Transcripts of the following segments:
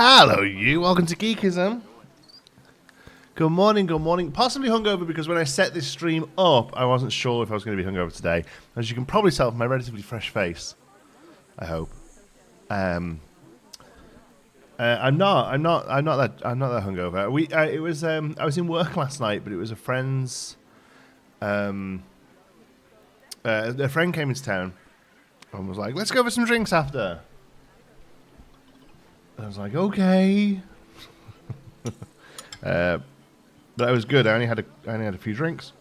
Hello, you. Welcome to Geekism. Good morning, good morning. Possibly hungover because when I set this stream up, I wasn't sure if I was going to be hungover today. As you can probably tell from my relatively fresh face, I hope. I'm not that hungover. I was in work last night, but it was a friend's. A friend came into town and was like, "Let's go for some drinks after." And I was like, "Okay." But it was good. I only had a few drinks,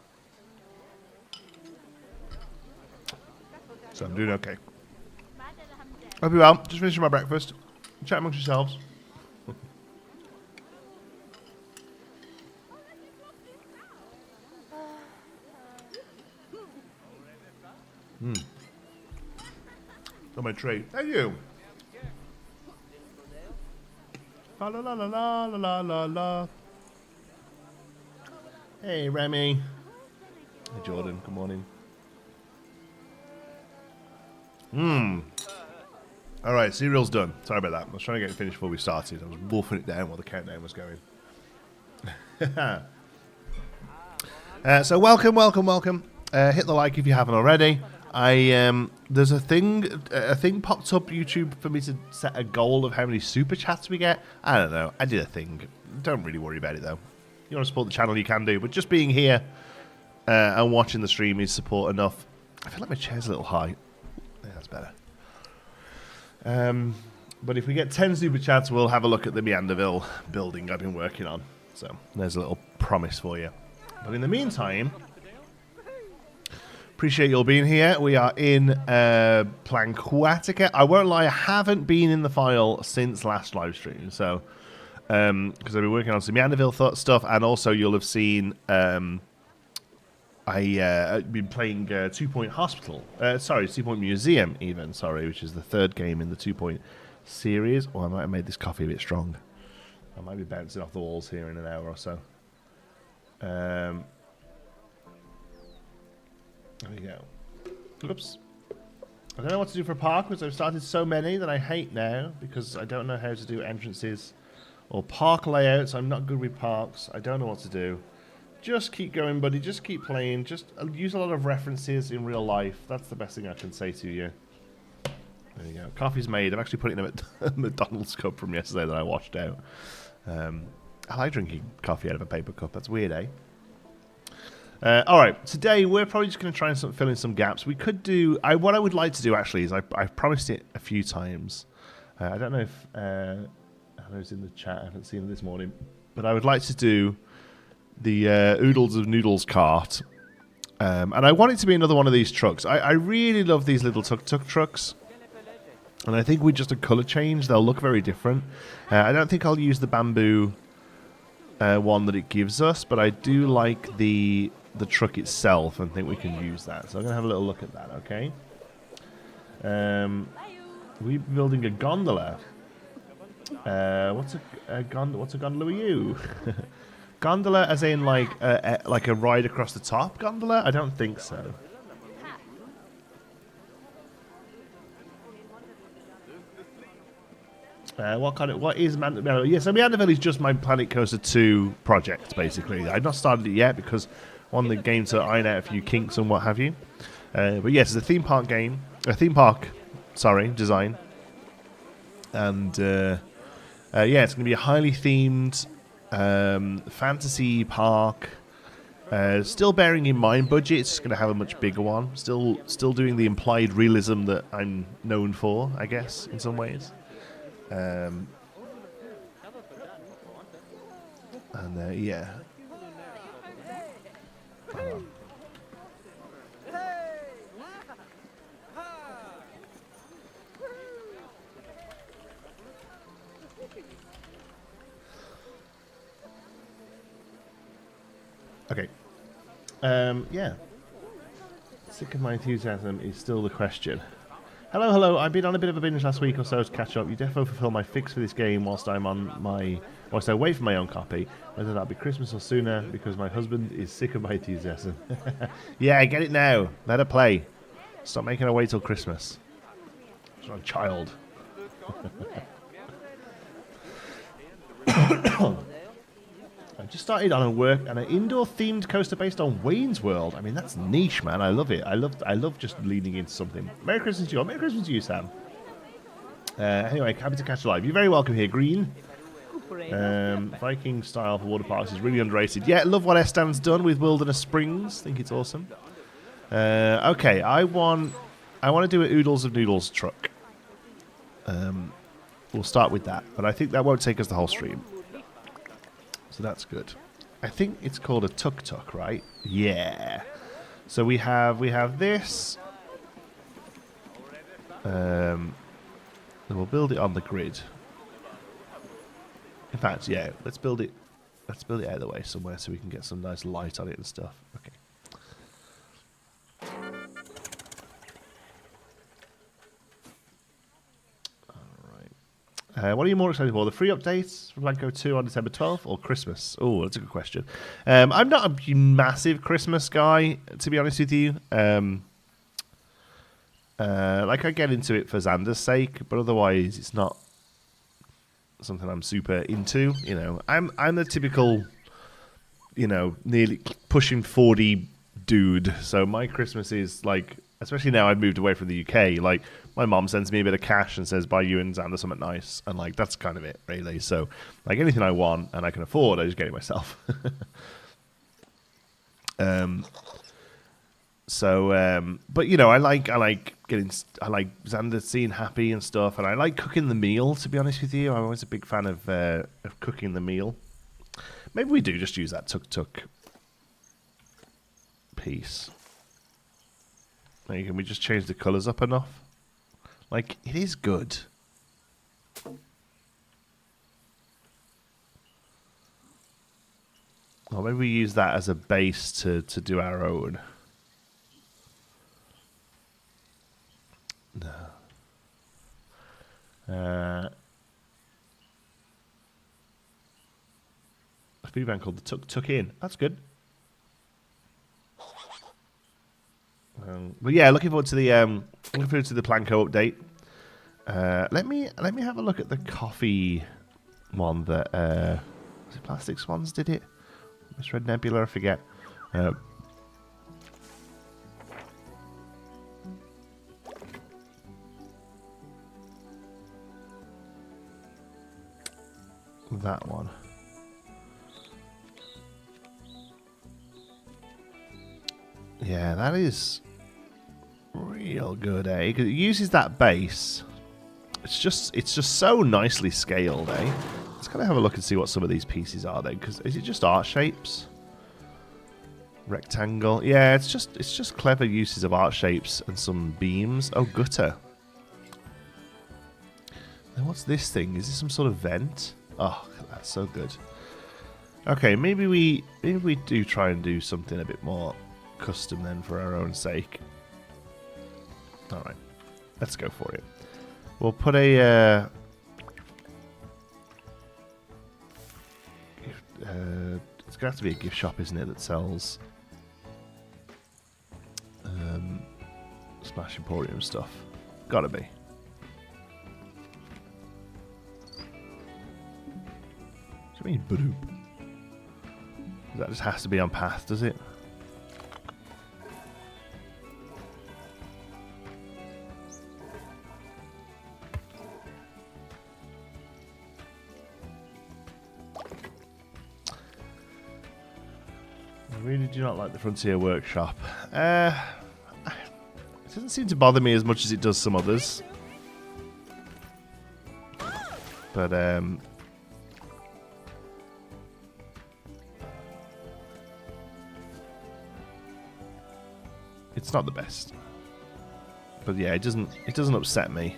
so I'm doing okay. Hope you're well. Just finishing my breakfast. Chat amongst yourselves. On my tray. Hey, you. La la la la la la la la. Hey, Remy. Hey, Jordan. Good morning. All right, cereal's done. Sorry about that. I was trying to get it finished before we started. I was wolfing it down while the countdown was going. So welcome. Hit the like if you haven't already. There's a thing popped up YouTube for me to set a goal of how many super chats we get. I don't know. I did a thing. Don't really worry about it though. You want to support the channel, you can do. But just being here and watching the stream is support enough. I feel like my chair's a little high. Yeah, that's better. But if we get 10 super chats, we'll have a look at the Manderville building I've been working on. So there's a little promise for you. But in the meantime, appreciate you all being here. We are in Planquatica. I won't lie, I haven't been in the file since last live stream. So, because I've been working on some Manderville stuff, and also you'll have seen I've been playing 2 Point Hospital. 2 Point Museum, even. Sorry, which is the third game in the 2 Point series. Oh, I might have made this coffee a bit strong. I might be bouncing off the walls here in an hour or so. There we go. Oops. I don't know what to do for parkours. I've started so many that I hate now because I don't know how to do entrances or park layouts. I'm not good with parks. I don't know what to do. Just keep going, buddy. Just keep playing. Just use a lot of references in real life. That's the best thing I can say to you. There you go. Coffee's made. I'm actually putting it in a McDonald's cup from yesterday that I washed out. I like drinking coffee out of a paper cup. That's weird, eh? Alright, today we're probably just going to try and fill in some gaps. We could do... what I would like to do, actually, is I've promised it a few times. I don't know if... Hannah's in the chat. I haven't seen it this morning. But I would like to do the Oodles of Noodles cart. And I want it to be another one of these trucks. I really love these little tuk-tuk trucks. And I think with just a colour change, they'll look very different. I don't think I'll use the bamboo one that it gives us, but I do like the truck itself and think we can use that. So I'm going to have a little look at that, okay? We're building a gondola. What's a gondola with you? Gondola as in like a ride across the top gondola? I don't think so. What is Manderville? Yeah, so Manderville is just my Planet Coaster 2 project, basically. I've not started it yet because I want the game to iron out a few kinks and what have you. But yes, it's a theme park game. Design. And yeah, it's going to be a highly themed fantasy park. Still bearing in mind budget, it's just going to have a much bigger one. Still doing the implied realism that I'm known for, I guess, in some ways. And yeah. Okay. Yeah. Sick of my enthusiasm is still the question. Hello. I've been on a bit of a binge last week or so to catch up. You defo fulfill my fix for this game whilst I wait for my own copy, whether that be Christmas or sooner, because my husband is sick of my enthusiasm. Yeah, get it now. Let her play. Stop making her wait till Christmas. She's not a child. I just started on an indoor themed coaster based on Wayne's World. I mean, that's niche, man. I love it. I love just leaning into something. Merry Christmas to you all. Merry Christmas to you, Sam. Anyway, happy to catch you live. You're very welcome here, Green. Viking style for water parks is really underrated. Yeah, love what Estan's done with Wilderness Springs. Think it's awesome. Okay, I want to do an Oodles of Noodles truck. We'll start with that, but I think that won't take us the whole stream. So that's good. I think it's called a tuk-tuk, right? Yeah. So we have this. Then we'll build it on the grid. In fact, yeah, let's build it out of the way somewhere so we can get some nice light on it and stuff. Okay. What are you more excited for? The free updates from Blanco 2 on December 12th or Christmas? Oh, that's a good question. I'm not a massive Christmas guy, to be honest with you. Like, I get into it for Xander's sake, but otherwise it's not something I'm super into. You know, I'm the typical, you know, nearly pushing 40 dude. So my Christmas is like, especially now I've moved away from the UK, like, my mom sends me a bit of cash and says, buy you and Xander something nice. And, like, that's kind of it, really. So, like, anything I want and I can afford, I just get it myself. But, you know, I like Xander seeing happy and stuff. And I like cooking the meal, to be honest with you. I'm always a big fan of cooking the meal. Maybe we do just use that tuk-tuk piece. Like, can we just change the colours up enough? Like, it is good. Or maybe we use that as a base to do our own. No. A food van called the Tuk In. That's good. But yeah, looking forward to the Planco update. Let me have a look at the coffee one that was it Plastic Swans did it? Misread Nebula, I forget. That one. Yeah, that is real good, eh? 'Cause it uses that base. It's just so nicely scaled, eh? Let's kind of have a look and see what some of these pieces are then. Because is it just art shapes? Rectangle. Yeah, it's just clever uses of art shapes and some beams. Oh, gutter. Then what's this thing? Is this some sort of vent? Oh, that's so good. Okay, maybe we do try and do something a bit more custom then for our own sake. All right, let's go for it. We'll put a it's gonna have to be a gift shop, isn't it, that sells Smash Emporium stuff. Gotta be. What do you mean, badoop? That just has to be on path, does it? I really do not like the Frontier Workshop. It doesn't seem to bother me as much as it does some others. But, it's not the best. But yeah, it doesn't upset me.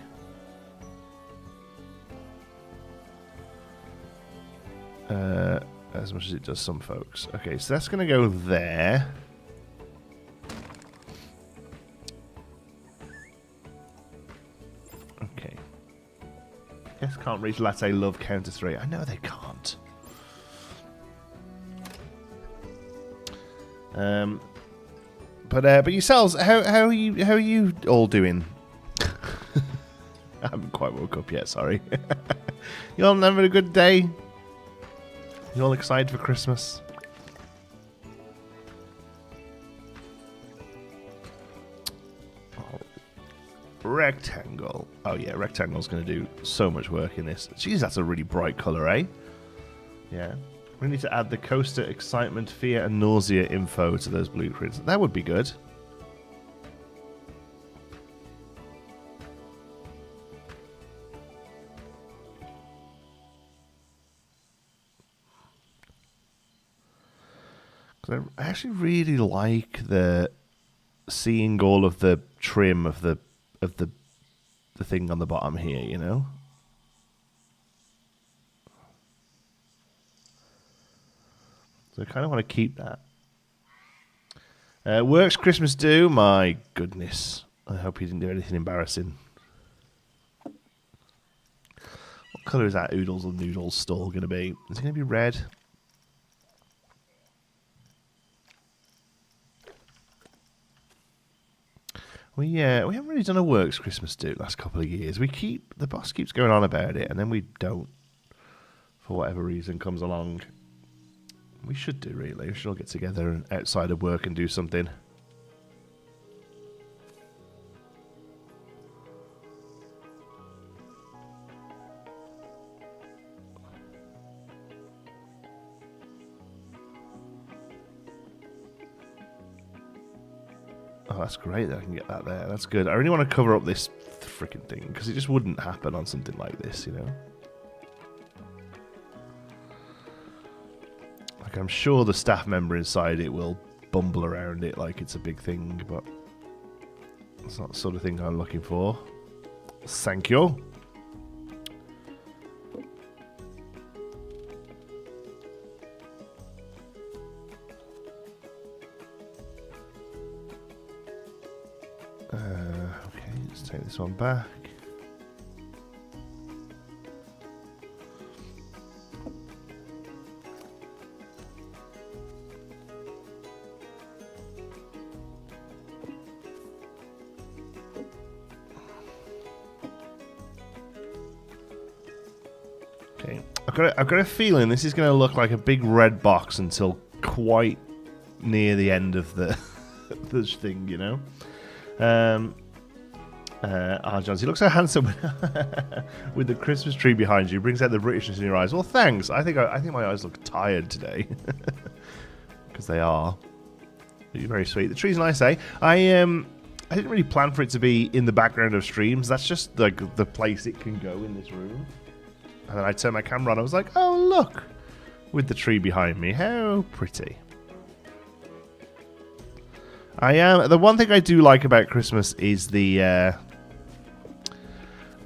As much as it does some folks. Okay, so that's going to go there. Okay. Guess can't reach latte love counter 3. I know they can't. But yourselves, how are you all doing? I haven't quite woke up yet. Sorry. You all having a good day? You all excited for Christmas? Rectangle. Oh yeah, rectangle's going to do so much work in this. Jeez, that's a really bright colour, eh? Yeah. We need to add the coaster excitement, fear, and nausea info to those blueprints. That would be good. I actually really like the seeing all of the trim of the thing on the bottom here, you know. So I kind of want to keep that. Works Christmas do? My goodness. I hope he didn't do anything embarrassing. What colour is that Oodles or Noodles stall going to be? Is it going to be red? We haven't really done a Works Christmas do last couple of years. The boss keeps going on about it, and then we don't, for whatever reason comes along. We should do, really. We should all get together outside of work and do something. Oh, that's great that I can get that there. That's good. I really want to cover up this freaking thing, because it just wouldn't happen on something like this, you know? Like, I'm sure the staff member inside it will bumble around it like it's a big thing, but it's not the sort of thing I'm looking for. Thank you. Okay, let's take this one back. Okay, I've got a feeling this is going to look like a big red box until quite near the end of the this thing, you know. Johns, you look so handsome with the Christmas tree behind you. Brings out the Britishness in your eyes. Well, thanks. I think my eyes look tired today, because they are. You're very sweet. The tree's nice, eh? I didn't really plan for it to be in the background of streams. That's just like the place it can go in this room. And then I turned my camera on. I was like, oh look, with the tree behind me. How pretty. The one thing I do like about Christmas is the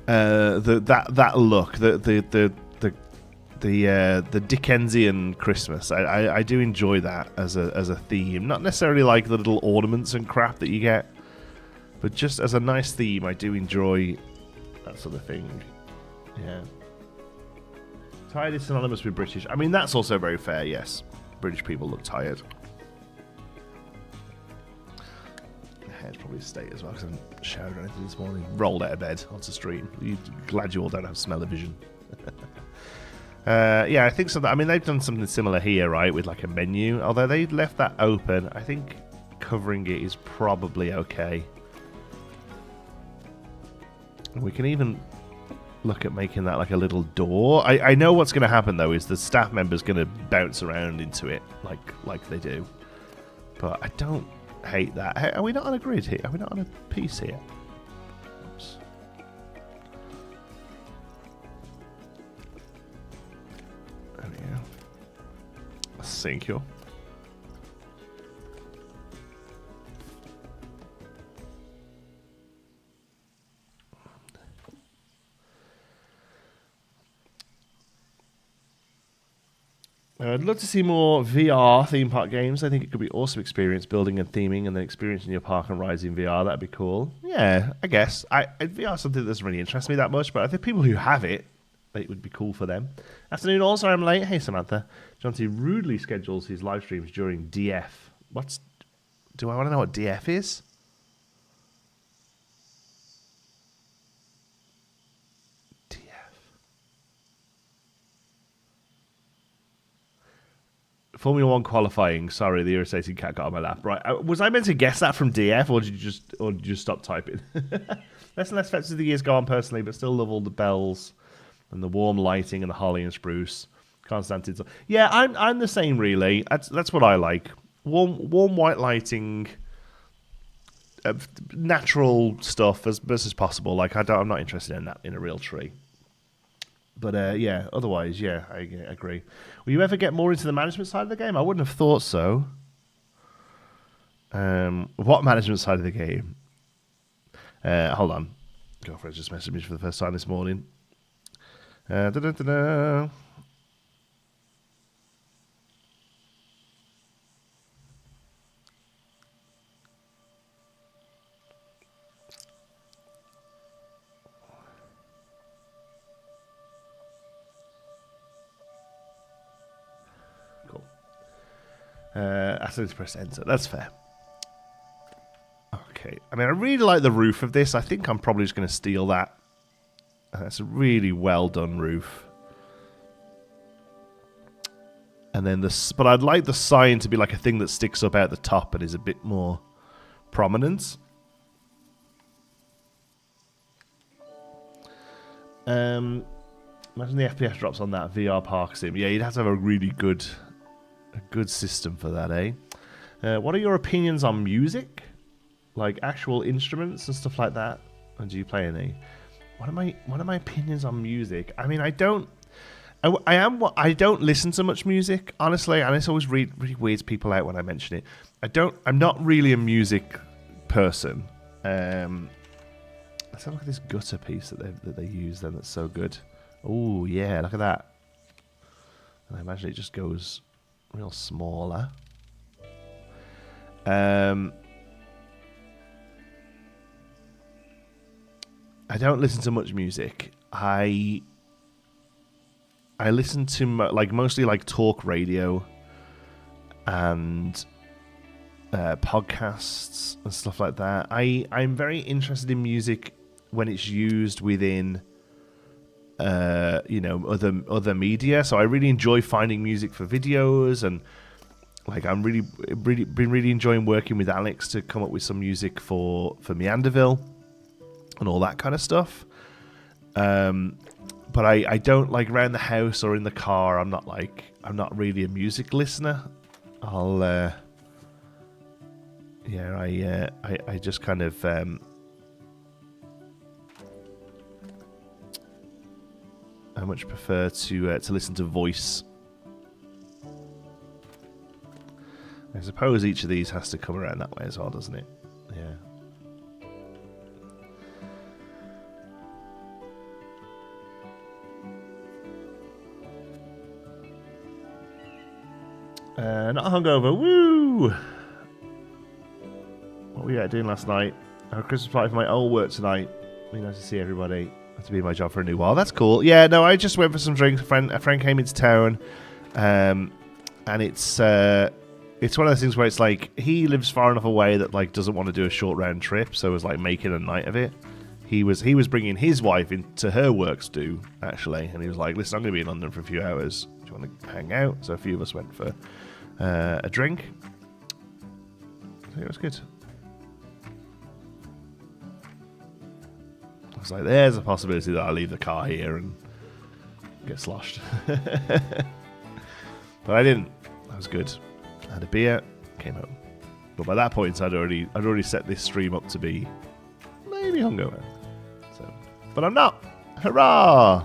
that look, the Dickensian Christmas. I do enjoy that as a theme. Not necessarily like the little ornaments and crap that you get, but just as a nice theme, I do enjoy that sort of thing. Yeah. Tired is synonymous with British. I mean, that's also very fair. Yes, British people look tired. It's probably a state as well, because I haven't showered or anything this morning. Rolled out of bed onto stream. Glad you all don't have smell-o-vision. Yeah, I think so. I mean, they've done something similar here, right, with like a menu. Although they left that open, I think covering it is probably okay. We can even look at making that like a little door. I know what's going to happen though is the staff member's going to bounce around into it like they do. But I don't hate that. Are we not on a grid here? Are we not on a piece here? Oops. There we go. Thank you. I'd love to see more VR theme park games. I think it could be an awesome experience building and theming and then experiencing your park and rides in VR. That'd be cool. Yeah, I guess. VR is something that doesn't really interest me that much, but I think people who have it would be cool for them. Afternoon all, sorry I'm late. Hey Samantha. John T rudely schedules his live streams during DF. Do I want to know what DF is? Formula One qualifying. Sorry, the irritating cat got on my lap. Right, was I meant to guess that from DF, or did you just stop typing? Less and less festive as the years go on, personally, but still love all the bells and the warm lighting and the holly and spruce. Can't stand it. Yeah, I'm the same, really. That's what I like. Warm white lighting, natural stuff as best as possible. Like I'm not interested in that in a real tree. But yeah, otherwise, yeah, I agree. Will you ever get more into the management side of the game? I wouldn't have thought so. What management side of the game? Hold on. Girlfriend just messaged me for the first time this morning. Cool. I need to press enter. That's fair. Okay. I mean, I really like the roof of this. I think I'm probably just going to steal that. That's a really well done roof. And then but I'd like the sign to be like a thing that sticks up out the top and is a bit more prominent. Imagine the FPS drops on that VR park sim. Yeah, you'd have to have a really good system for that, eh? What are your opinions on music? Like actual instruments and stuff like that? And do you play any? What are my opinions on music? I mean, I don't listen to much music, honestly, and it's always really weirds people out when I mention it. I'm not really a music person. Let's have a look at this gutter piece that they use then that's so good. Oh yeah, look at that. And I imagine it just goes real smaller. I don't listen to much music. I listen to mostly like talk radio and podcasts and stuff like that. I'm very interested in music when it's used within other media. So I really enjoy finding music for videos, and like I'm been really enjoying working with Alex to come up with some music for Manderville and all that kind of stuff. But I don't like around the house or in the car. I'm not really a music listener. I just kind of I much prefer to listen to voice. I suppose each of these has to come around that way as well, doesn't it? Yeah. Not hungover. Woo! What were you doing last night? I had a Christmas party for my old work tonight. Really nice to see everybody. Had to be in my job for a new while. That's cool. Yeah, no, I just went for some drinks. A friend came into town, and it's one of those things where it's like he lives far enough away that like doesn't want to do a short round trip, so it was like making a night of it. He was bringing his wife into her works do actually, and he was like, "Listen, I'm going to be in London for a few hours. Do you want to hang out?" So a few of us went for a drink. I think it was good. I was like, there's a possibility that I leave the car here and get sloshed. But I didn't. That was good. I had a beer, came home. But by that point, I'd already set this stream up to be maybe hungover. So, but I'm not. Hurrah!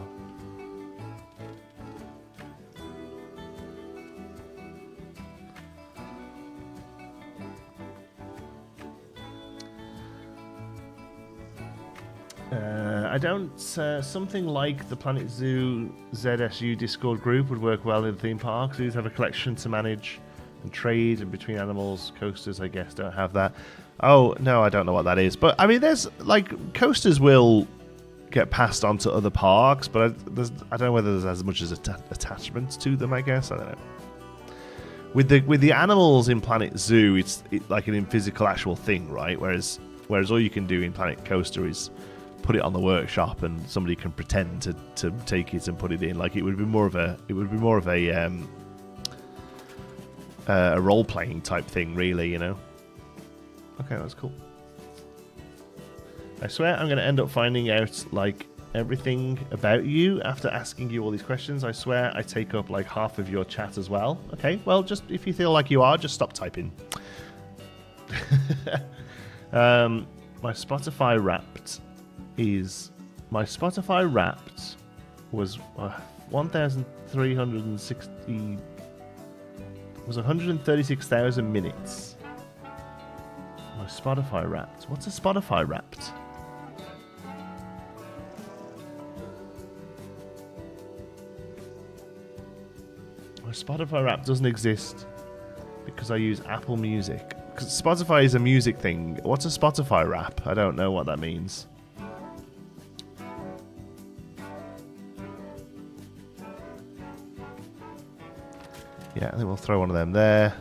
I don't. Something like the Planet Zoo ZSU Discord group would work well in theme parks. These have a collection to manage and trade and between animals. Coasters, I guess, don't have that. Oh no, I don't know what that is. But I mean, there's like coasters will get passed on to other parks, but I don't know whether there's as much as attachment to them. I guess I don't know. With the animals in Planet Zoo, it's like an physical actual thing, right? Whereas all you can do in Planet Coaster is put it on the workshop and somebody can pretend to take it and put it in. Like it would be more of a a role-playing type thing, really, you know. Okay, that's cool. I swear I'm going to end up finding out, like, everything about you after asking you all these questions. I swear I take up, like, half of your chat as well. Okay, well, just if you feel like you are, just stop typing. My Spotify Wrapped is... My Spotify Wrapped was 1,360... was 136,000 minutes. My Spotify Wrapped. What's a Spotify Wrapped? My Spotify Wrapped doesn't exist because I use Apple Music. Because Spotify is a music thing. What's a Spotify Wrap? I don't know what that means. Yeah, I think we'll throw one of them there.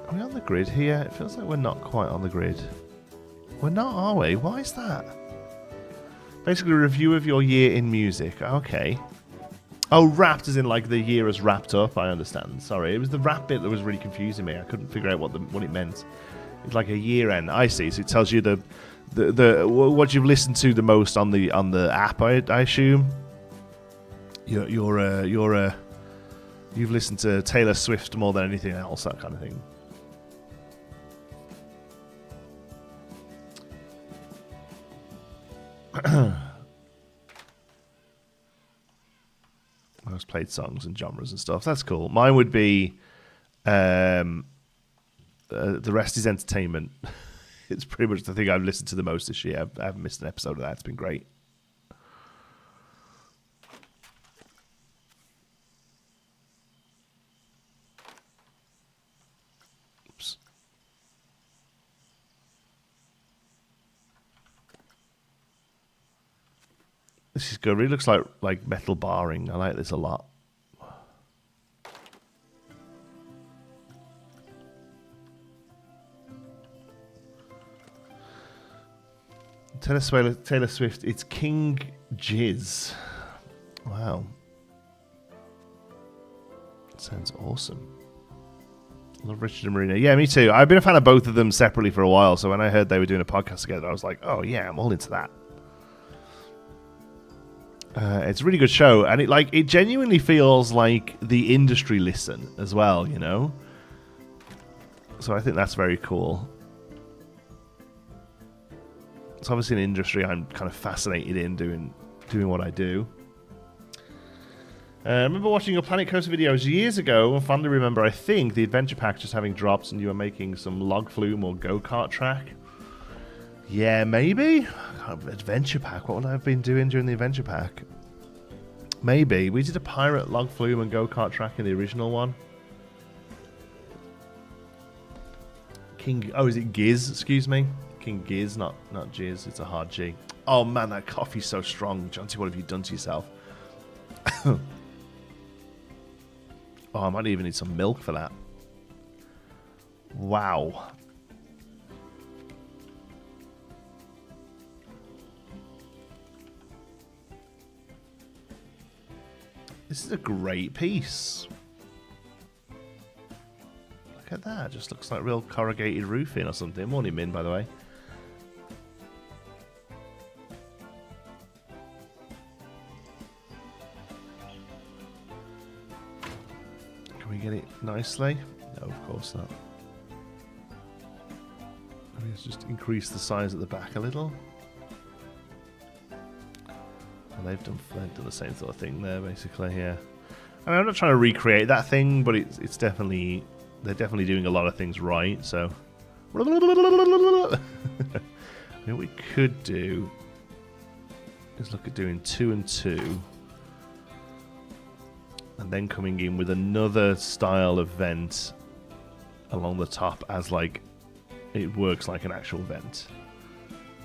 Are we on the grid here? It feels like we're not quite on the grid. We're not, are we? Why is that? Basically, a review of your year in music. Okay. Oh, wrapped as in like the year is wrapped up. I understand. Sorry, it was the wrap bit that was really confusing me. I couldn't figure out what it meant. It's like a year end. I see. So it tells you the what you've listened to the most on the app. I assume. You've listened to Taylor Swift more than anything else. That kind of thing. Most played songs and genres and stuff. That's cool. Mine would be the rest is entertainment. It's pretty much the thing I've listened to the most this year. I haven't missed an episode of that. It's been great. Oops. This is good. It really looks like metal barring. I like this a lot. Taylor Swift, it's King Jizz. Wow. Sounds awesome. Love Richard and Marina. Yeah, me too. I've been a fan of both of them separately for a while, so when I heard they were doing a podcast together, I was like, oh yeah, I'm all into that. It's a really good show, and it genuinely feels like the industry listen as well, you know? So I think that's very cool. It's obviously an industry I'm kind of fascinated in doing what I do. I remember watching your Planet Coaster videos years ago, and fondly remember, I think, the adventure pack just having drops and you were making some log flume or go-kart track. Yeah, maybe? Adventure pack, what would I have been doing during the adventure pack? Maybe. We did a pirate log flume and go-kart track in the original one. Is it Giz? Excuse me. King Giz, not Jizz. It's a hard G. Oh man, that coffee's so strong. Jonty, what have you done to yourself? Oh, I might even need some milk for that. Wow. This is a great piece. Look at that. Just looks like real corrugated roofing or something. Morning, Min, by the way. Can we get it nicely? No, of course not. Let's just increase the size at the back a little. And they've done the same sort of thing there, basically. Yeah. And I'm not trying to recreate that thing, but it's definitely they're definitely doing a lot of things right. So, what we could do is look at doing 2 and 2. And then coming in with another style of vent along the top as like it works like an actual vent.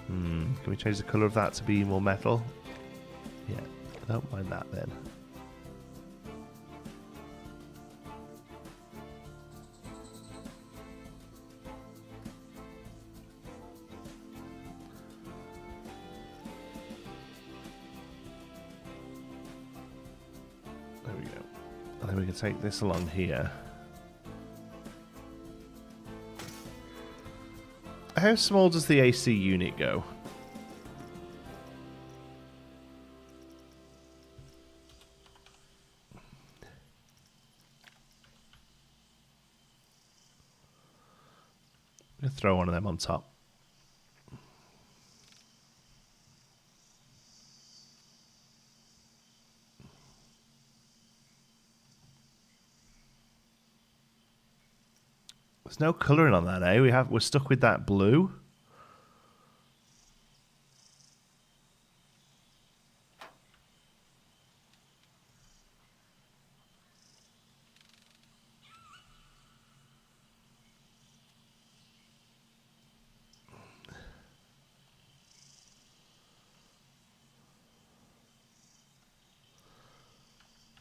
Can we change the colour of that to be more metal? Yeah, I don't mind that then. And then we can take this along here. How small does the AC unit go? I'm going to throw one of them on top. There's no colouring on that, eh? We're stuck with that blue.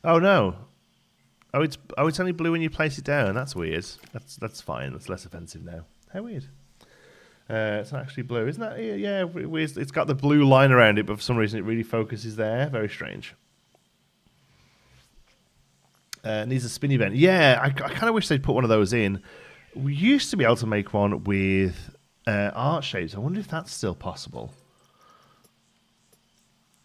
Oh no. Oh, it's only blue when you place it down. That's weird. That's fine. That's less offensive now. How weird. It's not actually blue, isn't that? Yeah, weird. It's got the blue line around it, but for some reason it really focuses there. Very strange. Needs a spinny vent. Yeah, I kind of wish they'd put one of those in. We used to be able to make one with art shapes. I wonder if that's still possible.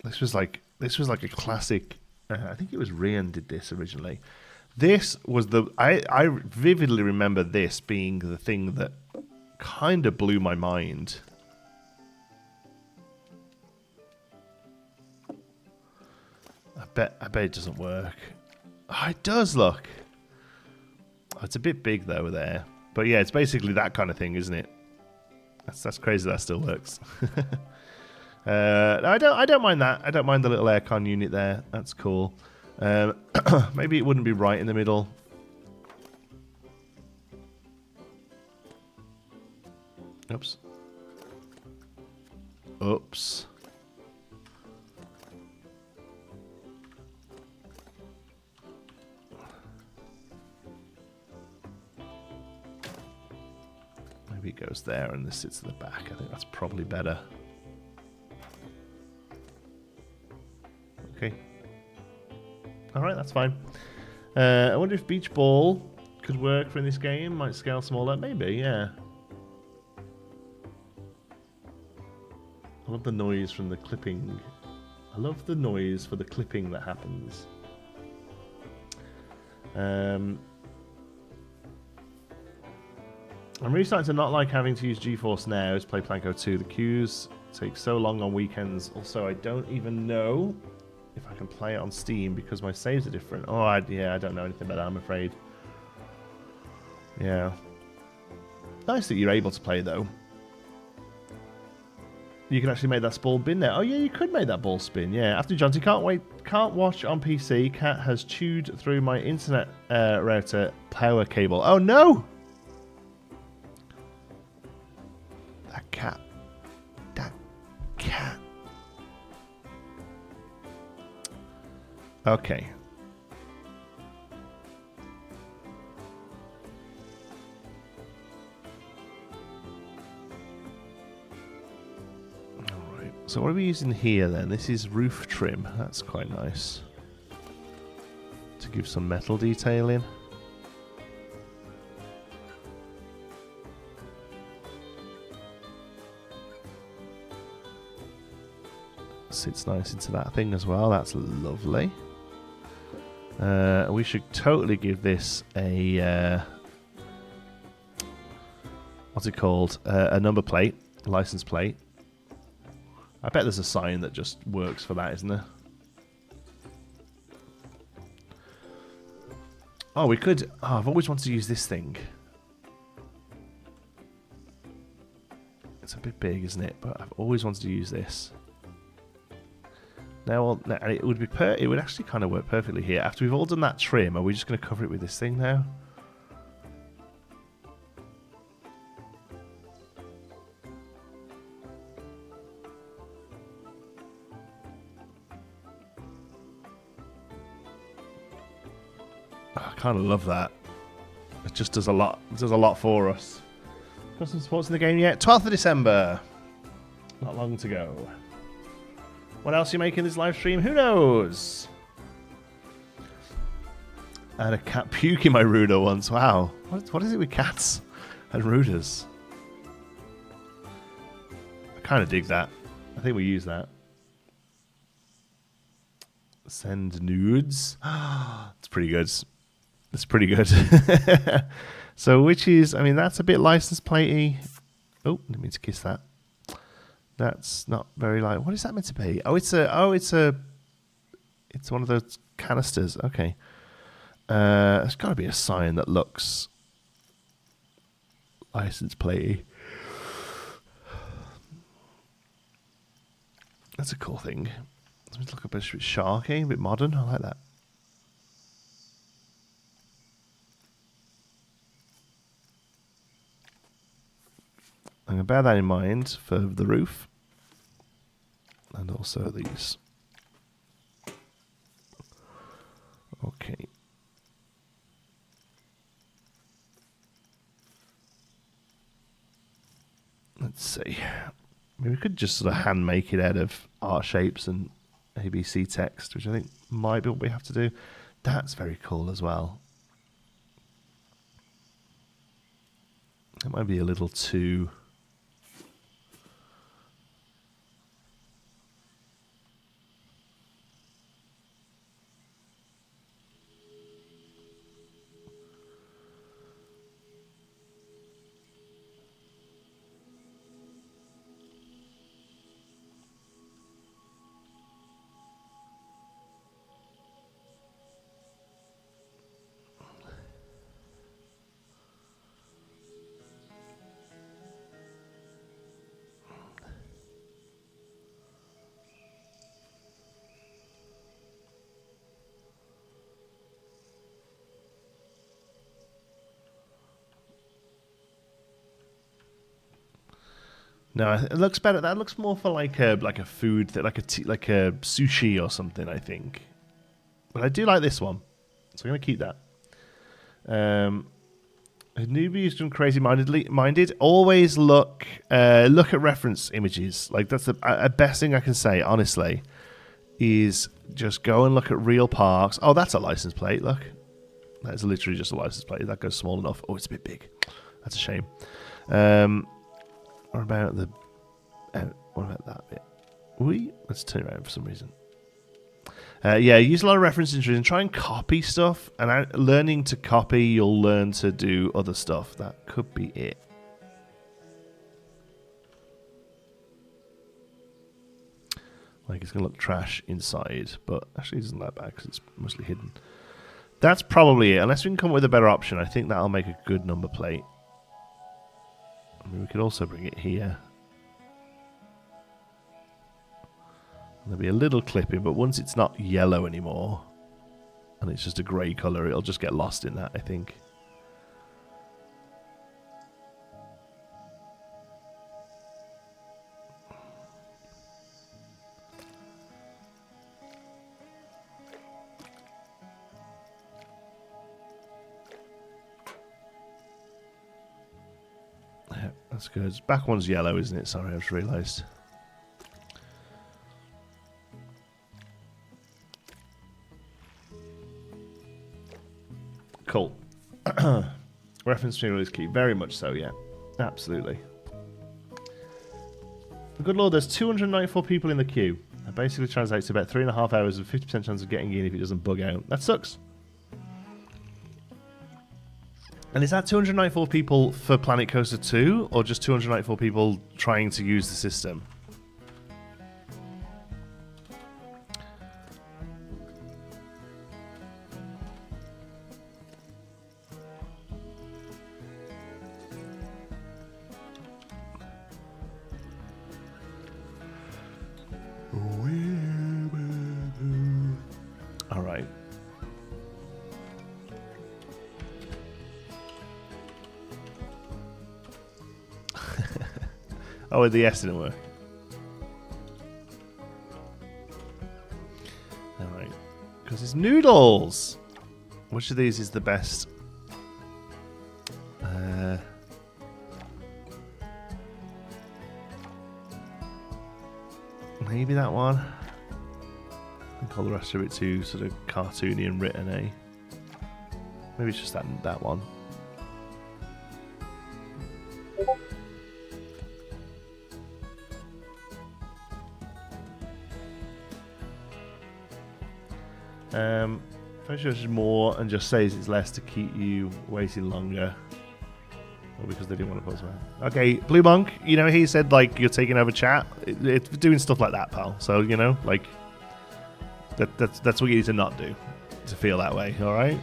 This was like a classic. I think it was Rian did this originally. This was I vividly remember this being the thing that kind of blew my mind. I bet it doesn't work. Oh, it does, look. Oh, it's a bit big though there. But yeah, it's basically that kind of thing, isn't it? That's crazy that still works. No, I don't mind that. I don't mind the little aircon unit there. That's cool. Maybe it wouldn't be right in the middle. Oops. Oops. Maybe it goes there and this sits at the back. I think that's probably better. Okay. Alright, that's fine. I wonder if beach ball could work for in this game. Might scale smaller. Maybe, yeah. I love the noise from the clipping. I love the noise for the clipping that happens. I'm really starting to not like having to use GeForce Now to play Planko 2. The queues take so long on weekends. Also, I don't even know if I can play it on Steam because my saves are different. Oh, yeah, I don't know anything about that, I'm afraid. Yeah. Nice that you're able to play, though. You can actually make that ball bin there. Oh, yeah, you could make that ball spin. Yeah, after Johnson, can't watch on PC. Cat has chewed through my internet router power cable. Oh, no! That cat. That cat. Okay. Alright, so what are we using here then? This is roof trim. That's quite nice. To give some metal detailing. Sits nice into that thing as well. That's lovely. We should totally give this a what's it called? A number plate, a license plate. I bet there's a sign that just works for that, isn't there? Oh, we could. Oh, I've always wanted to use this thing. It's a bit big, isn't it? But I've always wanted to use this. Now, well, it would be it would actually kind of work perfectly here. After we've all done that trim, are we just going to cover it with this thing now? Oh, I kind of love that. It just does a lot. It does a lot for us. Got some sports in the game yet? 12th of December. Not long to go. What else are you making this live stream? Who knows? I had a cat puke in my ruler once. Wow. What is it with cats and rulers? I kind of dig that. I think we use that. Send nudes. It's pretty good. It's pretty good. So which is, I mean, that's a bit license platey. Oh, didn't mean to kiss that. That's not very like. What is that meant to be? It's one of those canisters. Okay. There's got to be a sign that looks license platey. That's a cool thing. Let's look a bit sharky, a bit modern. I like that. I'm going to bear that in mind for the roof. And also these. Okay. Let's see. I mean, we could just sort of hand make it out of art shapes and ABC text, which I think might be what we have to do. That's very cool as well. It might be a little too... No, it looks better. That looks more for like a food that like a sushi or something, I think. But I do like this one, so I'm gonna keep that. A newbie who's done crazy minded. Always look at reference images. Like that's the best thing I can say, honestly, is just go and look at real parks. Oh, that's a license plate. Look, that is literally just a license plate. That goes small enough. Oh, it's a bit big. That's a shame. What about the... what about that bit? Let's turn it around for some reason. Yeah, use a lot of reference images and try and copy stuff. And learning to copy, you'll learn to do other stuff. That could be it. Like, it's going to look trash inside. But actually, it doesn't look bad because it's mostly hidden. That's probably it. Unless we can come up with a better option, I think that'll make a good number plate. I mean, we could also bring it here. There'll be a little clipping, but once it's not yellow anymore, and it's just a grey colour, it'll just get lost in that, I think. That's good. Back one's yellow, isn't it? Sorry, I just realised. Cool. Reference material is key. Very much so, yeah. Absolutely. Good lord, there's 294 people in the queue. That basically translates to about 3.5 hours and 50% chance of getting in if it doesn't bug out. That sucks. And is that 294 people for Planet Coaster 2, or just 294 people trying to use the system? All right. Oh, the S didn't work. Alright. Because it's Noodles! Which of these is the best? Maybe that one. I think all the rest of it too sort of cartoony and written, eh? Maybe it's just that one. If I choose more and just says it's less to keep you waiting longer. Or because they didn't want to post that. Okay, Blue Monk, you know, he said, like, you're taking over chat. It's doing stuff like that, pal. So, you know, like, that's what you need to not do. To feel that way, alright?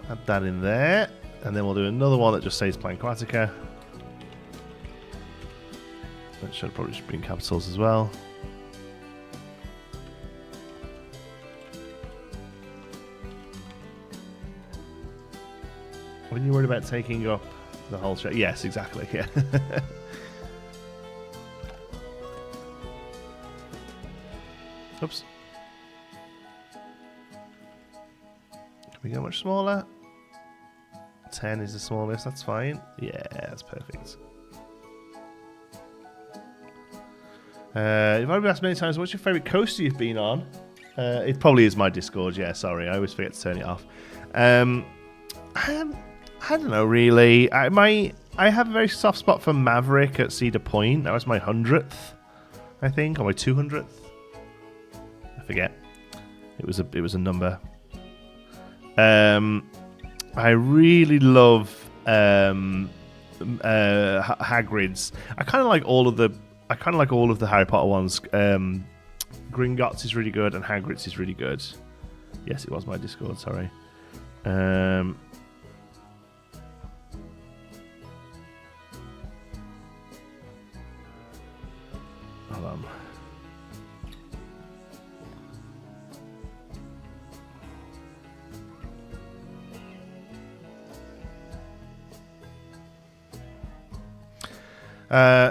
Add that in there, and then we'll do another one that just says Plan Aquatica. That should probably just be in capitals as well. When you worried about taking up the whole show? Yes, exactly. Yeah. Oops. Can we go much smaller? 10 is the smallest, that's fine. Yeah, that's perfect. If I've been asked many times, what's your favourite coaster you've been on? It probably is my Discord, yeah, sorry. I always forget to turn it off. I don't know, really. I have a very soft spot for Maverick at Cedar Point. That was my 100th, I think, or my 200th. I forget. It was a number. I really love Hagrid's. I kind of like all of the Harry Potter ones. Gringotts is really good, and Hagrid's is really good. Yes, it was my Discord. Sorry. Hold on.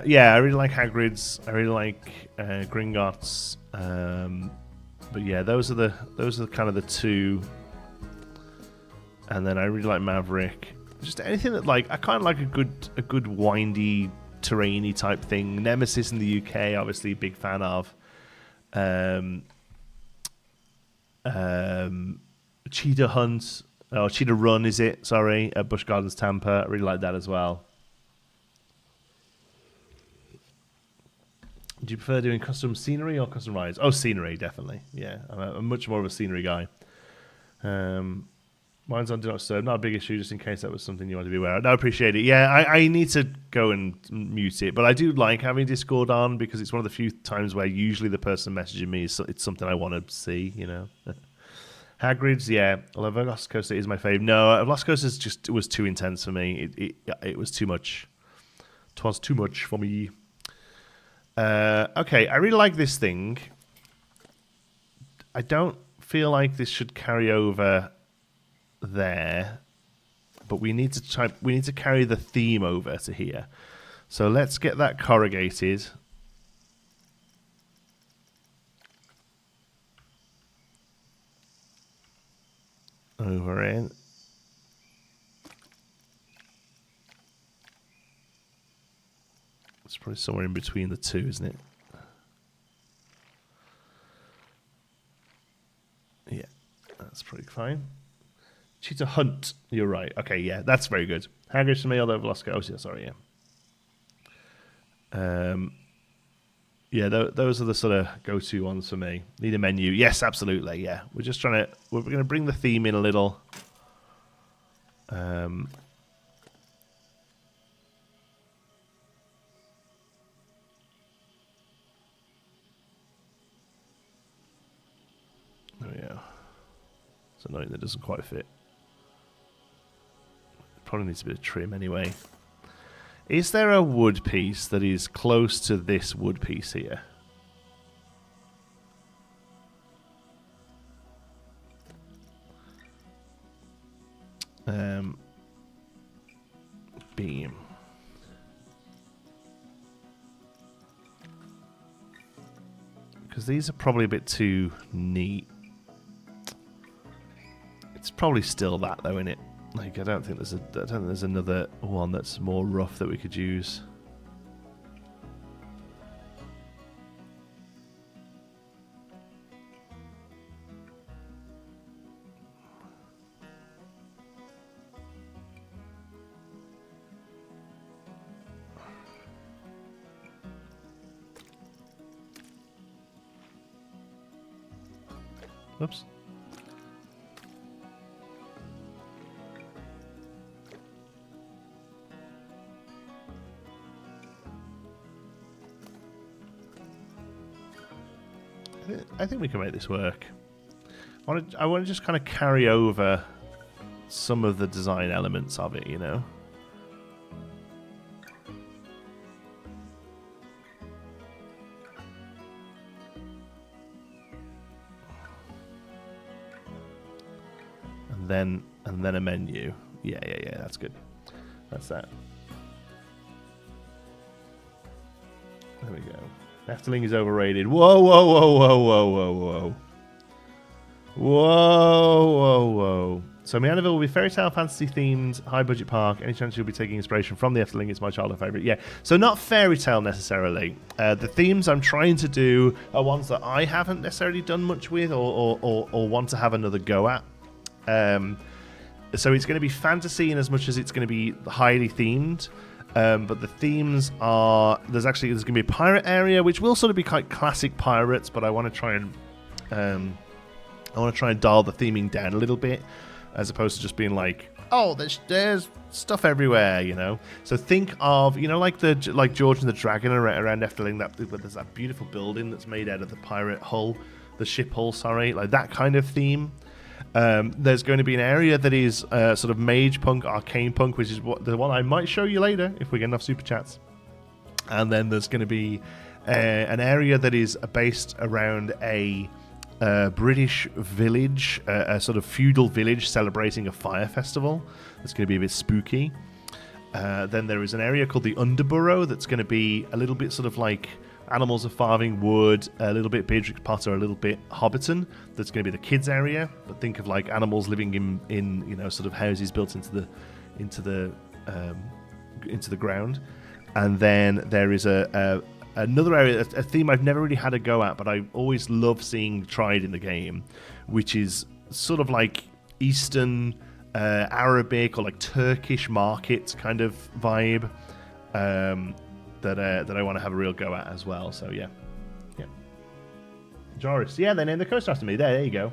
Yeah, I really like Hagrid's. I really like Gringotts. But yeah, those are kind of the two. And then I really like Maverick. Just anything that, like, I kind of like a good windy, terrainy type thing. Nemesis in the UK, obviously, big fan of. Cheetah Hunt, or Cheetah Run, is it? Sorry, at Busch Gardens, Tampa. I really like that as well. Do you prefer doing custom scenery or custom rides? Oh, scenery, definitely. Yeah, I'm much more of a scenery guy. Mine's on Do Not Disturb. Not a big issue, just in case that was something you want to be aware of. No, I appreciate it. Yeah, I need to go and mute it. But I do like having Discord on because it's one of the few times where usually the person messaging me, it's something I want to see, you know. Hagrid's, yeah. Although Velocicoaster is my fave. No, Velocicoaster just was too intense for me. It was too much. It was too much for me. Okay, I really like this thing. I don't feel like this should carry over there, but we need to carry the theme over to here. So let's get that corrugated. Over in. It's probably somewhere in between the two, isn't it? Yeah, that's pretty fine. Cheetah Hunt, you're right. Okay, yeah, that's very good. Hagrid's to me, although Velocico. Oh, yeah, sorry, yeah. Yeah, those are the sort of go-to ones for me. Need a menu. Yes, absolutely, yeah. We're going to bring the theme in a little. There we go. It's annoying that doesn't quite fit. Probably needs a bit of trim anyway. Is there a wood piece that is close to this wood piece here? Beam. Because these are probably a bit too neat. It's probably still that though, isn't it? Like, I don't think there's another one that's more rough that we could use. Oops. I think we can make this work. I want to just kind of carry over some of the design elements of it, you know. And then a menu. Yeah, that's good. That's that. There we go. Efteling is overrated. Whoa. So Manderville will be fairy tale, fantasy themed, high budget park. Any chance you'll be taking inspiration from the Efteling? It's my childhood favorite. Yeah. So not fairy tale necessarily. The themes I'm trying to do are ones that I haven't necessarily done much with or want to have another go at. So it's going to be fantasy in as much as it's going to be highly themed. But the themes are there's going to be a pirate area, which will sort of be quite classic pirates, but I want to try and dial the theming down a little bit, as opposed to just being like, oh, there's stuff everywhere, you know. So think of, you know, like George and the Dragon around Efteling, there's that beautiful building that's made out of the pirate hull, the ship hull, sorry, like that kind of theme. There's going to be an area that is sort of mage punk, arcane punk, which is the one I might show you later if we get enough super chats. And then there's going to be an area that is based around a British village, a sort of feudal village celebrating a fire festival. That's going to be a bit spooky. Then there is an area called the Underborough that's going to be a little bit sort of like Animals of Farthing Wood, a little bit Beatrix Potter, a little bit Hobbiton. That's going to be the kids area, but think of like animals living in you know, sort of houses built into the ground. And then there is another area, a theme I've never really had a go at, but I always love seeing tried in the game, which is sort of like Eastern Arabic or like Turkish market kind of vibe. That I want to have a real go at as well. So yeah. Joris, yeah, they named the coaster after me. There you go.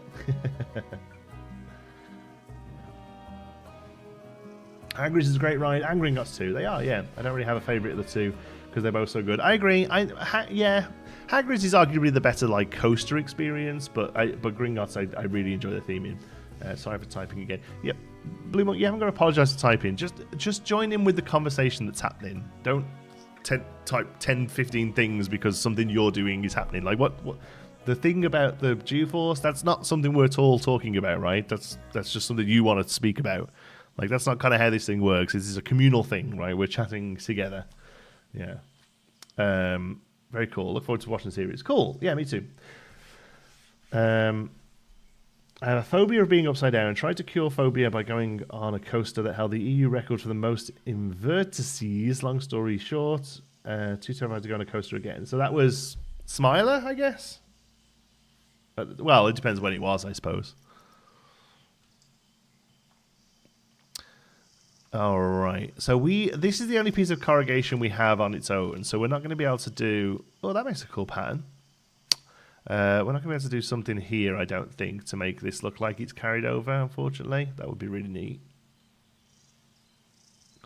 Hagrid's is a great ride. And Gringotts too. They are, yeah. I don't really have a favourite of the two because they're both so good. I agree. Hagrid's is arguably the better like coaster experience, but Gringotts I really enjoy the theming. Sorry for typing again. Yep. Blue Monk, you haven't got to apologise for typing. Just join in with the conversation that's happening. Don't type 10, 15 things because something you're doing is happening. Like what the thing about the G-Force, that's not something we're all talking about, right? That's just something you want to speak about. Like that's not kind of how this thing works. This is a communal thing, right? We're chatting together. Yeah. Very cool. Look forward to watching the series. Cool. Yeah, me too. I have a phobia of being upside down and tried to cure phobia by going on a coaster that held the EU record for the most in vertices. Long story short, too terrified to go on a coaster again. So that was Smiler, I guess? Well, it depends when it was, I suppose. All right. So this is the only piece of corrugation we have on its own. So we're not going to be able to do... Oh, that makes a cool pattern. We're not going to be able to do something here, I don't think, to make this look like it's carried over, unfortunately. That would be really neat.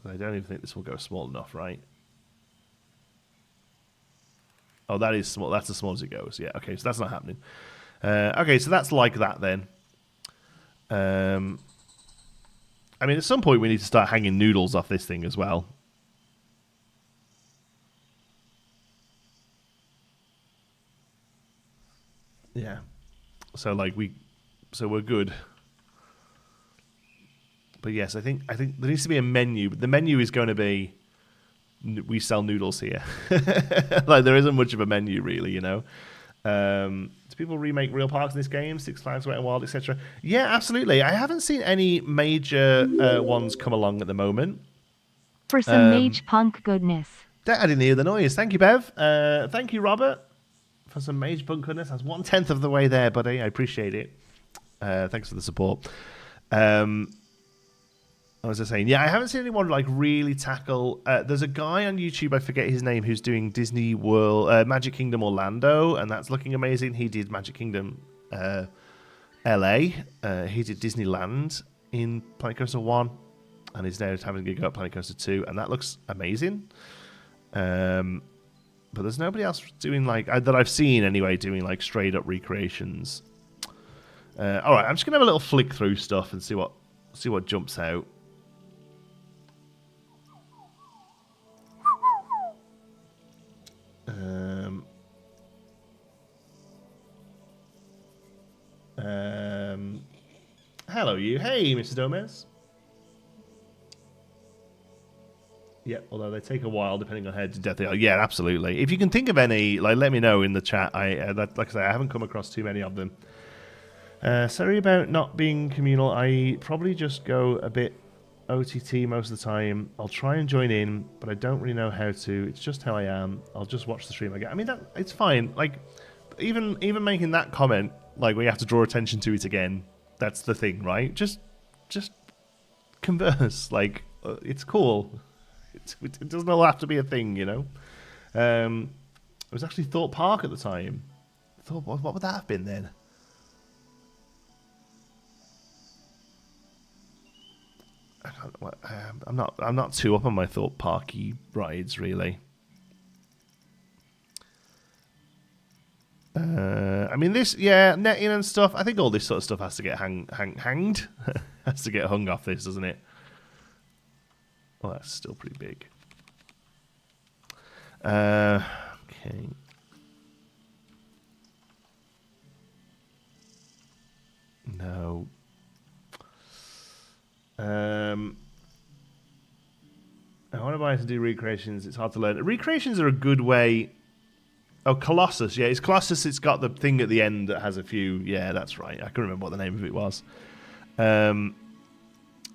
I don't even think this will go small enough, right? Oh, that is small. That's as small as it goes. Yeah, okay, so that's not happening. Okay, so that's like that then. I mean, at some point we need to start hanging noodles off this thing as well. Yeah. So we're good. But yes, I think there needs to be a menu. But the menu is going to be we sell noodles here. Like there isn't much of a menu really, you know. Do people remake real parks in this game? Six Flags, Wet n Wild, etc. Yeah, absolutely. I haven't seen any major ones come along at the moment. For some mage punk goodness. I didn't hear the noise. Thank you, Bev. Thank you, Robert, for some mage punk goodness. That's 1/10 of the way there, buddy. I appreciate it. Thanks for the support. I was just saying, yeah, I haven't seen anyone like really tackle. There's a guy on YouTube, I forget his name, who's doing Disney World, Magic Kingdom Orlando, and that's looking amazing. He did Magic Kingdom LA. He did Disneyland in Planet Coaster 1, and he's now having a go at Planet Coaster 2, and that looks amazing. But there's nobody else doing like that I've seen anyway, doing like straight up recreations. All right, I'm just gonna have a little flick through stuff and see what jumps out. Hello, you. Hey, Mr. Gomez. Yeah, although they take a while depending on how to death they are. Yeah, absolutely. If you can think of any, like, let me know in the chat. Like I say, I haven't come across too many of them. Sorry about not being communal. I probably just go a bit OTT most of the time. I'll try and join in, but I don't really know how to. It's just how I am. I'll just watch the stream again. I mean, it's fine. Like, even making that comment, like, we have to draw attention to it again. That's the thing, right? Just converse. Like, it's cool. It doesn't all have to be a thing, you know. It was actually Thorpe Park at the time. Thought, what would that have been then? I'm not too up on my Thorpe Parky rides, really. I mean, this, yeah, netting and stuff. I think all this sort of stuff has to get hanged. Has to get hung off this, doesn't it? Well, that's still pretty big. Okay. No. I want to buy to do recreations. It's hard to learn. Recreations are a good way. Oh, Colossus. Yeah, it's Colossus. It's got the thing at the end that has a few. Yeah, that's right. I can remember what the name of it was.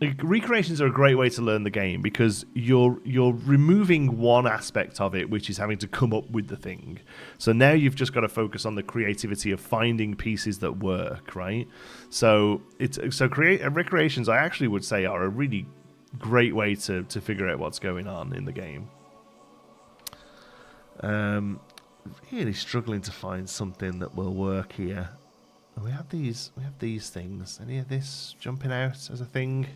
Recreations are a great way to learn the game because you're removing one aspect of it, which is having to come up with the thing. So now you've just got to focus on the creativity of finding pieces that work, right? So recreations, I actually would say, are a really great way to figure out what's going on in the game. Really struggling to find something that will work here. We have these things. Any of this jumping out as a thing?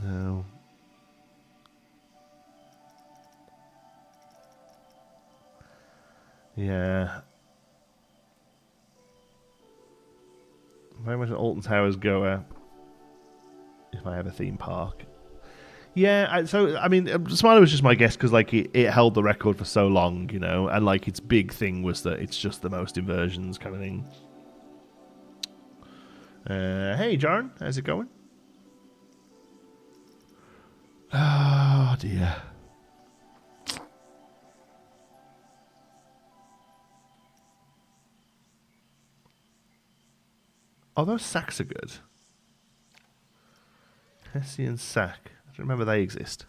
No. Yeah. Very much an Alton Towers goer. If I have a theme park. Yeah, I mean, Smiley was just my guess because like it held the record for so long, you know, and like its big thing was that it's just the most inversions kind of thing. Hey, Jaron, how's it going? Oh dear. Oh, those sacks are good. Hessian sack. I don't remember they exist.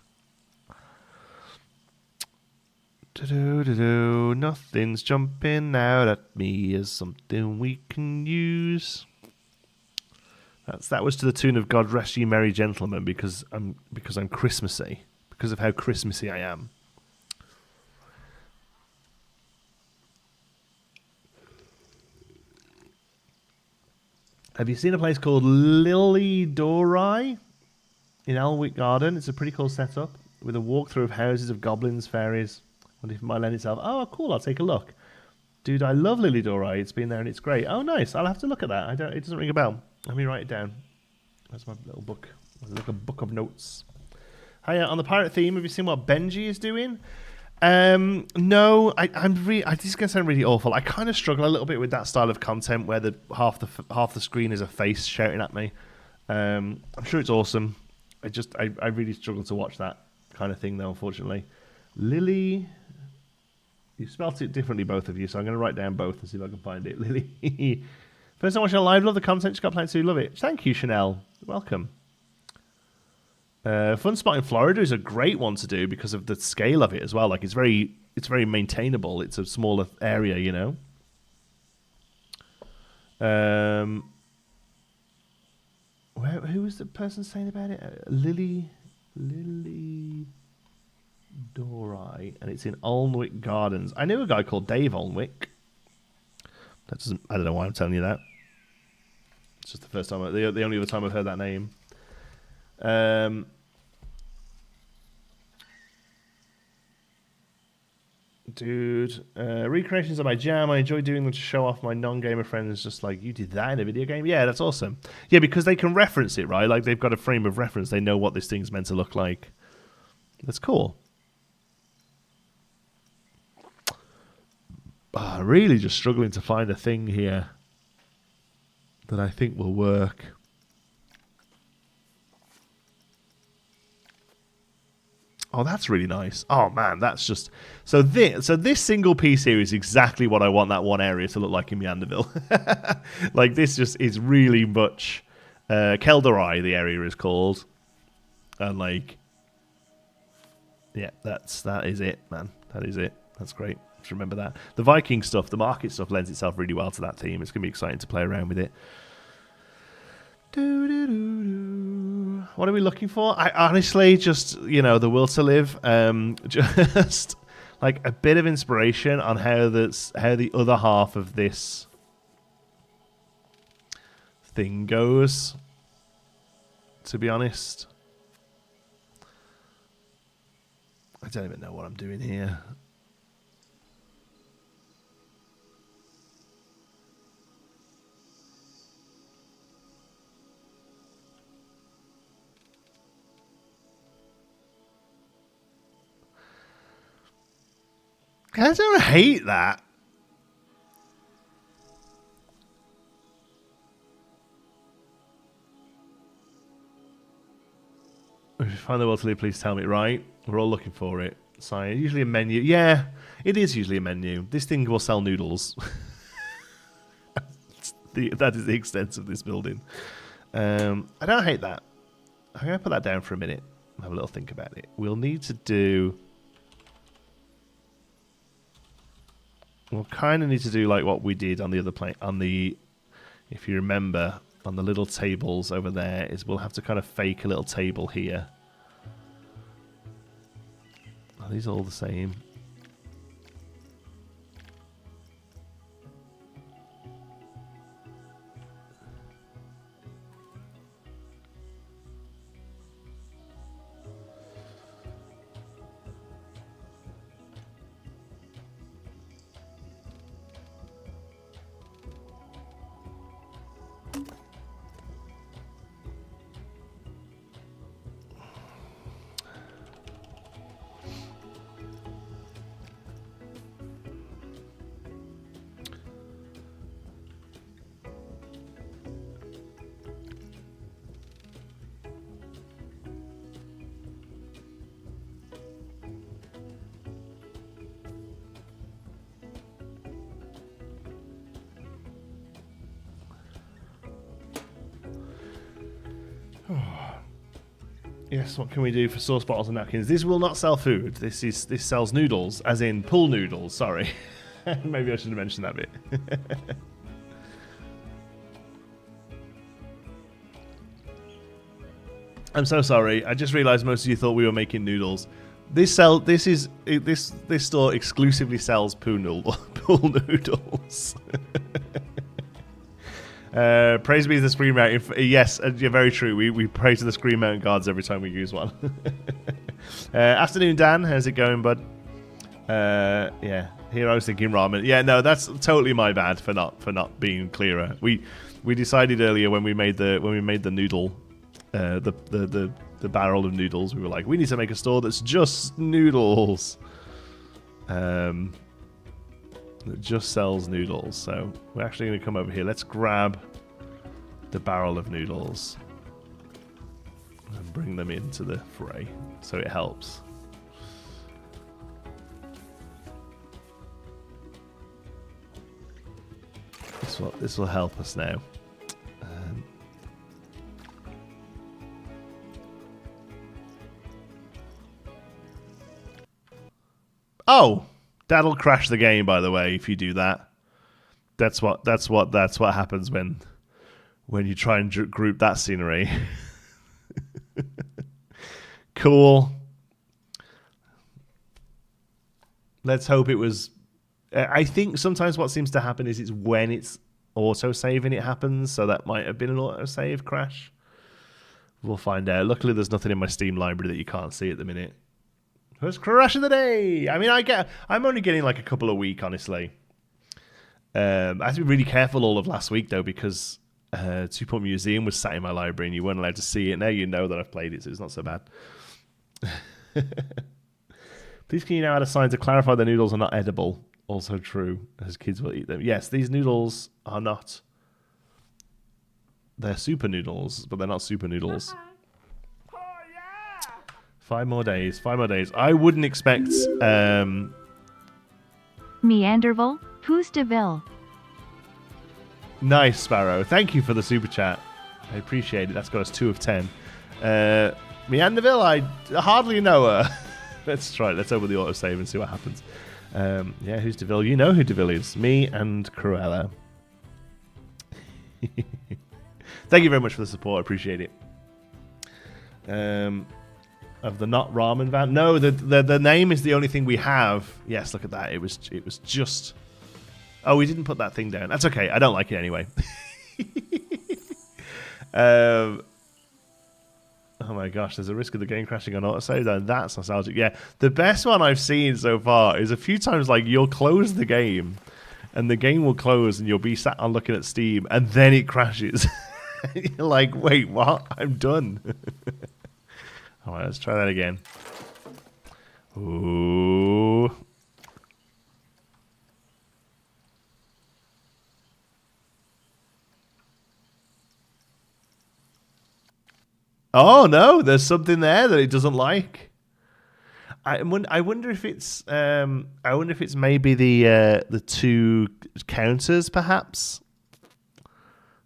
Nothing's jumping out at me as something we can use. That was to the tune of "God Rest Ye Merry Gentlemen" because I'm Christmassy, because of how Christmassy I am. Have you seen a place called Lily Dorai in Elwick Garden? It's a pretty cool setup with a walkthrough of houses of goblins, fairies. Wonder if it might lend itself. Oh, cool! I'll take a look. Dude, I love Lily Dorai. It's been there and it's great. Oh, nice. I'll have to look at that. It doesn't ring a bell. Let me write it down. That's my little book. Like a book of notes. Hiya, on the pirate theme, have you seen what Benji is doing? No, this is going to sound really awful. I kind of struggle a little bit with that style of content where half the screen is a face shouting at me. I'm sure it's awesome. I really struggle to watch that. kind of thing, though, unfortunately. Lily. You spelt it differently, both of you, so I'm going to write down both and see if I can find it. Lily. First time watching live, love the content. Just got plenty to love it. Thank you, Chanel. Welcome. Fun spot in Florida is a great one to do because of the scale of it as well. Like it's very maintainable. It's a smaller area, you know. Who was the person saying about it? Lily Dorai, and it's in Alnwick Gardens. I knew a guy called Dave Alnwick. That doesn't. I don't know why I'm telling you that. It's just the first time. The only other time I've heard that name. Dude, recreations are my jam. I enjoy doing them to show off my non-gamer friends. Just like, you did that in a video game? Yeah, that's awesome. Yeah, because they can reference it, right? Like, they've got a frame of reference. They know what this thing's meant to look like. That's cool. Really just struggling to find a thing here that I think will work. Oh, that's really nice. Oh man, that's just so this single piece here is exactly what I want that one area to look like in Manderville. Like this just is really much Kelderai, the area is called. And like yeah, that is it, man. That is it. That's great. Just remember that. The Viking stuff, the market stuff lends itself really well to that theme. It's going to be exciting to play around with it. What are we looking for? I honestly just, the will to live. Just like a bit of inspiration on how the other half of this thing goes. To be honest, I don't even know what I'm doing here. I don't hate that. If you find the will to live, please tell me. Right, we're all looking for it. Sign. Usually a menu. Yeah, it is usually a menu. This thing will sell noodles. That is the extent of this building. I don't hate that. I'm going to put that down for a minute and have a little think about it. We'll need to do... We'll kind of need to do like what we did on the other plane. If you remember, on the little tables over there, is we'll have to kind of fake a little table here. Are these all the same? Yes, what can we do for sauce bottles and napkins? This will not sell food. This sells noodles, as in pool noodles. Sorry. Maybe I should have mentioned that bit. I'm so sorry. I just realized most of you thought we were making noodles. This store exclusively sells pool noodles. Praise be to the Screen Mountain. Yes, you're very true. We pray to the Screen Mountain gods every time we use one. Afternoon, Dan. How's it going, bud? Yeah. Here I was thinking ramen. Yeah, no, that's totally my bad for not being clearer. We decided earlier when we made the noodle, the barrel of noodles. We were like, we need to make a store that's just noodles. That just sells noodles. So we're actually going to come over here. Let's grab the barrel of noodles. and bring them into the fray, so it helps. This will help us now. Oh, that'll crash the game. By the way, if you do that, that's what happens when you try and group that scenery. Cool. Let's hope it was. I think sometimes what seems to happen is it's when it's auto-saving it happens, so that might have been an auto-save crash. We'll find out. Luckily, there's nothing in my Steam library that you can't see at the minute. First crash of the day! I mean, I'm only getting like a couple a week, honestly. I had to be really careful all of last week, though, because 2 Point Museum was sat in my library and you weren't allowed to see it. Now you know that I've played it, so it's not so bad. Please can you now add a sign to clarify the noodles are not edible? Also true, as kids will eat them. Yes, these noodles are not. They're super noodles, but they're not super noodles. Oh, yeah. 5 more days. 5 more days. I wouldn't expect. Manderville, Deville. Nice, Sparrow. Thank you for the super chat. I appreciate it. That's got us 2 of 10. Manderville, I hardly know her. Let's try it. Let's open the autosave and see what happens. Yeah, who's Deville? You know who Deville is. Me and Cruella. Thank you very much for the support. I appreciate it. Of the not ramen van. No, the name is the only thing we have. Yes, look at that. It was just. Oh, we didn't put that thing down. That's okay. I don't like it anyway. Oh my gosh, there's a risk of the game crashing on autosave. Then that's nostalgic. Yeah, the best one I've seen so far is a few times like you'll close the game, and the game will close, and you'll be sat on looking at Steam, and then it crashes. You're like, wait, what? I'm done. All right, let's try that again. Ooh. Oh no, there's something there that it doesn't like. I wonder if it's maybe the 2 counters, perhaps.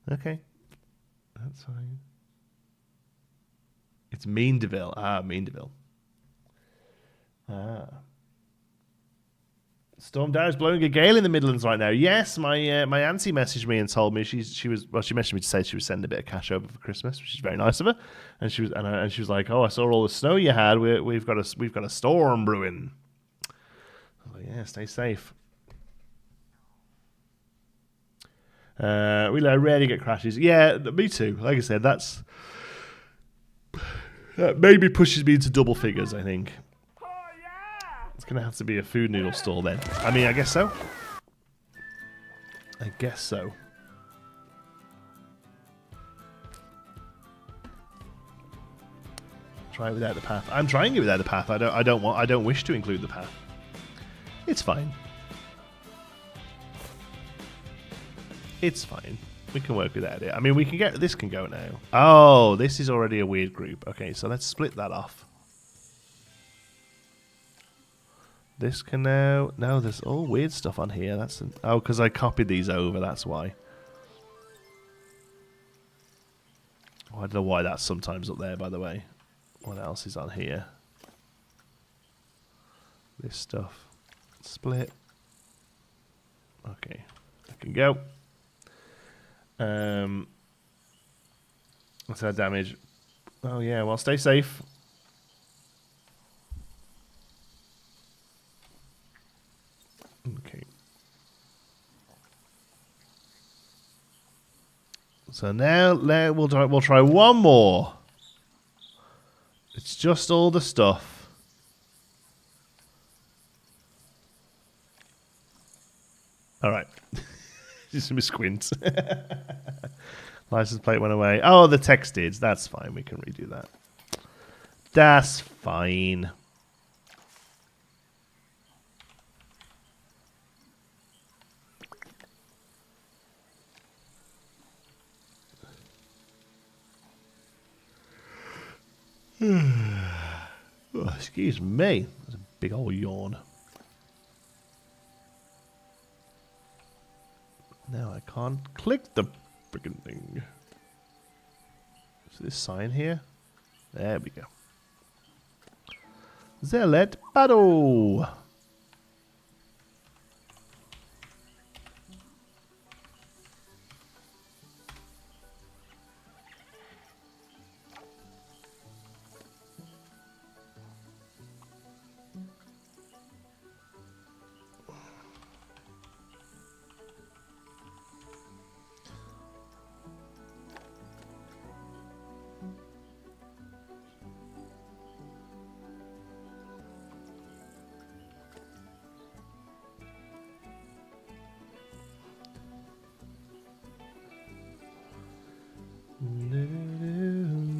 Okay, that's fine. It's Manderville. Manderville. Storm Down is blowing a gale in the Midlands right now. Yes, my auntie messaged me and told me she messaged me to say she was sending a bit of cash over for Christmas, which is very nice of her. And she was like, "Oh, I saw all the snow you had. We've got a storm brewing." I was like, "Yeah, stay safe." We rarely get crashes. Yeah, me too. Like I said, that maybe pushes me into double figures, I think. It's going to have to be a food noodle store then. I mean, I guess so. I guess so. Try it without the path. I'm trying it without the path. I don't wish to include the path. It's fine. It's fine. We can work without it. I mean, this can go now. Oh, this is already a weird group. Okay, so let's split that off. This can now... No, there's all weird stuff on here. Oh, because I copied these over, that's why. Oh, I don't know why that's sometimes up there, by the way. What else is on here? This stuff. Split. Okay. I can go. What's our damage? Oh, yeah, well, stay safe. Okay. So now we'll try one more. It's just all the stuff. All right. Just a squint. License plate went away. Oh, the text did. That's fine. We can redo that. That's fine. Oh, excuse me. That's a big old yawn. Now I can't click the freaking thing. Is this sign here? There we go. Zealot battle.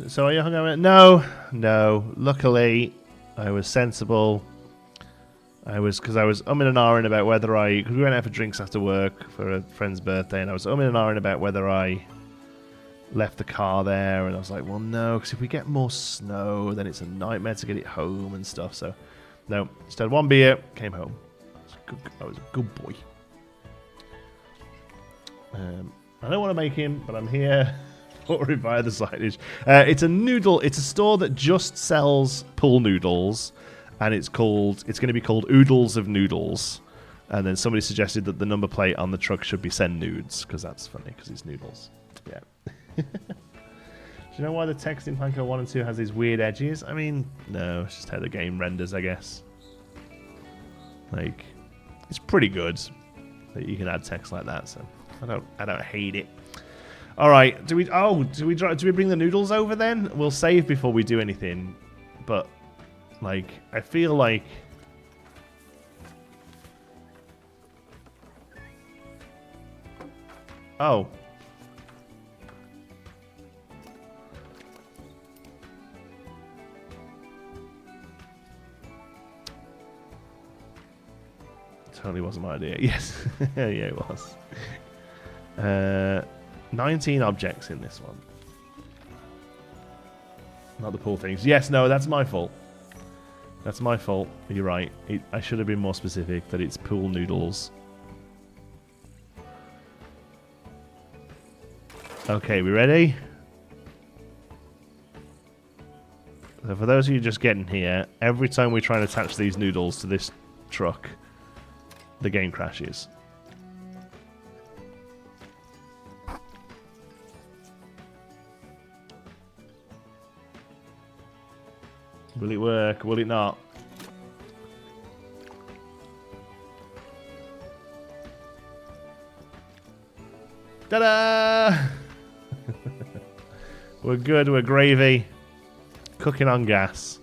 So are you hungover? No, no. Luckily, I was sensible. Because I was umming and ahhing about whether because we went out for drinks after work for a friend's birthday, and I was umming and ahhing about whether I left the car there, and I was like, well, no, because if we get more snow, then it's a nightmare to get it home and stuff. So, no, just had one beer, came home. I was a good boy. I don't want to make him, but I'm here. Or via the signage. It's a noodle. It's a store that just sells pool noodles, and it's going to be called Oodles of Noodles. And then somebody suggested that the number plate on the truck should be send nudes, because that's funny, because it's noodles. Yeah. Do you know why the text in Planko 1 and 2 has these weird edges? I mean, no, it's just how the game renders, I guess. Like, it's pretty good that you can add text like that, so I don't hate it. All right, do we bring the noodles over then? We'll save before we do anything, but like I feel like oh. Totally wasn't my idea. Yes. Yeah, it was. 19 objects in this one. Not the pool things. Yes, no, that's my fault. That's my fault. You're right. I should have been more specific that it's pool noodles. Okay, we ready? So for those of you just getting here, every time we try and attach these noodles to this truck, the game crashes. Will it work? Will it not? Ta-da! We're good. We're gravy. Cooking on gas.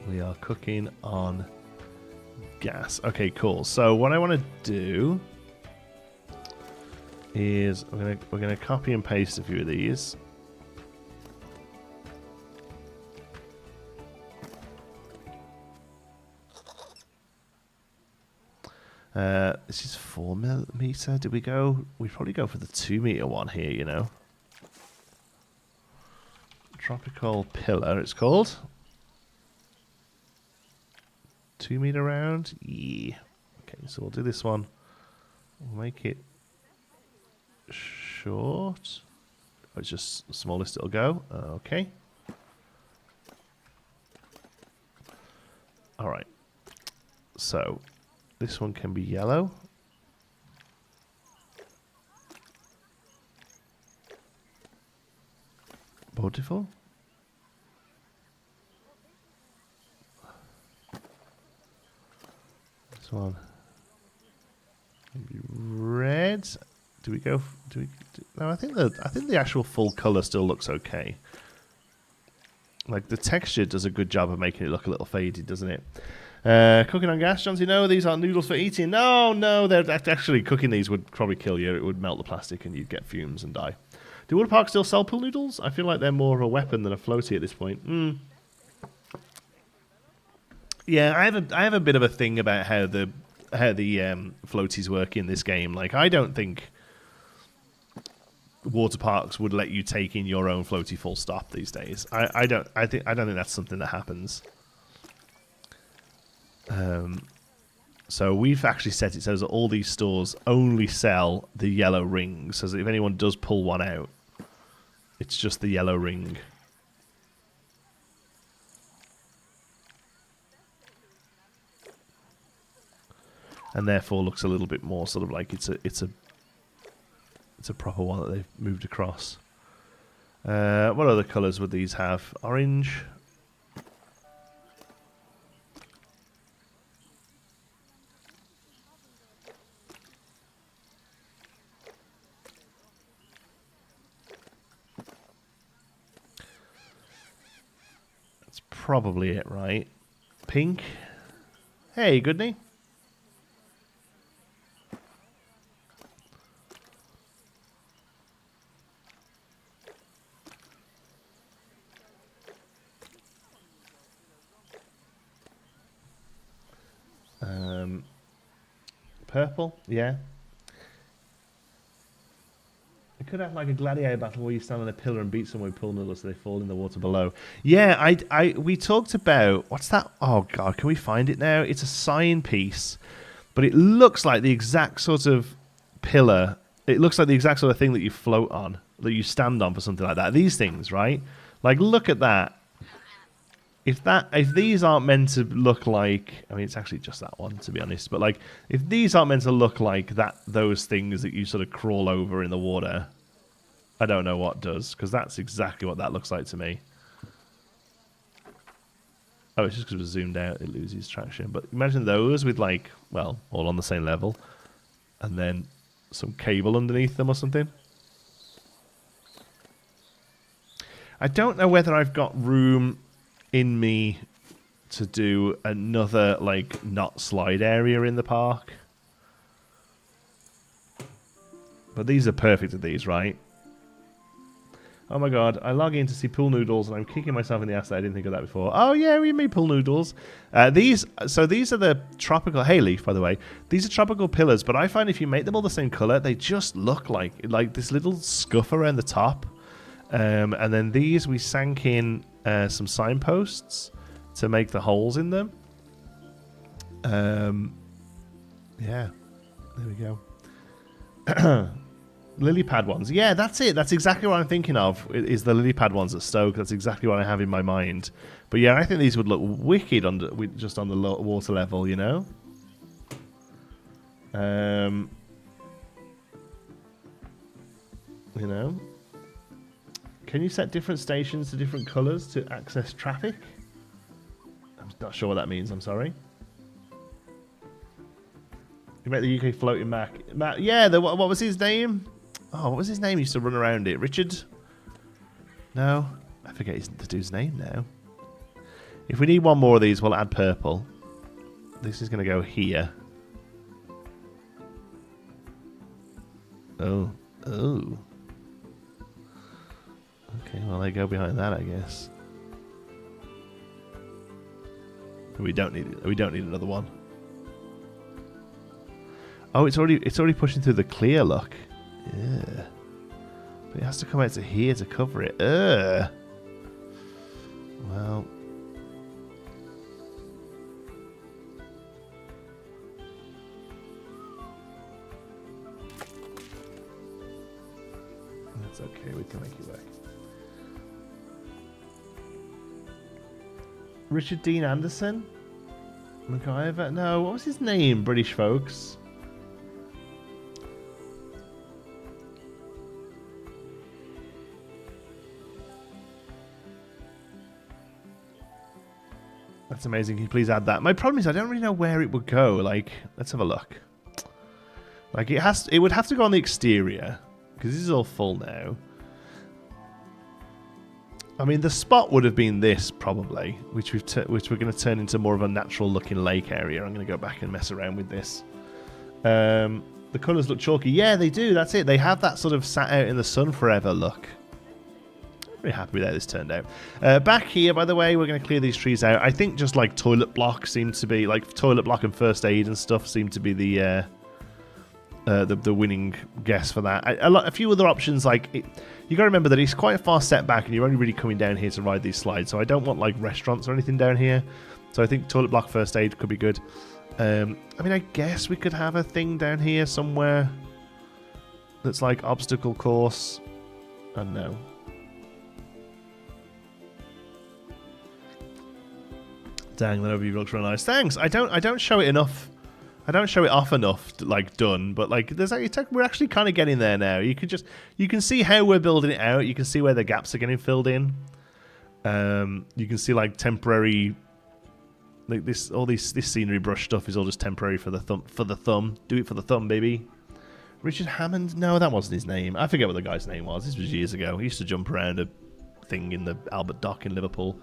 We are cooking on gas. Okay, cool. So what I want to do is we're gonna copy and paste a few of these. This is 4mm. Did we go? We probably go for the 2-meter one here, you know. Tropical Pillar, it's called. 2-meter round. Yeah. Okay, so we'll do this one. We'll make it short. Oh, it's just the smallest it'll go. Okay. All right. So this one can be yellow. Beautiful. This one can be red. Do we go? No, I think the actual full color still looks okay. Like the texture does a good job of making it look a little faded, doesn't it? Cooking on gas, Johnsy. No, these aren't noodles for eating. No, they're actually cooking these would probably kill you. It would melt the plastic and you'd get fumes and die. Do Wood Park still sell pool noodles? I feel like they're more of a weapon than a floaty at this point. Yeah, I have a bit of a thing about how the floaties work in this game. Like, I don't think water parks would let you take in your own floaty full stop these days. I don't think that's something that happens. So we've actually set it so that all these stores only sell the yellow rings, so that if anyone does pull one out, it's just the yellow ring. And therefore looks a little bit more sort of like it's a proper one that they've moved across. What other colours would these have? Orange. That's probably it, right? Pink. Hey, Goodney. Purple, yeah. It could have like a gladiator battle where you stand on a pillar and beat someone with pool noodles so they fall in the water below. Yeah, we talked about what's that? Oh god, can we find it now? It's a sign piece, but it looks like the exact sort of pillar. It looks like the exact sort of thing that you float on, that you stand on for something like that. These things, right? Like, look at that. If these aren't meant to look like, I mean, it's actually just that one, to be honest. But like, if these aren't meant to look like those things that you sort of crawl over in the water, I don't know what does, because that's exactly what that looks like to me. Oh, it's just because it was zoomed out, it loses traction. But imagine those with like, well, all on the same level, and then some cable underneath them or something. I don't know whether I've got room in me to do another like not slide area in the park, but these are perfect at these, right? Oh my god, I log in to see pool noodles and I'm kicking myself in the ass that I didn't think of that before. Oh yeah, we made pool noodles. These are the tropical, hey Leaf, by the way, these are tropical pillars, but I find if you make them all the same color, they just look like this little scuff around the top. And then these we sank in some signposts to make the holes in them. Yeah, there we go. Lily pad ones. Yeah, that's it. That's exactly what I'm thinking of, is the lily pad ones at Stoke. That's exactly what I have in my mind. But yeah, I think these would look wicked just on the water level, you know? You know? Can you set different stations to different colours to access traffic? I'm not sure what that means, I'm sorry. You make the UK floating Mac. Yeah, what was his name? Oh, what was his name? He used to run around it. Richard? No? I forget the dude's name now. If we need one more of these, we'll add purple. This is going to go here. Oh. Oh. Okay, well, they go behind that, I guess. We don't need another one. Oh, it's already pushing through the clear look. Yeah. But it has to come out to here to cover it. Well. That's okay, we can make it work. Richard Dean Anderson? MacGyver? No, what was his name, British folks? That's amazing. Can you please add that? My problem is I don't really know where it would go. Like, let's have a look. Like, it would have to go on the exterior, because this is all full now. I mean, the spot would have been this, probably, which we're going to turn into more of a natural-looking lake area. I'm going to go back and mess around with this. The colours look chalky. Yeah, they do. That's it. They have that sort of sat out in the sun forever look. I'm very happy with how this turned out. Back here, by the way, we're going to clear these trees out. I think just like toilet block seemed to be, like toilet block and first aid and stuff seem to be the the winning guess for that. A few other options, like you got to remember that it's quite a far set back, and you're only really coming down here to ride these slides. So I don't want like restaurants or anything down here. So I think toilet block first aid could be good. I mean, I guess we could have a thing down here somewhere that's like obstacle course. I don't know. Dang, that overview looks really nice. Thanks. I don't show it enough. I don't show it off enough, like done, but like we're actually kind of getting there now. You can see how we're building it out. You can see where the gaps are getting filled in. You can see like temporary, like this scenery brush stuff is all just temporary for the thumb. Do it for the thumb, baby. Richard Hammond? No, that wasn't his name. I forget what the guy's name was. This was years ago. He used to jump around a thing in the Albert Dock in Liverpool.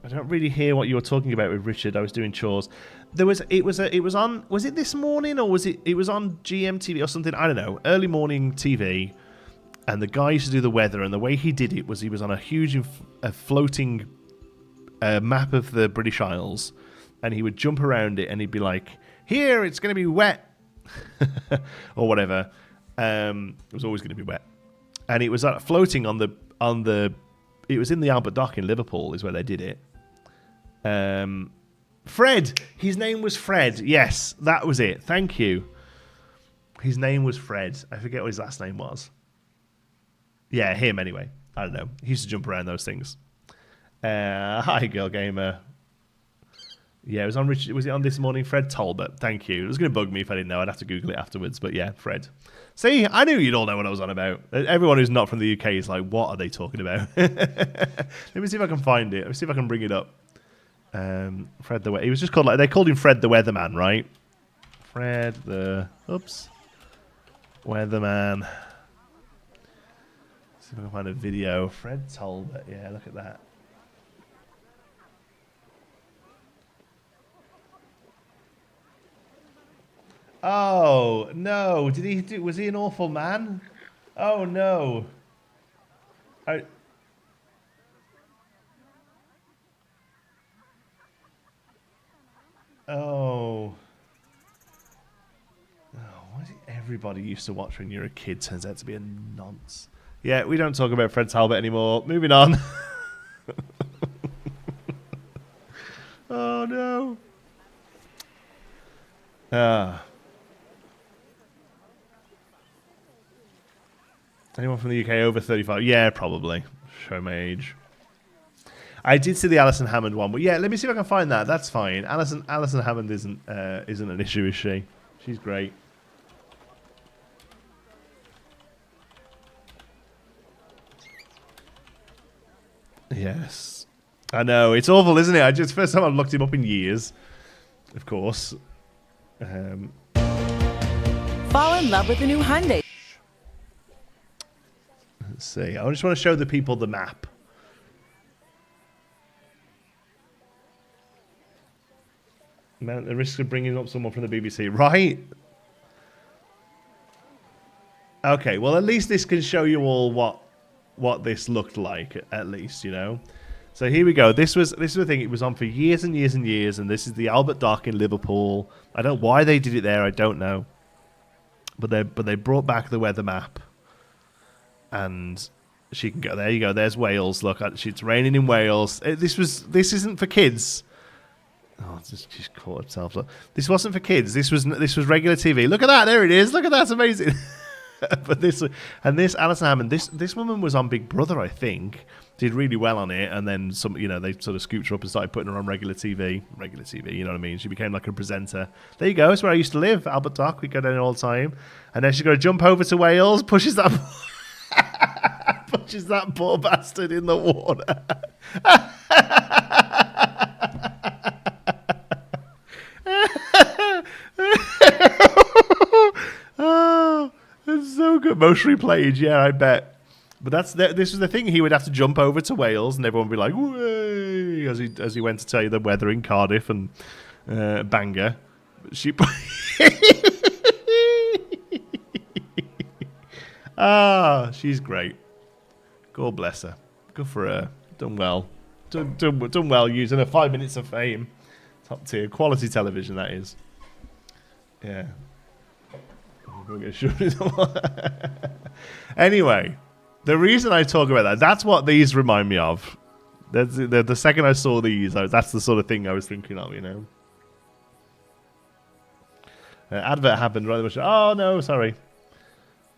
I don't really hear what you were talking about with Richard. I was doing chores. It was on, was it this morning or was it was on GMTV or something? I don't know. Early morning TV. And the guy used to do the weather, and the way he did it was he was on a huge floating map of the British Isles, and he would jump around it and he'd be like, "Here, it's going to be wet." or whatever. It was always going to be wet. And it was floating on the it was in the Albert Dock in Liverpool is where they did it. Fred. His name was Fred. Yes, that was it. Thank you. His name was Fred. I forget what his last name was. Yeah, him anyway. I don't know. He used to jump around those things. Hi, Girl Gamer. Yeah, it was on Richard. Was it on This Morning? Fred Talbot. Thank you. It was going to bug me if I didn't know. I'd have to Google it afterwards. But yeah, Fred. See, I knew you'd all know what I was on about. Everyone who's not from the UK is like, what are they talking about? Let me see if I can find it. Let me see if I can bring it up. Fred the he was just called like they called him Fred the Weatherman, right? Fred the Weatherman. Let's see if I can find a video. Fred Talbot. Yeah, look at that. Oh no! Was he an awful man? Oh no! Oh, what is it everybody used to watch when you're a kid turns out to be a nonce. Yeah, we don't talk about Fred Talbot anymore. Moving on. Oh no. Anyone from the UK over 35? Yeah, probably. Show my age. I did see the Alison Hammond one, but yeah, let me see if I can find that. That's fine. Alison Hammond isn't an issue, is she? She's great. Yes, I know it's awful, isn't it? First time I've looked him up in years, of course. Fall in love with the new Hyundai. Let's see. I just want to show the people the map. Man, the risk of bringing up someone from the BBC, right? Okay, well at least this can show you all what this looked like, at least, you know. So here we go. This was the thing. It was on for years and years and years, and this is the Albert Dock in Liverpool. I don't know why they did it there. I don't know, but they brought back the weather map, and she can go. There you go. There's Wales. Look, it's raining in Wales. This isn't for kids. Oh, she's caught herself. This wasn't for kids. This was regular TV. Look at that. There it is. Look at that. It's amazing. But this Alison Hammond. This woman was on Big Brother, I think. Did really well on it, and then some. You know, they sort of scooped her up and started putting her on regular TV. Regular TV. You know what I mean? She became like a presenter. There you go. It's where I used to live, Albert Dock. We go down there all the time. And then she's got to jump over to Wales. Pushes that poor bastard in the water. Oh, it's so good. Most replayed, yeah, I bet. But this was the thing. He would have to jump over to Wales, and everyone would be like, "Way!" as he went to tell you the weather in Cardiff and Bangor. She, she's great. God bless her. Good for her. Done well. Done well using her 5 minutes of fame. Top tier quality television, that is. Yeah. Anyway, the reason I talk about that's what these remind me of. That's the second I saw these, that's the sort of thing I was thinking of, you know. Advert happened rather much. Oh no, sorry.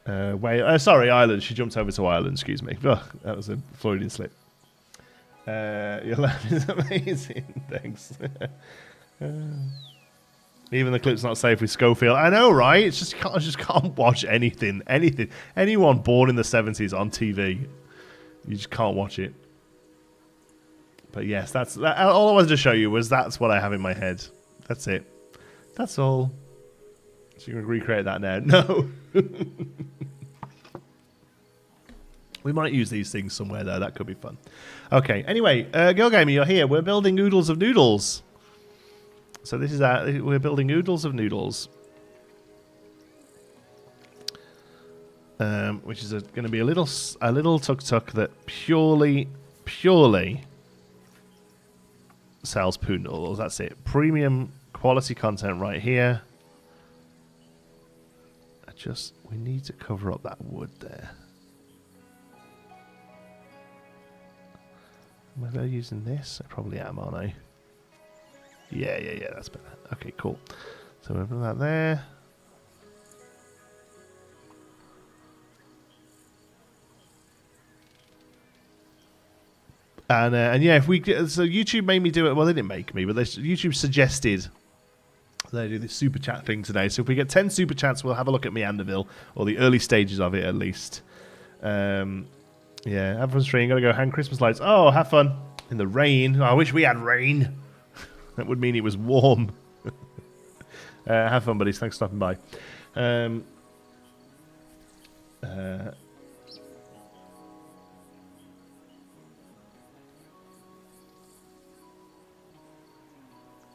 Sorry, Ireland. She jumped over to Ireland. Excuse me. Ugh, that was a Freudian slip. Your laugh is amazing. Thanks. Even the clip's not safe with Schofield. I know, right? It's just I just can't watch anything. Anyone born in the 70s on TV. You just can't watch it. But yes, that's all I wanted to show you was that's what I have in my head. That's it. That's all. So you're going to recreate that now? No. We might use these things somewhere, though. That could be fun. Okay. Anyway, Girl Gamer, you're here. We're building Oodles of Noodles. So this is we're building Oodles of Noodles. Which is going to be a little tuk-tuk that purely sells poo noodles. That's it. Premium quality content right here. We need to cover up that wood there. Am I better using this? I probably am, aren't I? Yeah, that's better. Okay, cool. So we'll put that there. And yeah, if we so YouTube made me do it. Well, they didn't make me, but YouTube suggested they do this super chat thing today. So if we get 10 super chats, we'll have a look at Manderville, or the early stages of it at least. Yeah, have fun streaming. Gotta go hang Christmas lights. Oh, have fun in the rain. Oh, I wish we had rain. That would mean it was warm. Have fun, buddies. Thanks for stopping by.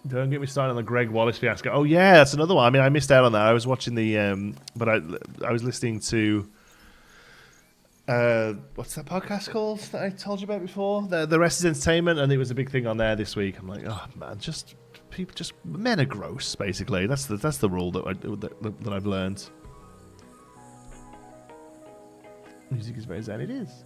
Don't get me started on the Greg Wallace fiasco. Oh yeah, that's another one. I mean, I missed out on that. I was watching the, but I was listening to, what's that podcast called that I told you about before? The Rest is Entertainment, and it was a big thing on there this week. I'm like, oh man, men are gross. Basically, that's the rule that I've learned. Music is very zen. It is.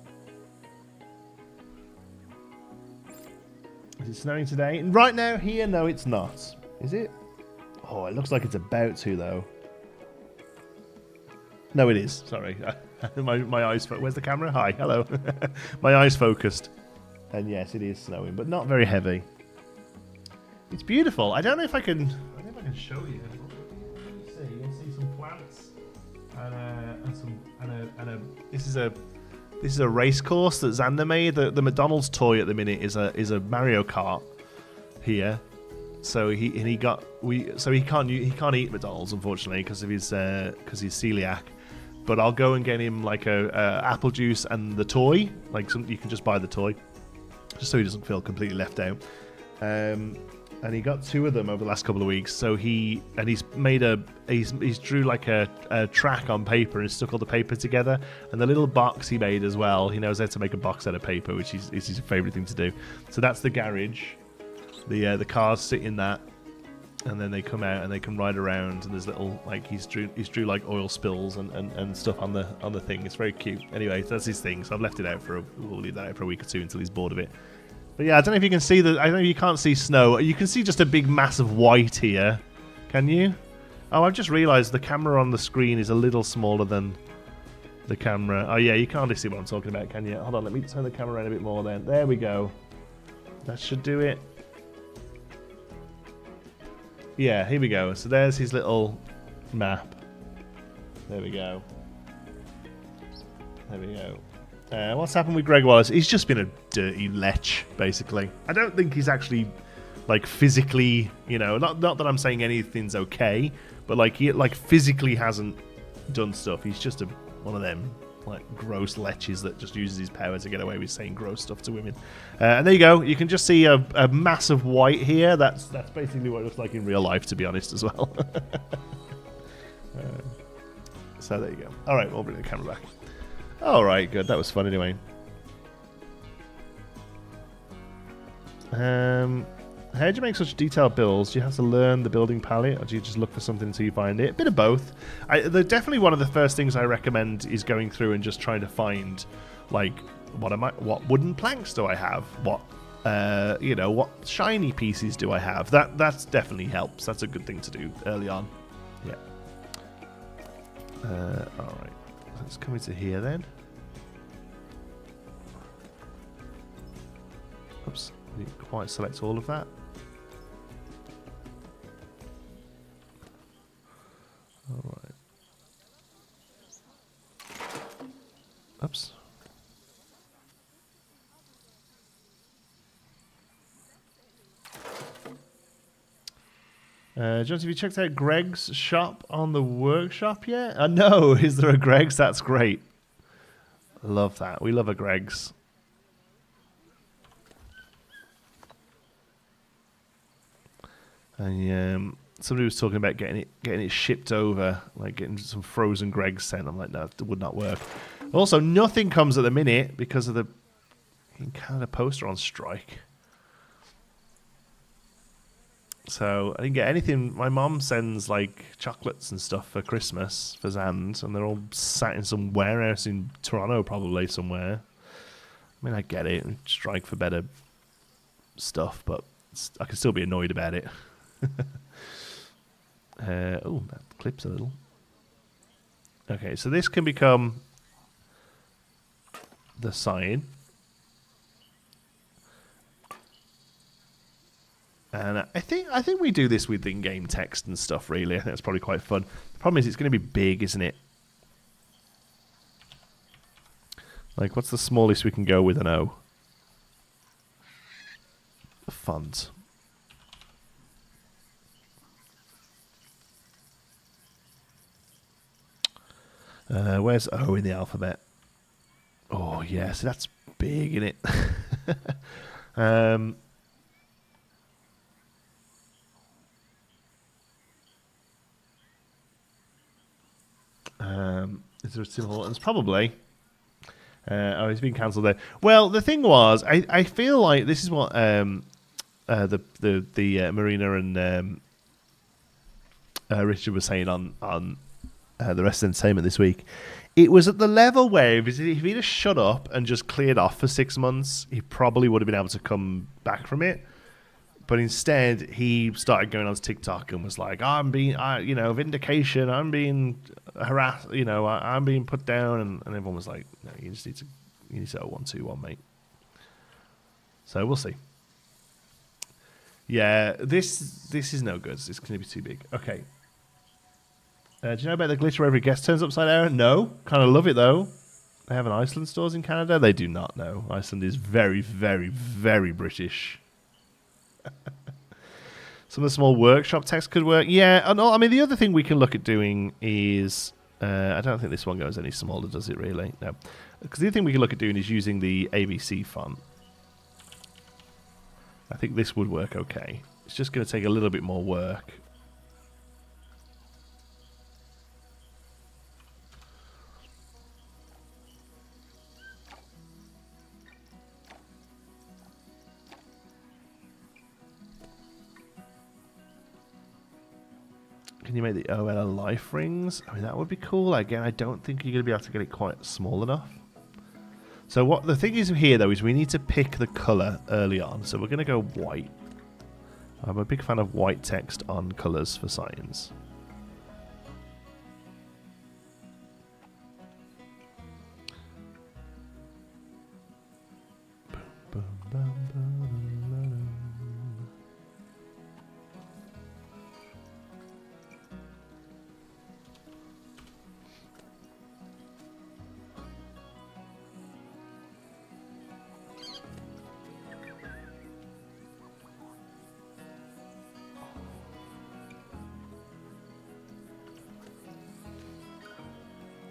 Is it snowing today? And right now here, no, it's not. Is it? Oh, it looks like it's about to, though. No, it is. Sorry. my eyes... Where's the camera? Hi. Hello. My eyes focused. And yes, it is snowing, but not very heavy. It's beautiful. I don't know if I can show you. Let's see. You can see some plants. This is a race course that Xander made. The McDonald's toy at the minute is a Mario Kart here. So he can't eat McDonald's, unfortunately, because he's celiac. But I'll go and get him like a apple juice and the toy. Like you can just buy the toy, just so he doesn't feel completely left out. And he got 2 of them over the last couple of weeks. So he's drew like a track on paper and stuck all the paper together. And the little box he made as well. He knows how to make a box out of paper, which is his favourite thing to do. So that's the garage. The cars sit in that, and then they come out and they can ride around. And there's little like he's drew like oil spills and stuff on the thing. It's very cute. Anyway, that's his thing. So I've left it out we'll leave that out for a week or 2 until he's bored of it. But yeah, I don't know if you can see I don't know if you can't see snow. You can see just a big mass of white here. Can you? Oh, I've just realised the camera on the screen is a little smaller than the camera. Oh yeah, you can't really see what I'm talking about, can you? Hold on, let me turn the camera around a bit more then. There we go. That should do it. Yeah, here we go. So there's his little map. There we go. There we go. What's happened with Greg Wallace? He's just been a dirty lech, basically. I don't think he's actually, like, physically, you know, not that I'm saying anything's okay, but like he physically hasn't done stuff. He's just one of them like gross leches that just uses his power to get away with saying gross stuff to women. And there you go. You can just see a mass of white here. That's basically what it looks like in real life, to be honest, as well. So there you go. All right, we'll bring the camera back. All right, good. That was fun anyway. How do you make such detailed builds? Do you have to learn the building palette, or do you just look for something until you find it? A bit of both. Definitely one of the first things I recommend is going through and just trying to find, like, what wooden planks do I have? What what shiny pieces do I have? That's definitely helps. That's a good thing to do early on. Yeah. All right. Let's come into here then. Oops. Didn't quite select all of that. All right. Oops. Jones, have you checked out Greg's shop on the workshop yet? No, is there a Greg's? That's great. Love that. We love a Greg's. And somebody was talking about getting it shipped over, like getting some frozen Greg's sent. I'm like, no, it would not work. Also, nothing comes at the minute because of the Canada Post are on strike. So I didn't get anything. My mom sends like chocolates and stuff for Christmas for Zand, and they're all sat in some warehouse in Toronto, probably somewhere. I mean, I get it, strike for better stuff, but I can still be annoyed about it. Oh, that clips a little. Okay, so this can become the sign. And I think we do this with in-game text and stuff, really. I think that's probably quite fun. The problem is it's going to be big, isn't it? Like, what's the smallest we can go with an O? Font. Where's O in the alphabet? Oh, yeah, so that's big, isn't it? Is there a Tim Hortons? Probably. Oh, he's been cancelled there. Well, the thing was, I feel like this is what the Marina and Richard was saying on the rest of entertainment this week. It was at the level where if he'd have shut up and just cleared off for 6 months, he probably would have been able to come back from it. But instead, he started going on TikTok and was like, I'm being, vindication, I'm being harassed, I'm being put down. And everyone was like, no, you need to 0121, mate. So we'll see. Yeah, this is no good. It's going to be too big. Okay. Do you know about the glitch where every guest turns upside down? No. Kind of love it, though. They have an Iceland stores in Canada? They do not know. Iceland is very, very, very British. Some of the small workshop text could work. Yeah, and I mean, the other thing we can look at doing is... I don't think this one goes any smaller, does it, really? No. Because the other thing we can look at doing is using the ABC font. I think this would work okay. It's just going to take a little bit more work. Can you make the OL life rings? I mean, that would be cool. Again, I don't think you're going to be able to get it quite small enough. So what the thing is here, though, is we need to pick the colour early on. So we're going to go white. I'm a big fan of white text on colours for signs. Boom, boom, boom, boom.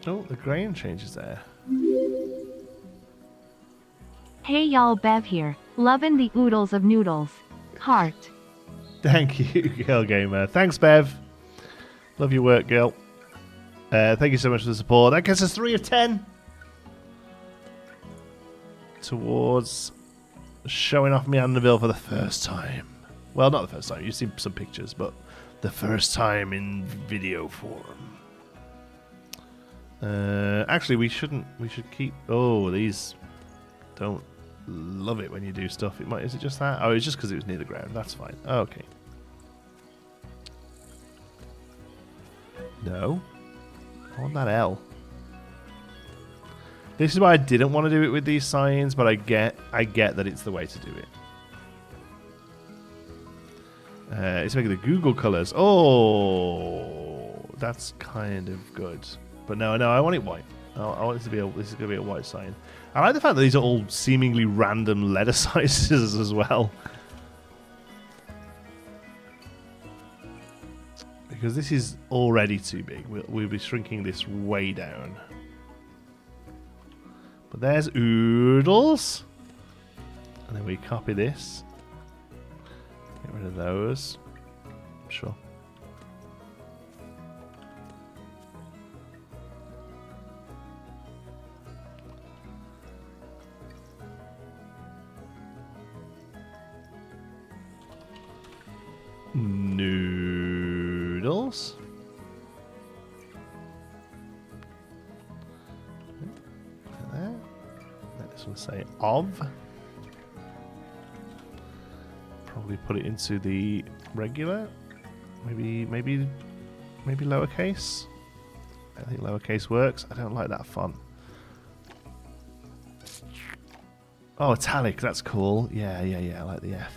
Oh, the grain changes there. Hey y'all, Bev here. Lovin' the oodles of noodles. Heart. Thank you, Girl Gamer. Thanks, Bev. Love your work, girl. Thank you so much for the support. That gets us 3 of 10. Towards showing off Manderville for the first time. Well, not the first time. You've seen some pictures, but the first time in video form. Actually, we shouldn't. We should keep. Oh, these don't love it when you do stuff. It might. Is it just that? Oh, it's just because it was near the ground. That's fine. Okay. No. I want that L. This is why I didn't want to do it with these signs, but I get that it's the way to do it. It's making the Google colors. Oh, that's kind of good. But no, I want it white. I want it to be this is going to be a white sign. I like the fact that these are all seemingly random letter sizes as well. Because this is already too big. We'll be shrinking this way down. But there's Oodles. And then we copy this. Get rid of those. Sure. Noodles. There. Let this one say of. Probably put it into the regular. Maybe lowercase. I think lowercase works. I don't like that font. Oh, italic. That's cool. Yeah. I like the F.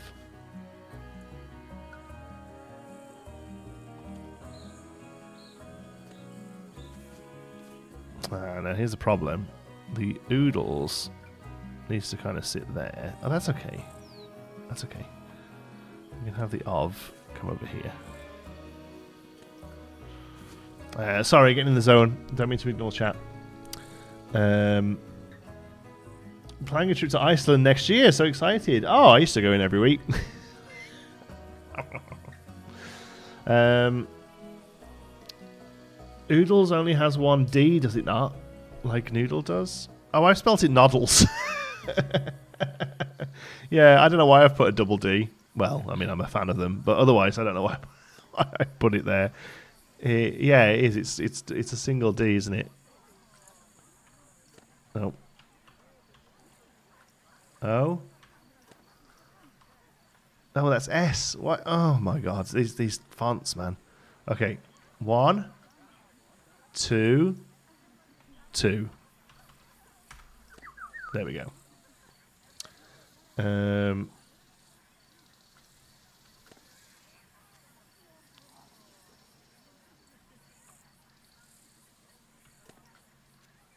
Now here's the problem. The Oodles needs to kind of sit there. Oh, that's okay. That's okay. We can have the of come over here. Sorry, getting in the zone. Don't mean to ignore chat. Planning a trip to Iceland next year. So excited. Oh, I used to go in every week. Oodles only has one D, does it not? Like Noodle does? Oh, I spelt it Noodles. Yeah, I don't know why I've put a double D. Well, I mean, I'm a fan of them, but otherwise, I don't know why I put it there. Yeah, it is. It's a single D, isn't it? Oh. Oh. Oh, that's S. What? Oh my God, these fonts, man. Okay, 1, 2, 2. There we go.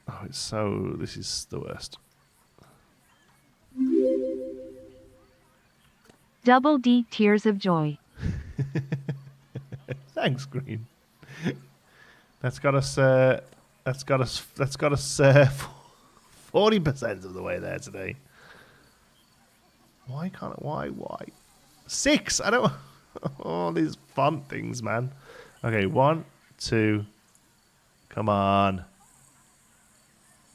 Oh, it's so... This is the worst. Double D tears of joy. Thanks, Green. That's got us 40% of the way there today. Why can't it? Why? 6. I don't. Oh, these font things, man. Okay, 1, 2. Come on.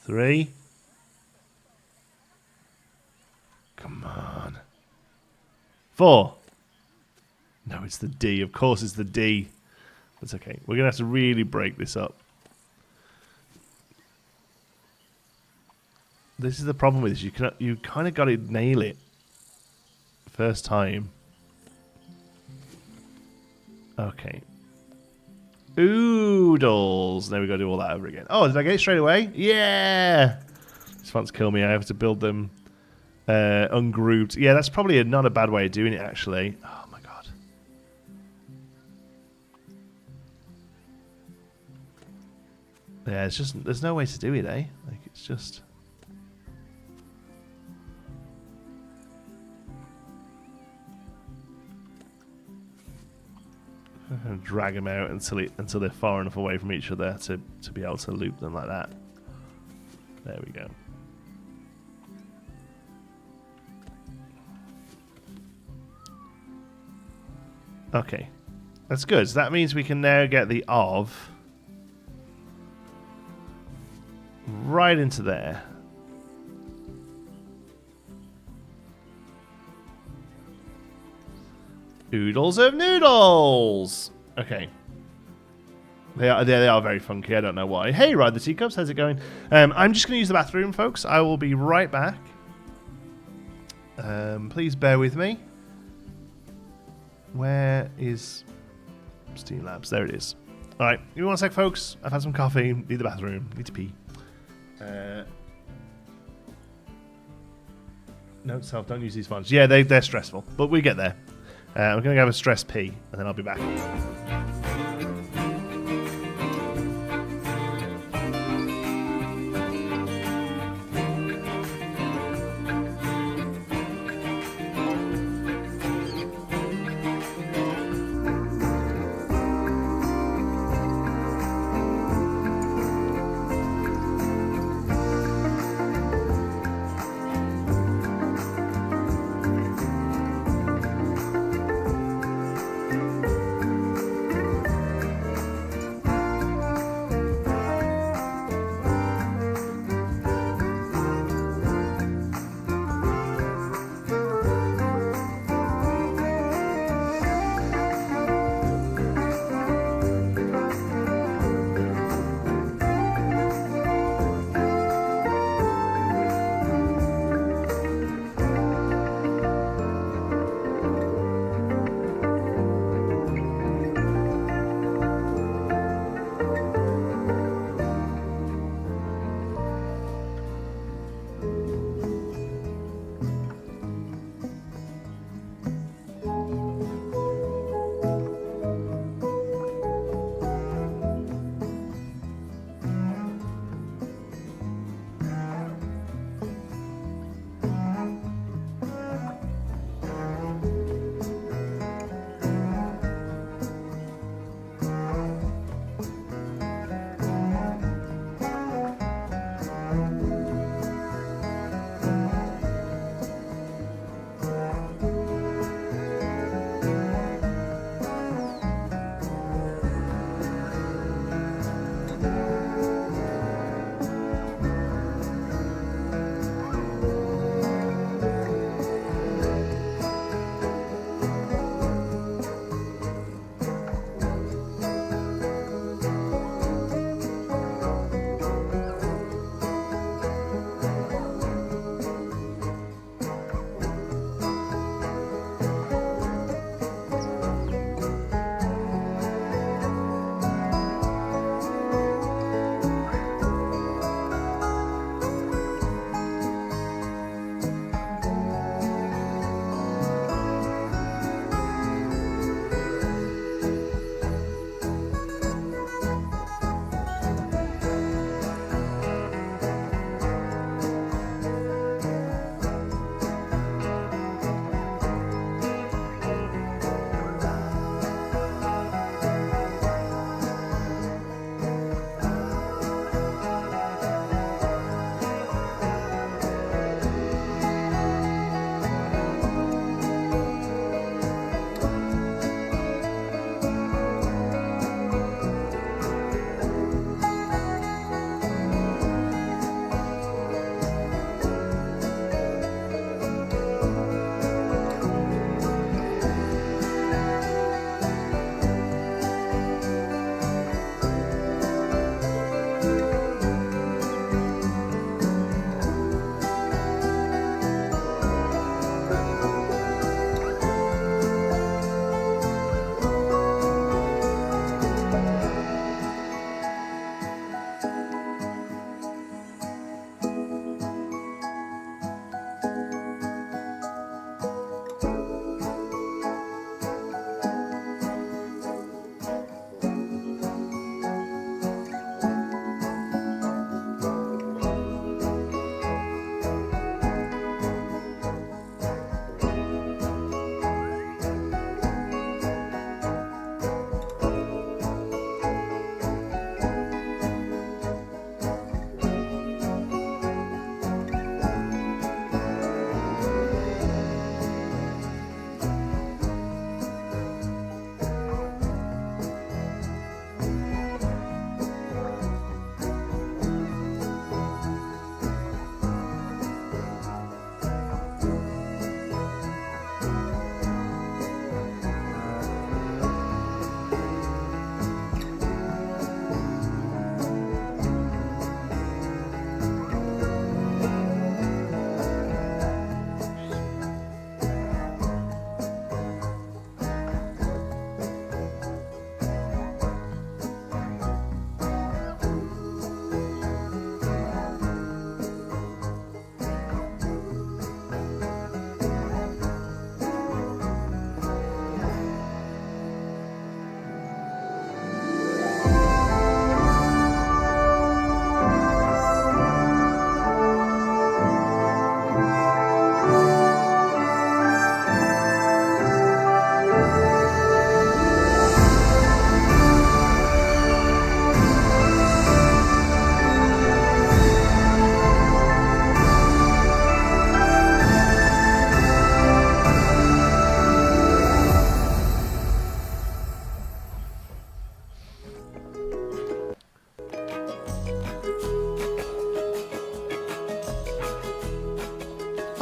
3. Come on. 4. No, it's the D. Of course, it's the D. That's okay. We're gonna have to really break this up. This is the problem with this. You kind of got to nail it first time. Okay. Oodles. Now we got to do all that over again. Oh, did I get it straight away? Yeah. These fonts kill me. I have to build them ungrouped. Yeah, that's probably not a bad way of doing it, actually. Oh my God. Yeah, it's just there's no way to do it, eh? Like it's just. And drag them out until they're far enough away from each other to be able to loop them like that. There we go. Okay, that's good. So that means we can now get the of right into there. Oodles of Noodles. Okay. They are very funky. I don't know why. Hey, Ride the Teacups. How's it going? I'm just going to use the bathroom, folks. I will be right back. Please bear with me. Where is Steam Labs? There it is. All right. Give me one sec, folks. I've had some coffee. Need the bathroom. Need to pee. Note self. Don't use these ones. Yeah, they're stressful. But we get there. I'm going to have a stress pee, and then I'll be back.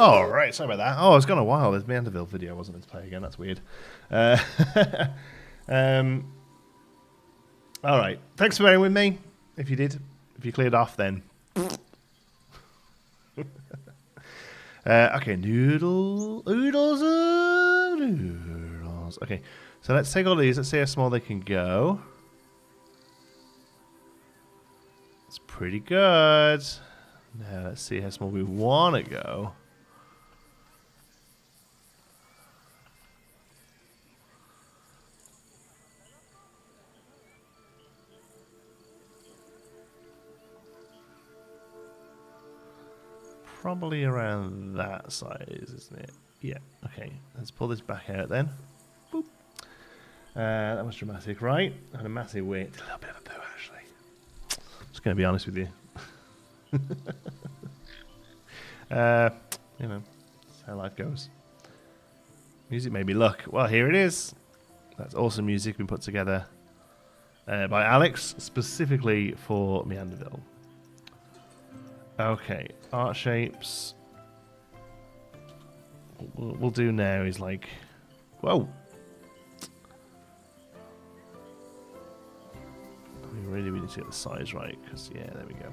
Oh, right. Sorry about that. Oh, it's gone a while. There's Manderville video I wasn't meant to play again. That's weird. All right. Thanks for bearing with me. If you did. If you cleared off, then. Okay. Oodles. Okay. So let's take all these. Let's see how small they can go. It's pretty good. Now let's see how small we want to go. Probably around that size, isn't it? Yeah. Okay. Let's pull this back out then. Boop. That was dramatic, right? And a massive weight. A little bit of a poo, actually. Just going to be honest with you. You know, that's how life goes. Music made me look. Well, here it is. That's awesome music been put together by Alex, specifically for Manderville. Okay, art shapes. What we'll do now is like, whoa. We need to get the size right, because yeah, there we go.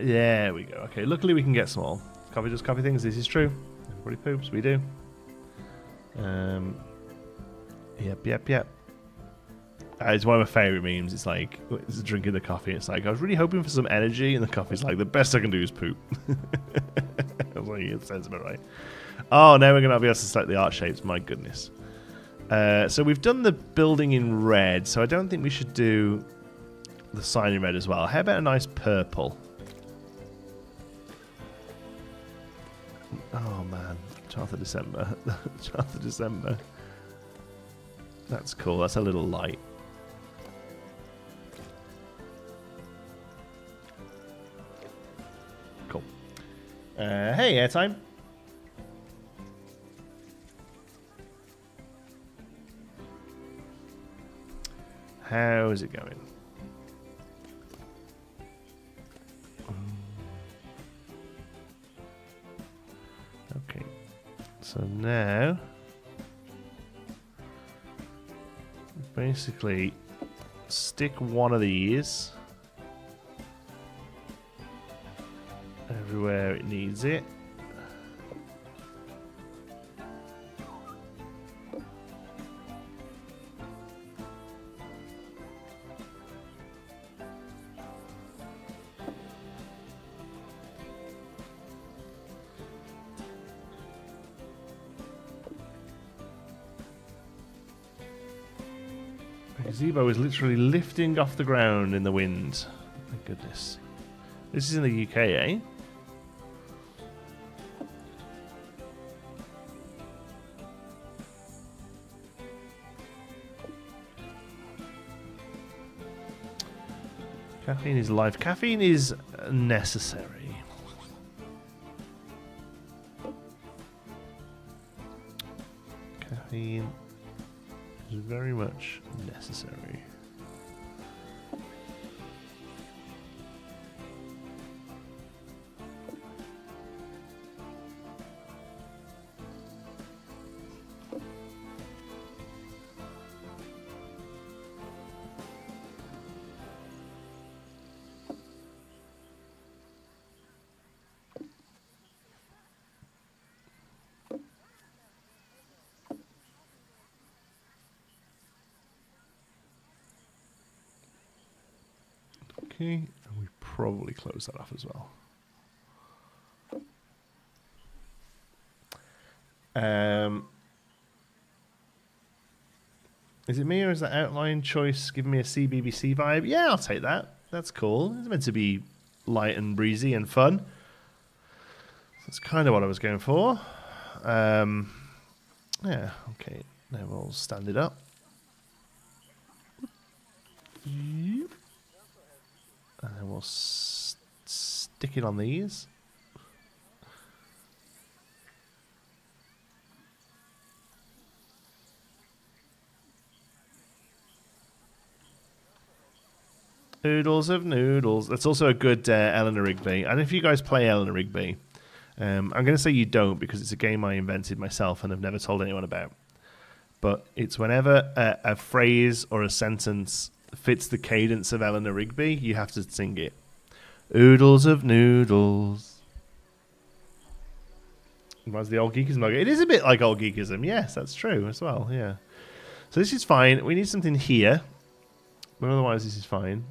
There we go. Okay, luckily we can get small. Can't we just copy things? This is true. Everybody poops. We do. Yep. It's one of my favourite memes. It's like, it's drinking the coffee. It's like, I was really hoping for some energy, and the coffee's like, the best I can do is poop. I was like, it sounds about right. Oh, now we're going to be able to select the art shapes. My goodness. So we've done the building in red, so I don't think we should do the sign in red as well. How about a nice purple? Oh, man. 12th of December. 12th of December. That's cool. That's a little light. Cool. Hey, airtime. How's it going? Okay. So now, basically, stick one of these everywhere it needs it. Gazebo is literally lifting off the ground in the wind. My goodness. This is in the UK, eh? Caffeine is life. Caffeine is necessary. Caffeine is very much necessary. Okay, and we probably close that off as well. Is it me or is that outline choice giving me a CBBC vibe? Yeah, I'll take that. That's cool. It's meant to be light and breezy and fun. That's kind of what I was going for. Yeah, okay. Now we'll stand it up. Yep. And then we'll stick it on these. Oodles of noodles. That's also a good Eleanor Rigby. And if you guys play Eleanor Rigby, I'm going to say you don't because it's a game I invented myself and have never told anyone about. But it's whenever a phrase or a sentence fits the cadence of Eleanor Rigby, you have to sing it. Oodles of noodles. Reminds the old geekism logo. It is a bit like old geekism. Yes, that's true as well. Yeah. So this is fine. We need something here. But otherwise, this is fine.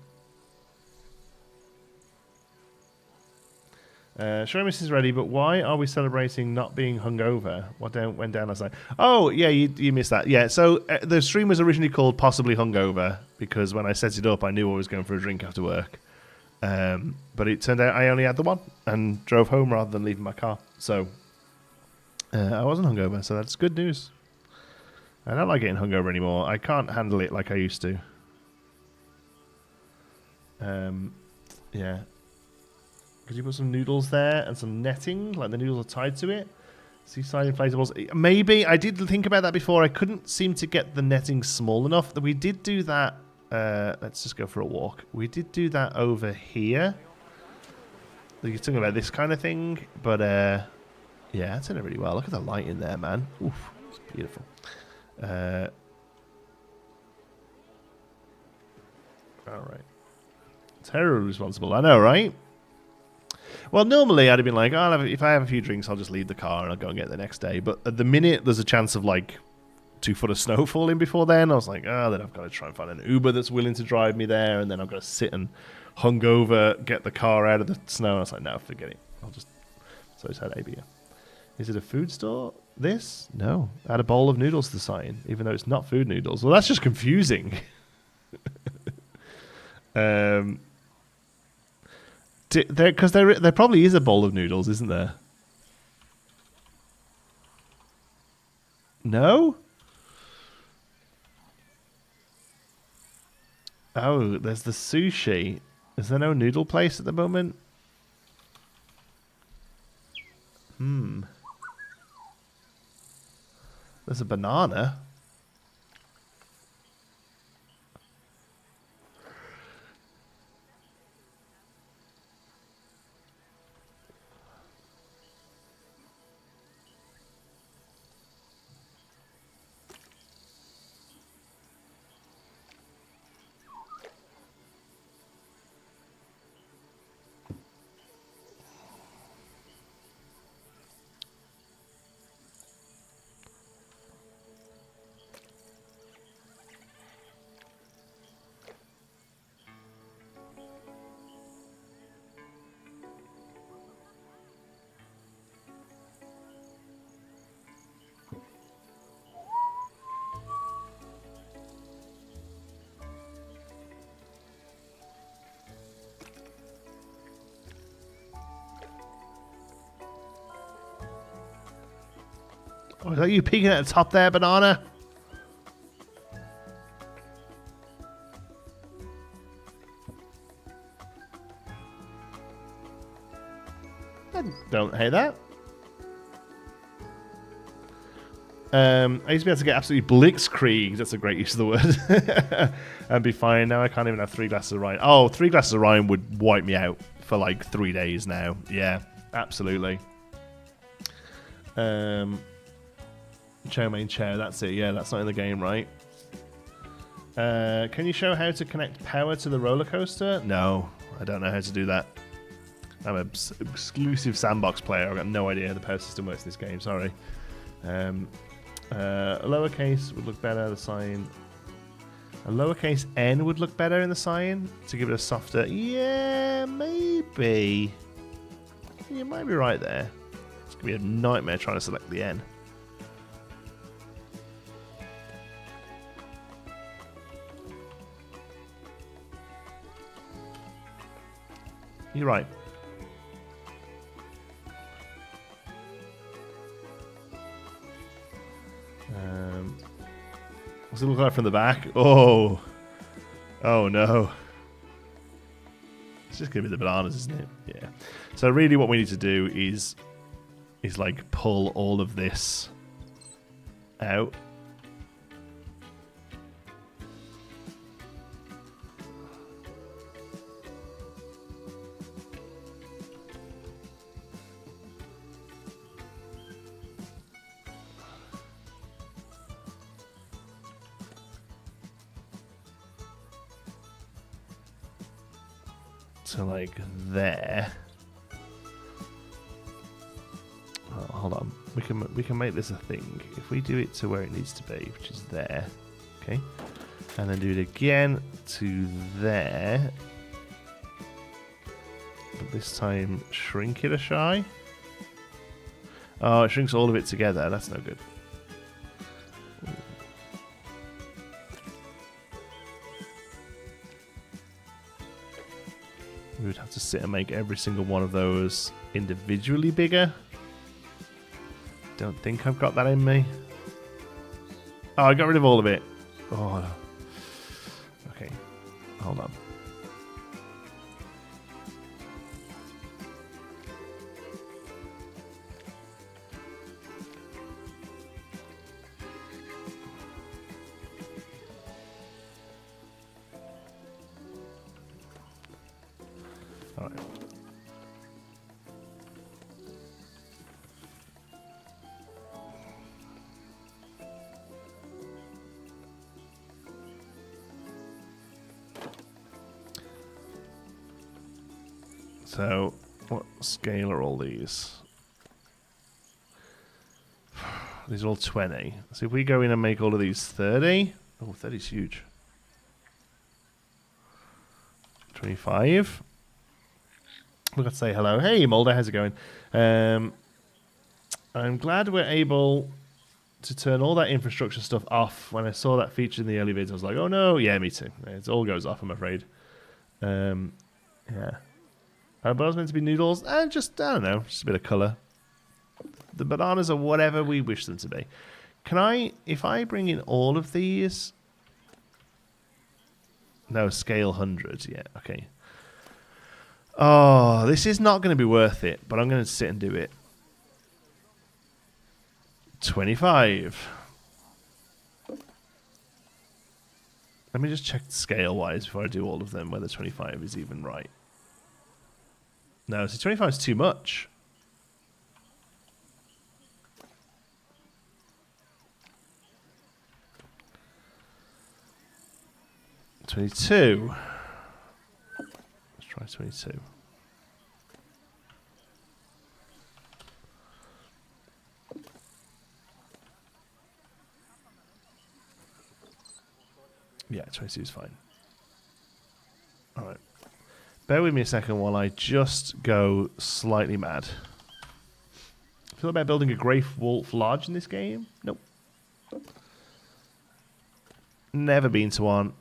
Showmiss is ready, but why are we celebrating not being hungover? What went down last night? Oh, yeah, you missed that. Yeah, so the stream was originally called Possibly Hungover because when I set it up, I knew I was going for a drink after work. But it turned out I only had the one and drove home rather than leaving my car. So I wasn't hungover, so that's good news. I don't like getting hungover anymore. I can't handle it like I used to. Yeah. Could you put some noodles there and some netting? Like the noodles are tied to it? Seaside inflatables. Maybe. I did think about that before. I couldn't seem to get the netting small enough. We did do that. Let's just go for a walk. We did do that over here. You're talking about this kind of thing. But, yeah, that's in it really well. Look at the light in there, man. Oof. It's beautiful. Alright. Terribly responsible. I know, right? Well, normally I'd have been like, if I have a few drinks, I'll just leave the car and I'll go and get it the next day. But at the minute there's a chance of like 2 foot of snow falling before then, I was like, then I've got to try and find an Uber that's willing to drive me there, and then I've got to sit and hungover get the car out of the snow. I was like, no, forget it. So it's had ABA. Is it a food store? This? No. Add a bowl of noodles to the sign, even though it's not food noodles. Well, that's just confusing. Because there probably is a bowl of noodles, isn't there? No? Oh, there's the sushi. Is there no noodle place at the moment? There's a banana. Oh, is that you peeking at the top there, banana? I don't hate that. I used to be able to get absolutely blitzkrieg. That's a great use of the word. And be fine. Now I can't even have 3 glasses of Rhine. Oh, 3 glasses of Rhine would wipe me out for like 3 days now. Yeah, absolutely. Chow mein chow, that's it. Yeah, that's not in the game, right? Can you show how to connect power to the roller coaster? No, I don't know how to do that. I'm an exclusive sandbox player. I've got no idea how the power system works in this game. Sorry. A lowercase would look better. The sign. A lowercase n would look better in the sign to give it a softer. Yeah, maybe. You might be right there. It's gonna be a nightmare trying to select the n. You're right. What's it look like from the back? Oh. Oh no. It's just gonna be the bananas, isn't it? Yeah. So really what we need to do is like pull all of this out. to like there. Oh, hold on, we can make this a thing. If we do it to where it needs to be, which is there, okay, and then do it again to there, but this time shrink it a shy. Oh, it shrinks all of it together. That's no good. We would have to sit and make every single one of those individually bigger. Don't think I've got that in me. Oh, I got rid of all of it. Oh. Okay. Hold on. All right. So, what scale are all these? These are all 20. So if we go in and make all of these 30... Oh, 30 is huge. 25. We've got to say hello. Hey, Mulder, how's it going? I'm glad we're able to turn all that infrastructure stuff off. When I saw that feature in the early vids, I was like, oh no, yeah, me too. It all goes off, I'm afraid. Yeah. But I was meant to be noodles, and just, I don't know, just a bit of colour. The bananas are whatever we wish them to be. Can I, if I bring in all of these... No, scale 100, yeah, okay. Oh, this is not going to be worth it, but I'm going to sit and do it. 25. Let me just check scale-wise before I do all of them, whether 25 is even right. No, so 25 is too much. $22. Let's try 22. Yeah, 22 is fine. All right. Bear with me a second while I just go slightly mad. Feel about building a Grey Wolf Lodge in this game? Nope. Never been to one.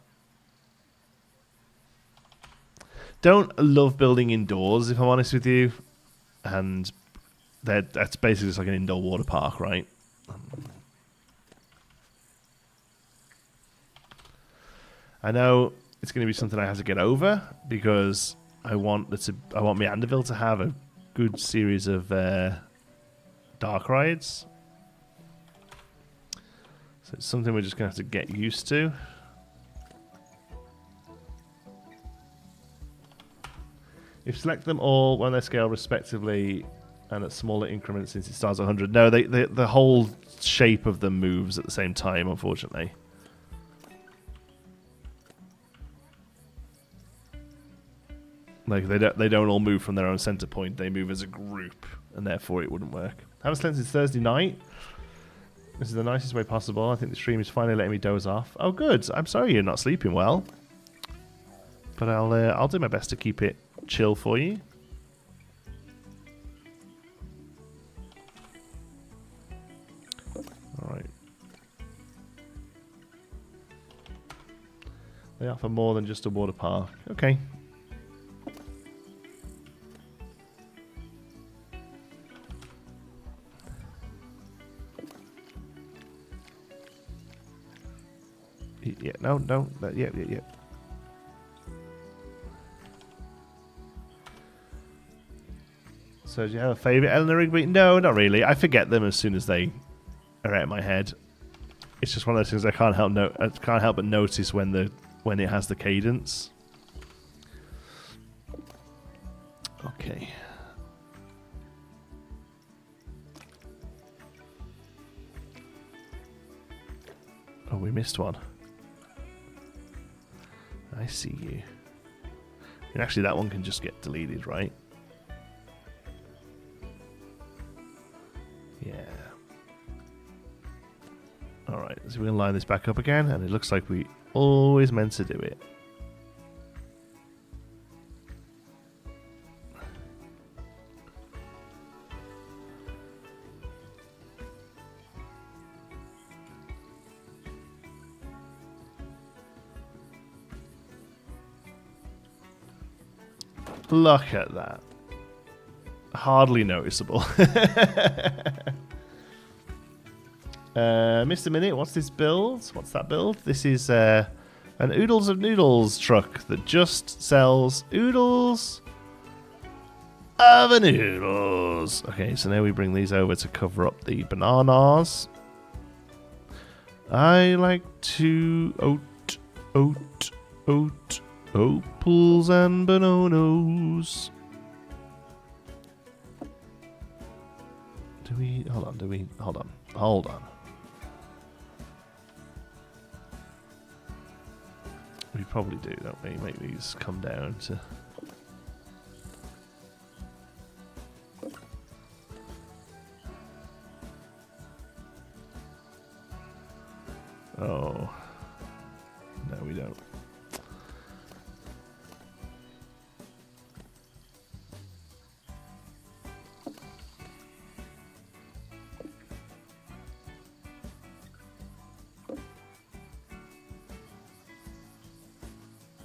Don't love building indoors, if I'm honest with you. And that's basically just like an indoor water park, right? I know it's going to be something I have to get over because I want Manderville to have a good series of dark rides. So it's something we're just going to have to get used to. If you select them all when they scale respectively and at smaller increments since it starts at 100. No, the whole shape of them moves at the same time, unfortunately. Like they don't all move from their own center point. They move as a group, and therefore it wouldn't work. Have a it's Thursday night. This is the nicest way possible. I think the stream is finally letting me doze off. Oh, good. I'm sorry you're not sleeping well, but I'll do my best to keep it chill for you. All right. They offer more than just a water park. Okay. Yeah, no, yeah. So do you have a favourite Eleanor Rigby? No, not really. I forget them as soon as they are out of my head. It's just one of those things I can't help but notice when it has the cadence. Okay. Oh, we missed one. I see you. And actually, that one can just get deleted, right? Yeah. Alright, so we're going to line this back up again, and it looks like we always meant to do it. Look at that. Hardly noticeable. Mr. Minute, what's this build? What's that build? This is an Oodles of Noodles truck that just sells oodles of a noodles. Okay, so now we bring these over to cover up the bananas. I like to oat, opals and bananas. Hold on. We probably do, don't we? Make these come down to... Oh. No, we don't.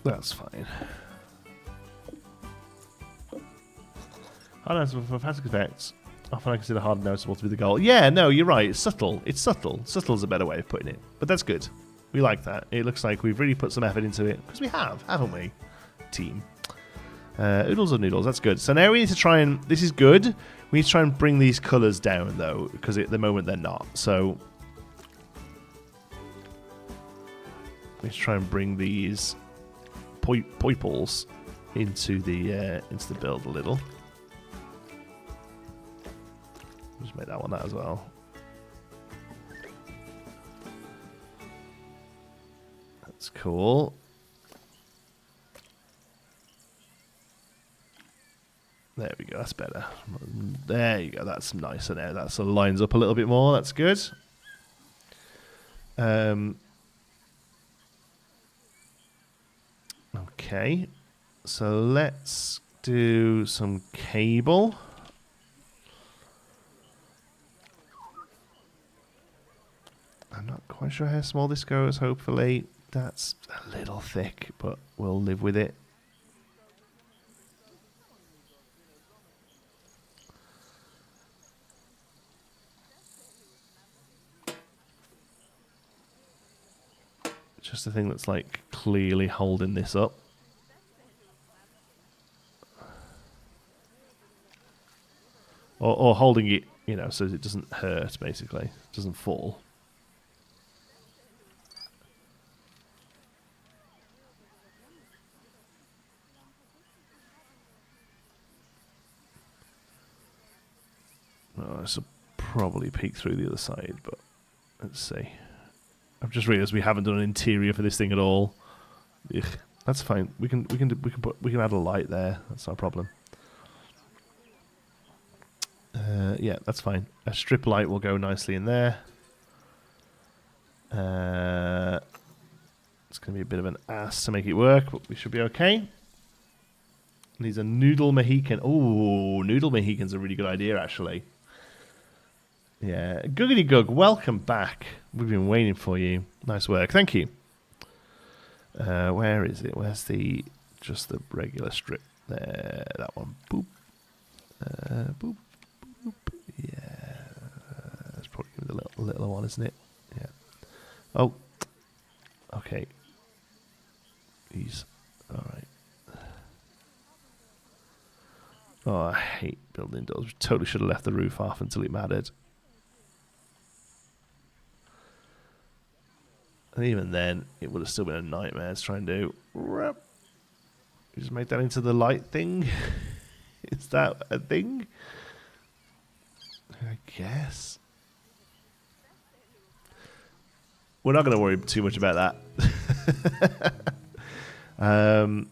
That's fine. Hard noticeable for fantastic effects. Often I consider hard noticeable to be the goal. Yeah, no, you're right. It's subtle. It's subtle. Subtle's a better way of putting it. But that's good. We like that. It looks like we've really put some effort into it. Because we have, haven't we? Team. Oodles or noodles. That's good. So now we need to try and... This is good. We need to try and bring these colours down, though. Because at the moment they're not. So... We need to try and bring these... Poiples into the build a little. Just make that one that as well. That's cool. There we go. That's better. There you go. That's nicer now. That sort of lines up a little bit more. That's good. Okay, so let's do some cable. I'm not quite sure how small this goes, hopefully. That's a little thick, but we'll live with it. Just the thing that's like clearly holding this up. Or holding it, you know, so it doesn't hurt, basically. It doesn't fall. Oh, this will probably peek through the other side, but let's see. I've just realised we haven't done an interior for this thing at all. Ugh, that's fine. We can add a light there. That's not a problem. Yeah, that's fine. A strip light will go nicely in there. It's going to be a bit of an ass to make it work, but we should be okay. These are Noodle Mohican. Oh, Noodle Mohican's a really good idea, actually. Yeah, Googity Gug, welcome back. We've been waiting for you. Nice work, thank you. Where is it? Where's just the regular strip? There, that one. Boop. Boop. Boop. Yeah, that's probably the little one, isn't it? Yeah. Oh. Okay. He's all right. Oh, I hate building doors. We totally should have left the roof off until it mattered. And even then, it would have still been a nightmare to try and do. You just make that into the light thing? Is that a thing? I guess. We're not going to worry too much about that.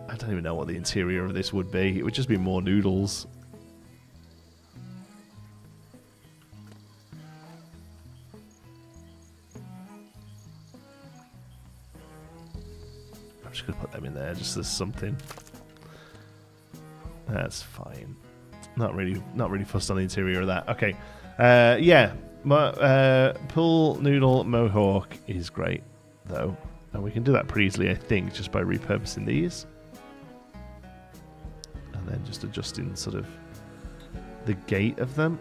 I don't even know what the interior of this would be. It would just be more noodles. I'm just going to put them in there just as something. That's fine. Not really fussed on the interior of that. Okay. Yeah. Pool noodle mohawk is great, though. And we can do that pretty easily, I think, just by repurposing these. And then just adjusting sort of the gait of them.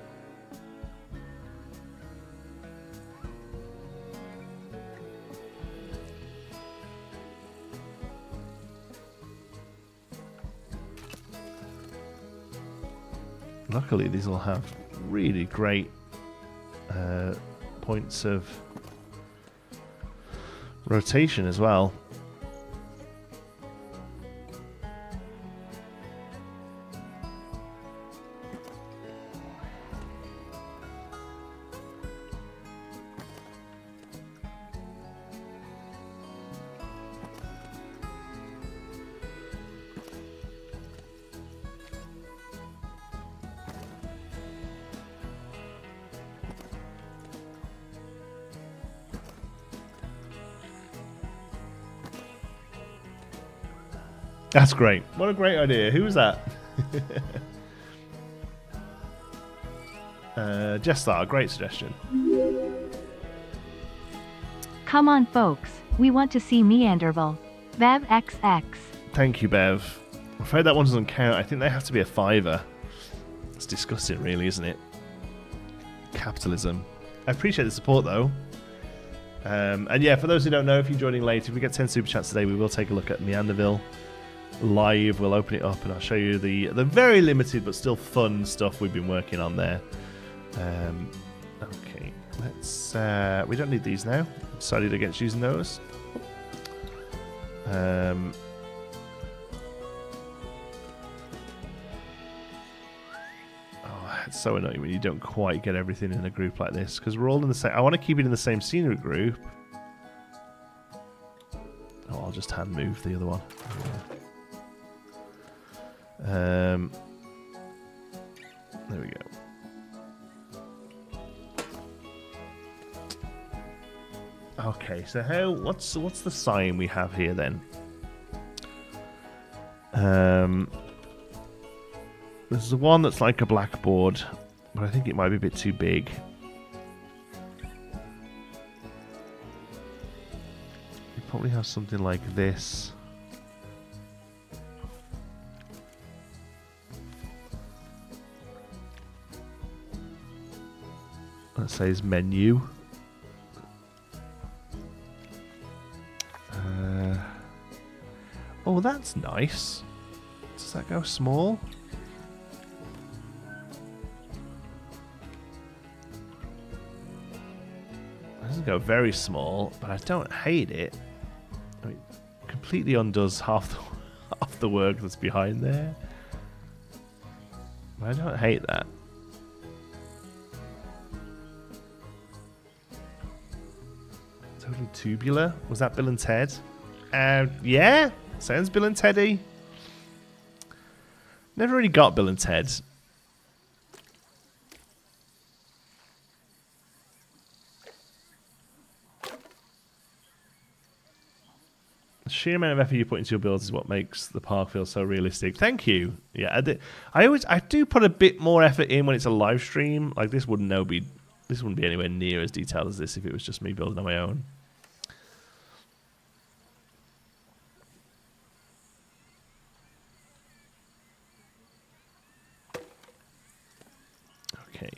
Luckily, these will have really great points of rotation as well. That's great. What a great idea. Who was that? Jessar, great suggestion. Come on, folks. We want to see Manderville. Bev XX. Thank you, Bev. I'm afraid that one doesn't count. I think they have to be a $5. It's disgusting, really, isn't it? Capitalism. I appreciate the support, though. And yeah, for those who don't know, if you're joining late, if we get 10 super chats today, we will take a look at Manderville live. We'll open it up and I'll show you the very limited but still fun stuff we've been working on there. Okay, let's we don't need these now. Decided against using those. Oh, it's so annoying when you don't quite get everything in a group like this, because we're all in the same. I want to keep it in the same scenery group. Oh, I'll just hand move the other one. There we go. Okay, so what's the sign we have here then? There's the one that's like a blackboard, but I think it might be a bit too big. You probably have something like this. That says menu. Oh, that's nice. Does that go small? It doesn't go very small, but I don't hate it. I mean, completely undoes half the work that's behind there. I don't hate that. Totally tubular. Was that Bill and Ted? Yeah. Sounds Bill and Teddy. Never really got Bill and Ted. The sheer amount of effort you put into your builds is what makes the park feel so realistic. Thank you. Yeah, I do put a bit more effort in when it's a live stream. Like this wouldn't be anywhere near as detailed as this if it was just me building on my own. Okay.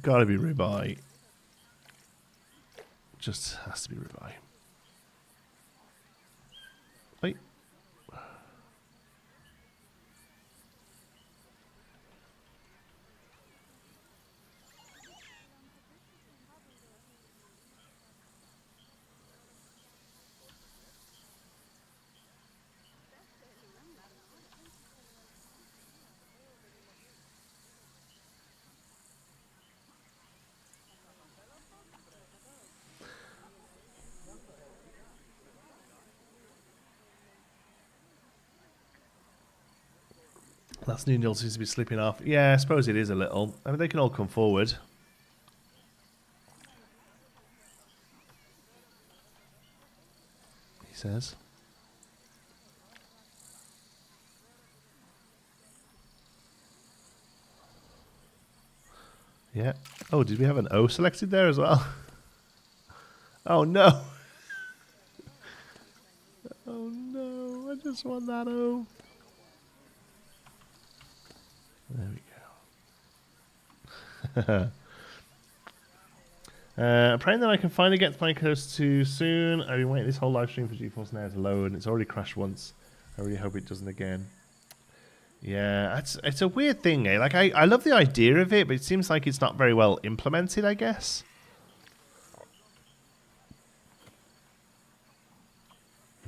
Gotta be ribeye. Just has to be ribeye. Wait. That's Noodles seems to be slipping off. Yeah, I suppose it is a little. I mean, they can all come forward. He says. Yeah. Oh, did we have an O selected there as well? Oh, no. Oh, no. I just want that O. There we go. I'm praying that I can finally get to my coast too soon. I've been waiting this whole live stream for GeForce Now to load, and it's already crashed once. I really hope it doesn't again. Yeah, it's a weird thing, eh? Like, I love the idea of it, but it seems like it's not very well implemented, I guess.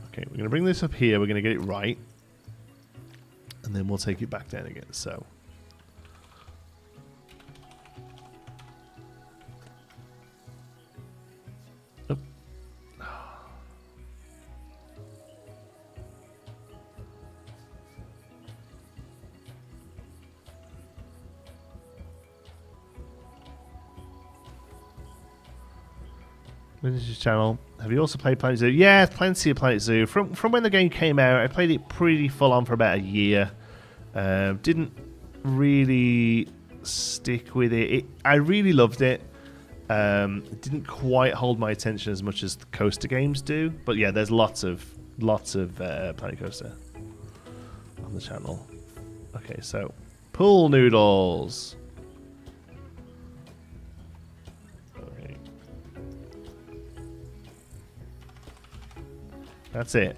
Okay, we're going to bring this up here. We're going to get it right. And then we'll take it back down again, so... Vintage channel. Have you also played Planet Zoo? Yeah, plenty of Planet Zoo. From when the game came out, I played it pretty full on for about a year. Didn't really stick with it. I really loved it. It didn't quite hold my attention as much as the Coaster games do. But yeah, there's lots of Planet Coaster on the channel. Okay, so pool noodles. That's it.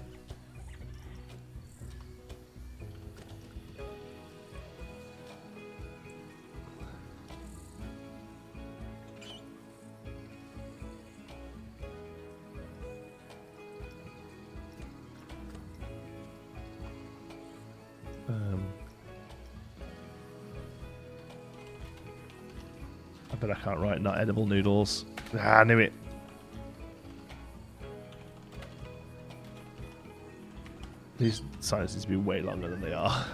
I bet I can't write not edible noodles. Ah, I knew it. These signs need to be way longer than they are.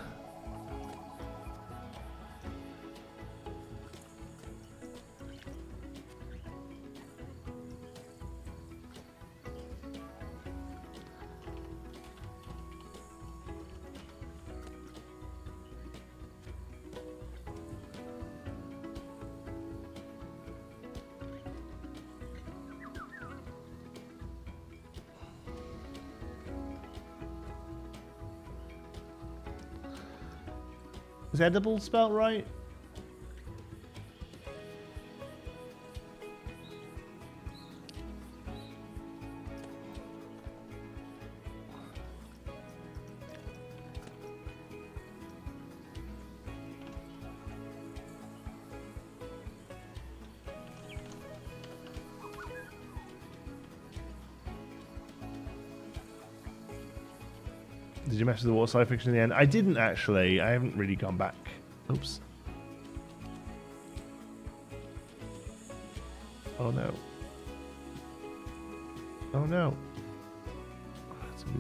Is edible spelled right? Did you mess with the water slide fiction in the end? I didn't actually. I haven't really gone back. Oops. Oh no. Oh no.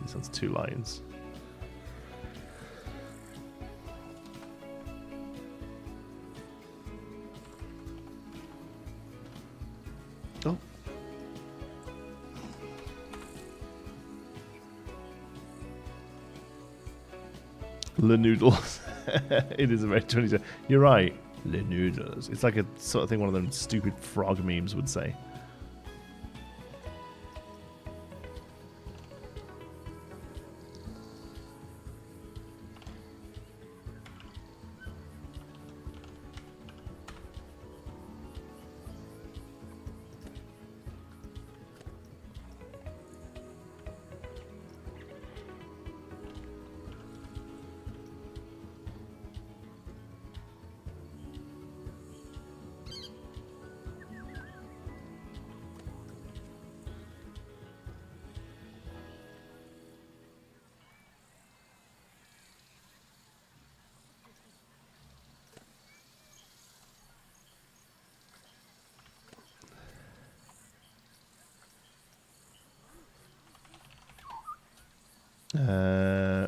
This has 2 lines. Oh. Le Noodles. It is a very 20. You're right. Le Noodles. It's like a sort of thing one of them stupid frog memes would say.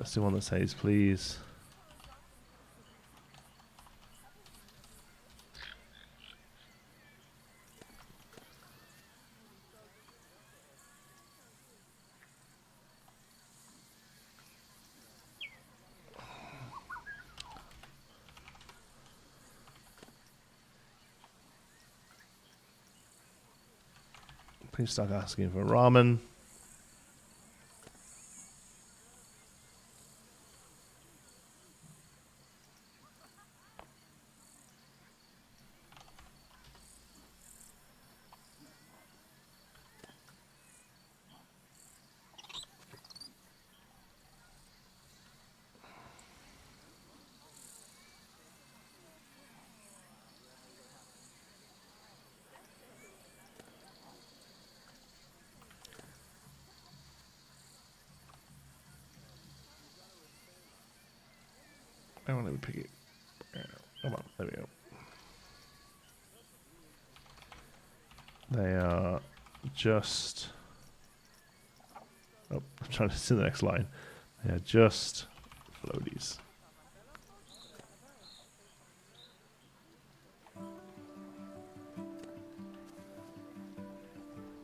It's the one that says, please. Please start asking for ramen. Oh, let me pick it. Come on, there we go. They are just... Oh, I'm trying to see the next line. They are just floaties.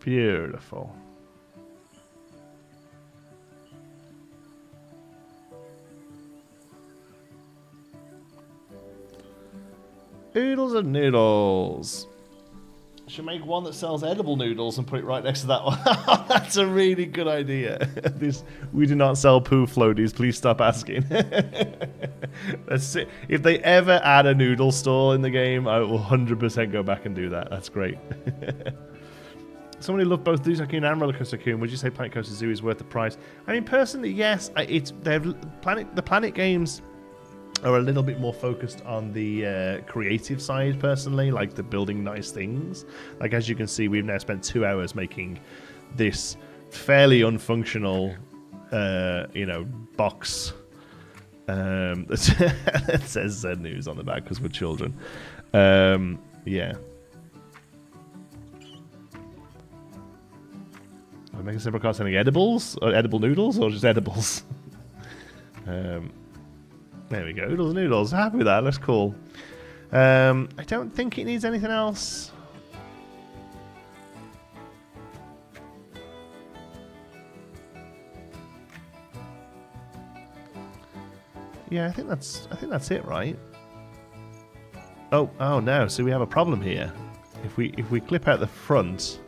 Beautiful. Oodles of noodles. Should make one that sells edible noodles and put it right next to that one. That's a really good idea. We do not sell poo floaties. Please stop asking. That's it. If they ever add a noodle store in the game, I will 100% go back and do that. That's great. Somebody loved both Zoo Tycoon and Roller Coaster Tycoon. Would you say Planet Coaster Zoo is worth the price? I mean, personally, yes. The Planet games are a little bit more focused on the creative side, personally, like the building nice things. Like, as you can see, we've now spent 2 hours making this fairly unfunctional, box that says Z News on the back because we're children. Yeah. Am I making several cars selling edibles? Or edible noodles? Or just edibles? There we go. Oodles and noodles. Happy with that. That's cool. I don't think it needs anything else. Yeah, I think that's it, right? Oh no. So we have a problem here. If we clip out the front,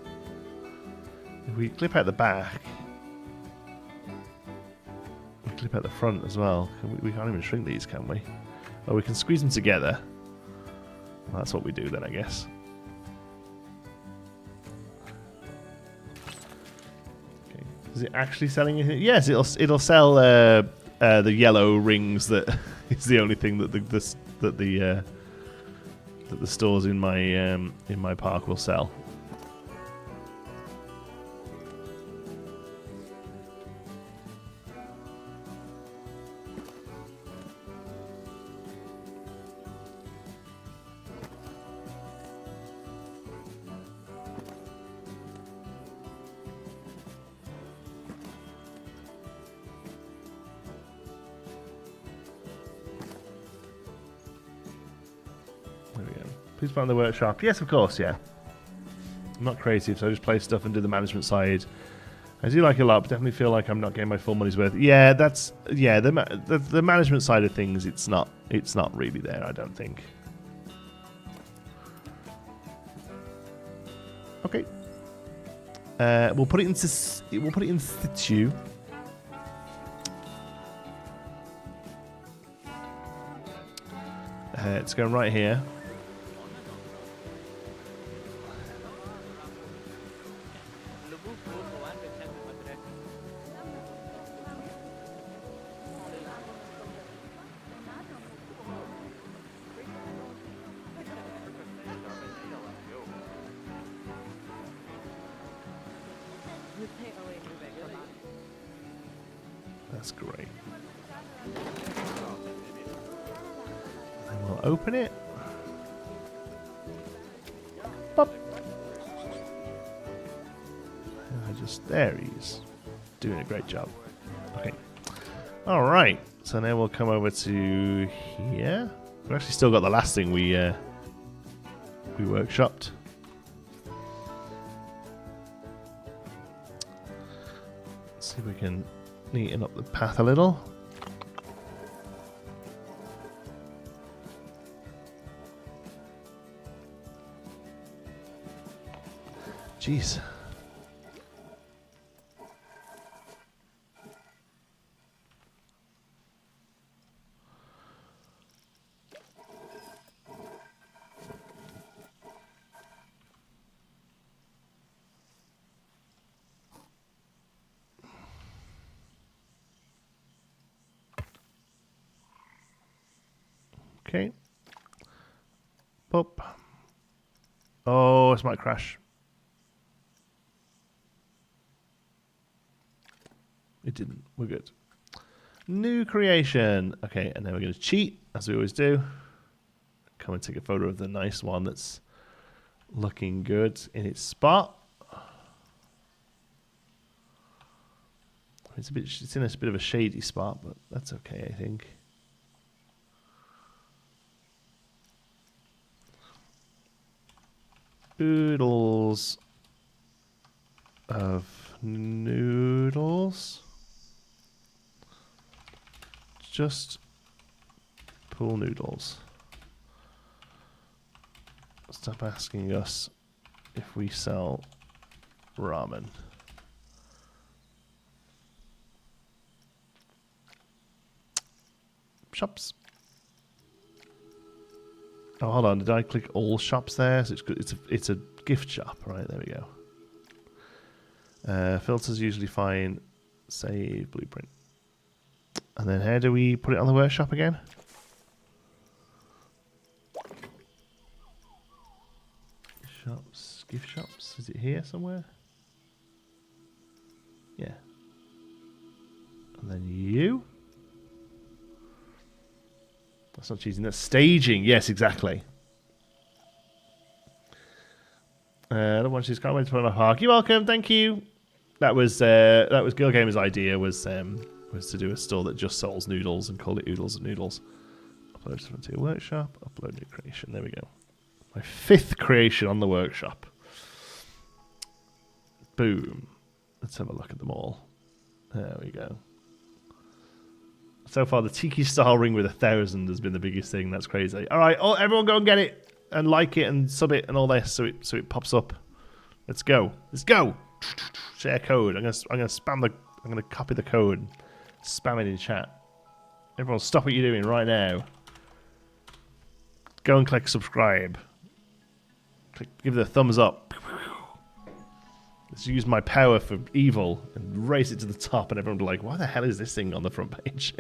if we clip out the back, clip out the front as well. We can't even shrink these, can we? Oh, we can squeeze them together. Well, that's what we do then, I guess. Okay. Is it actually selling anything? Yes, it'll sell the yellow rings. That is the only thing that the stores in my park will sell. Please find the workshop. Yes, of course, yeah. I'm not creative, so I just play stuff and do the management side. I do like it a lot, but definitely feel like I'm not getting my full money's worth. Yeah, the management side of things. It's not really there, I don't think. Okay. We'll put it in situ. It's going right here. That's great. And we'll open it. Pop. There he's doing a great job. Okay. All right. So now we'll come over to here. We've actually still got the last thing we workshopped. Let's see if we can neaten up the path a little. Jeez. Okay. Boop. Oh, this might crash. It didn't. We're good. New creation. Okay, and then we're going to cheat, as we always do. Come and take a photo of the nice one that's looking good in its spot. It's in a bit of a shady spot, but that's okay, I think. Oodles of noodles. Just pool noodles. Stop asking us if we sell ramen. Shops. Oh, hold on. Did I click all shops there? So it's a gift shop, right? There we go. Filters usually fine. Save blueprint. And then how do we put it on the workshop again? Shops, gift shops. Is it here somewhere? Yeah. And then you. That's not cheating. That's staging. Yes, exactly. The one she's can't wait to put on a park. You're welcome. Thank you. That was Girl Gamer's idea. Was to do a store that just sells noodles and call it Oodles of Noodles. Upload to Frontier Workshop. Upload new creation. There we go. My 5th creation on the workshop. Boom. Let's have a look at them all. There we go. So far, the Tiki style ring with 1,000 has been the biggest thing. That's crazy. All right, everyone go and get it and like it and sub it and all this so it pops up. Let's go. Let's go. Share code. I'm gonna copy the code. And spam it in chat. Everyone, stop what you're doing right now. Go and click subscribe. Give it a thumbs up. Let's use my power for evil and race it to the top, and everyone will be like, why the hell is this thing on the front page?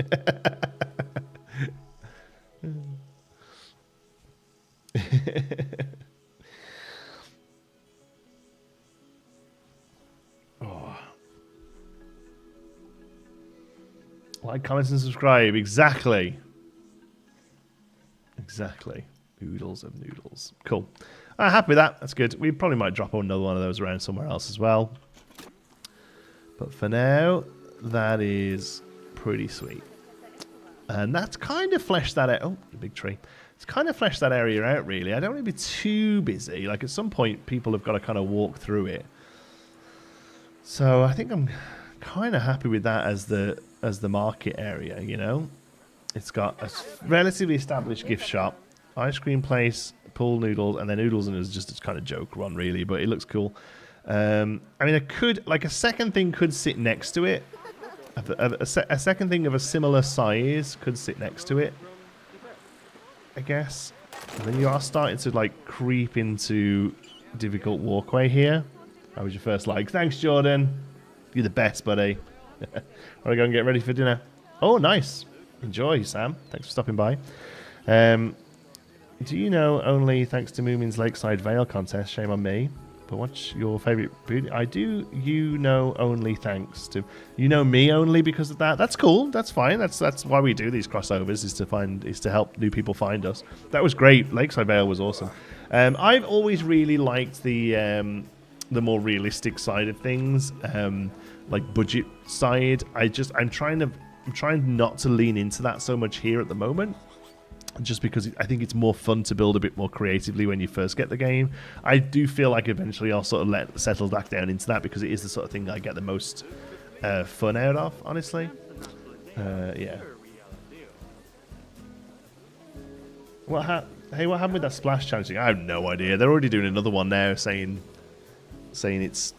Oh. Like, comment, and subscribe. Exactly. Exactly. Oodles of noodles. Cool. Happy with that. That's good. We probably might drop another one of those around somewhere else as well. But for now, that is pretty sweet. And that's kind of fleshed that out. Oh, the big tree. It's kind of fleshed that area out, really. I don't want to be too busy. Like, at some point, people have got to kind of walk through it. So I think I'm kind of happy with that as the market area, you know? It's got a relatively established gift shop, ice cream place, pool noodles, and then Oodles and it's just a kind of joke one, really, but it looks cool. I mean, it could, like, a second thing could sit next to it. A second thing of a similar size could sit next to it, I guess. And then you are starting to, like, creep into difficult walkway here. How was your first like? Thanks, Jordan. You're the best, buddy. Want to go and get ready for dinner? Oh, nice. Enjoy, Sam. Thanks for stopping by. Do you know only thanks to Moomin's Lakeside Vale contest? Shame on me. But what's your favourite food? I do you know only thanks to... You know me only because of that? That's cool. That's fine. That's why we do these crossovers, is to help new people find us. That was great. Lakeside Vale was awesome. I've always really liked the more realistic side of things, like budget side. I'm trying not to lean into that so much here at the moment. Just because I think it's more fun to build a bit more creatively when you first get the game. I do feel like eventually I'll sort of settle back down into that because it is the sort of thing I get the most fun out of, honestly. Yeah. What happened with that splash challenge thing? I have no idea. They're already doing another one now saying it's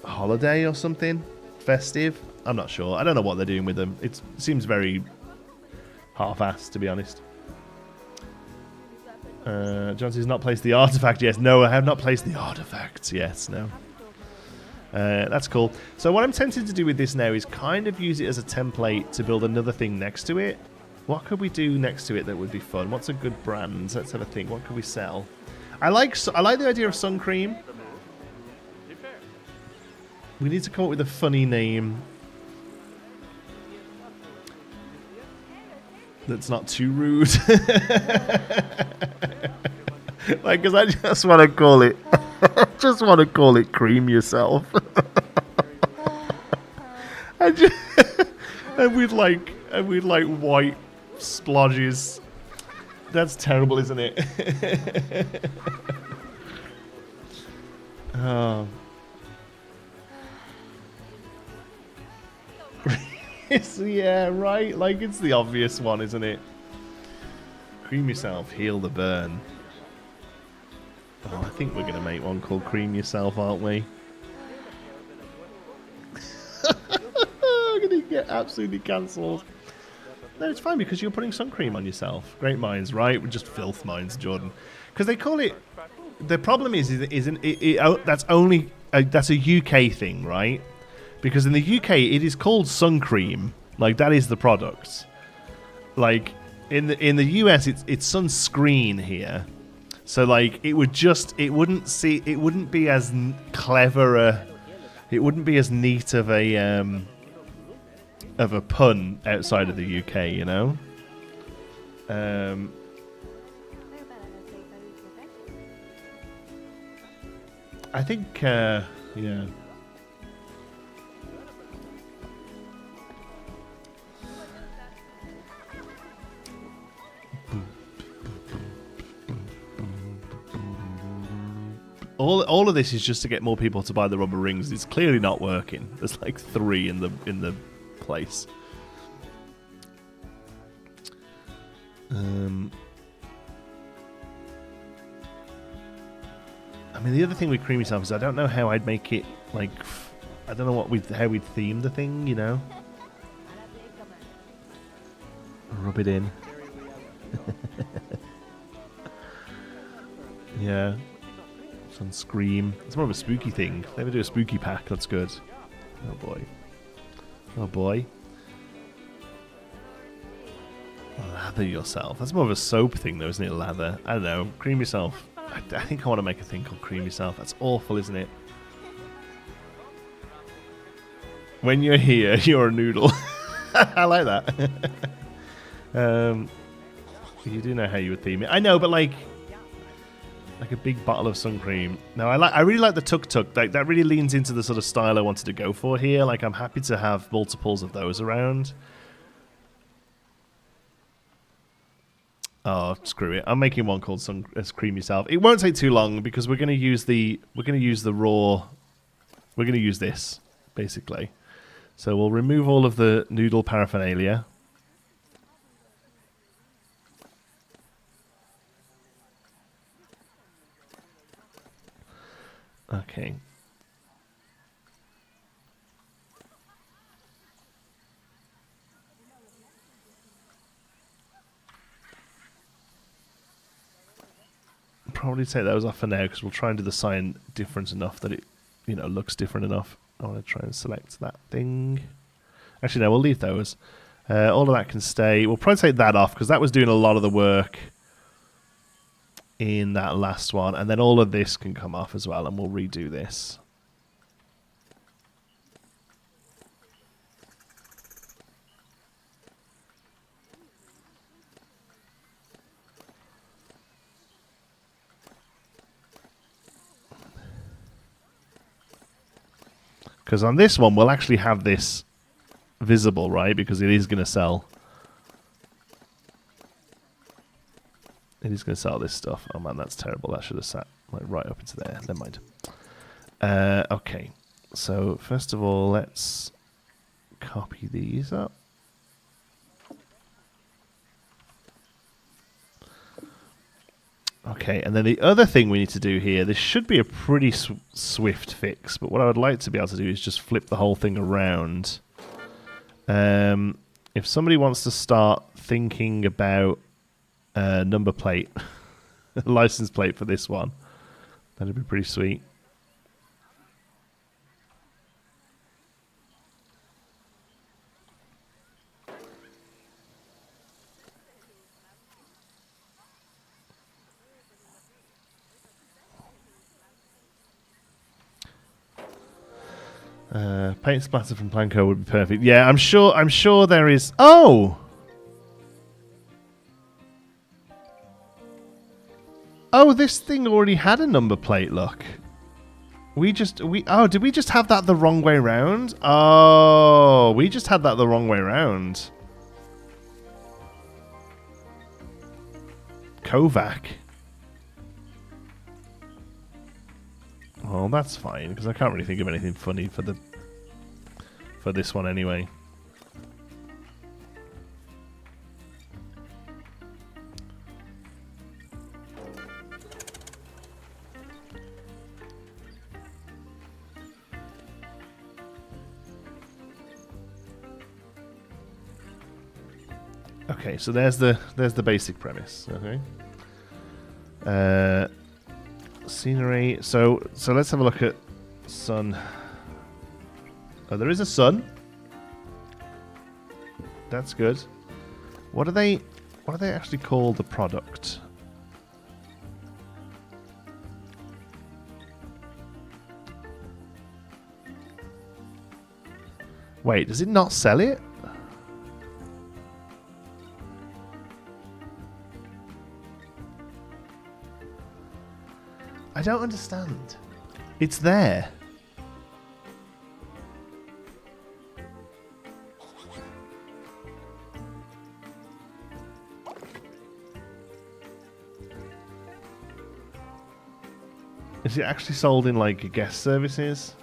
holiday or something. Festive. I'm not sure. I don't know what they're doing with them. It seems very... half-assed, to be honest. Johnson's not placed the artifact. Yes, no, I have not placed the artifact. Yes, no. That's cool. So what I'm tempted to do with this now is kind of use it as a template to build another thing next to it. What could we do next to it that would be fun? What's a good brand? Let's have a think. What could we sell? I like the idea of sun cream. We need to come up with a funny name that's not too rude. Like, because I just want to call it, cream yourself. and we'd like white splodges. That's terrible, isn't it? Oh. Yeah, right. Like, it's the obvious one, isn't it? Cream yourself, heal the burn. Oh, I think we're going to make one called Cream Yourself, aren't we? I'm going to get absolutely cancelled. No, it's fine because you're putting sun cream on yourself. Great minds, right? We're just filth minds, Jordan. Because they call it... The problem is that's only... that's a UK thing, right? Because in the UK, it is called sun cream. Like, that is the product. Like, in the US, it's sunscreen here. So, like, it wouldn't be as clever it wouldn't be as neat of a pun outside of the UK, you know? I think, yeah. All of this is just to get more people to buy the rubber rings. It's clearly not working. There's like 3 in the place. I mean, the other thing with Creamy Self is I don't know how I'd make it, like, I don't know how we'd theme the thing, you know? Rub it in. Yeah. Sun Scream. It's more of a spooky thing. If they ever do a spooky pack, that's good. Oh boy. Oh boy. Lather yourself. That's more of a soap thing though, isn't it? Lather. I don't know. Cream yourself. I think I want to make a thing called Cream Yourself. That's awful, isn't it? When you're here, you're a noodle. I like that. You do know how you would theme it. I know, but like a big bottle of sun cream. Now, I really like the tuk-tuk. Like, that really leans into the sort of style I wanted to go for here. Like, I'm happy to have multiples of those around. Oh, screw it. I'm making one called Cream Yourself. It won't take too long because we're going to use the raw. We're going to use this basically. So we'll remove all of the noodle paraphernalia. Okay. Probably take those off for now because we'll try and do the sign different enough that it, you know, looks different enough. I want to try and select that thing. Actually, no, we'll leave those. All of that can stay. We'll probably take that off because that was doing a lot of the work in that last one. And then all of this can come off as well, and we'll redo this. Because on this one, we'll actually have this visible, right? Because it is going to sell. It is going to sell this stuff. Oh man, that's terrible. That should have sat like right up into there. Never mind. Okay. So first of all, let's copy these up. Okay, and then the other thing we need to do here, this should be a pretty swift fix, but what I would like to be able to do is just flip the whole thing around. If somebody wants to start thinking about number plate, license plate for this one, that'd be pretty sweet. Paint splatter from Planco would be perfect. Yeah, I'm sure there is. Oh! Oh, this thing already had a number plate, look. Did we just have that the wrong way round? Oh, we just had that the wrong way round. Kovac. Well, that's fine, because I can't really think of anything funny for this one anyway. Okay, so there's the basic premise. Okay. Scenery. So let's have a look at sun. Oh, there is a sun. That's good. What do they actually call the product? Wait, does it not sell it? I don't understand. It's there. Is it actually sold in like guest services?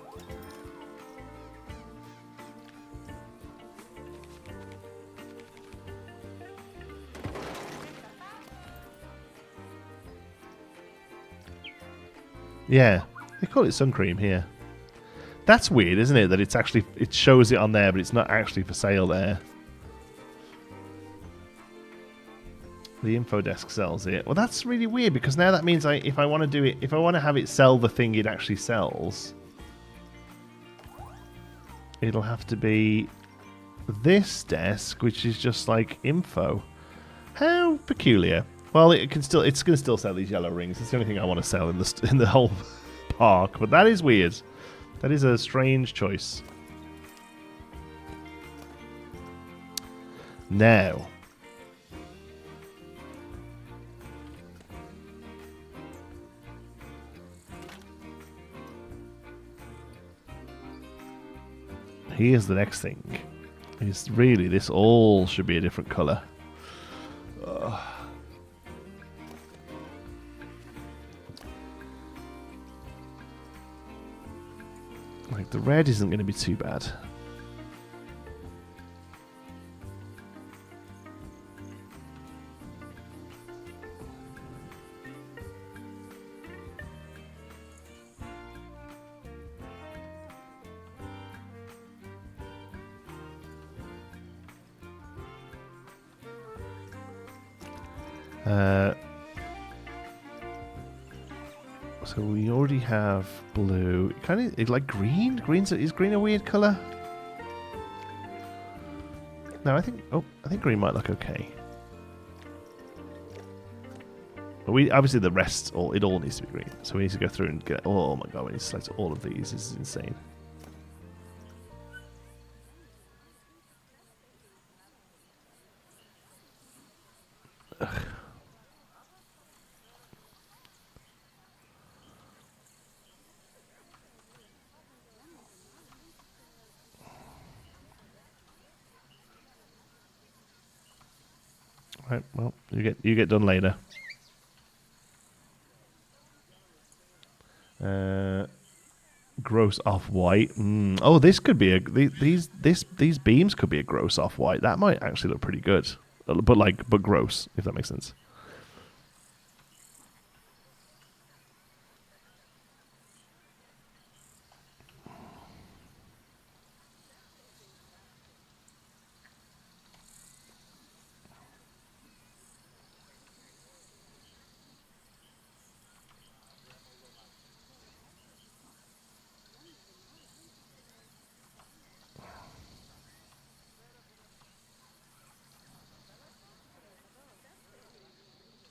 Yeah, they call it sun cream here. That's weird, isn't it? That it shows it on there, but it's not actually for sale there. The info desk sells it. Well, that's really weird because now that means if I want to do it, if I want to have it sell the thing it actually sells, it'll have to be this desk, which is just like info. How peculiar. Well, it's going to still sell these yellow rings. It's the only thing I want to sell in the whole park. But that is weird. That is a strange choice. Now, here's the next thing. Is really this all should be a different color. Like the red isn't going to be too bad. So we already have blue. Kind of like green. Is green a weird color? No, I think green might look okay. But we obviously the rest it all needs to be green. So we need to go through and get. Oh my god, we need to select all of these. This is insane. Ugh. Right, well, you get done later. Gross off-white. Oh, this could be these beams could be a gross off-white. That might actually look pretty good, but gross, if that makes sense.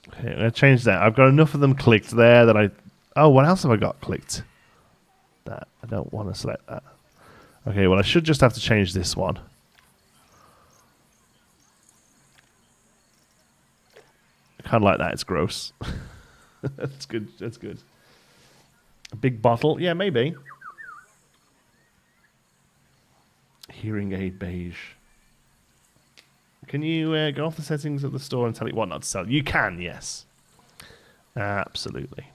Okay, I'm going to change that. I've got enough of them clicked there that I... Oh, what else have I got clicked? That. I don't want to select that. Okay, well I should just have to change this one. I kind of like that. It's gross. That's good. That's good. A big bottle? Yeah, maybe. Hearing aid beige. Can you go off the settings of the store and tell it what not to sell? You can, yes. Absolutely.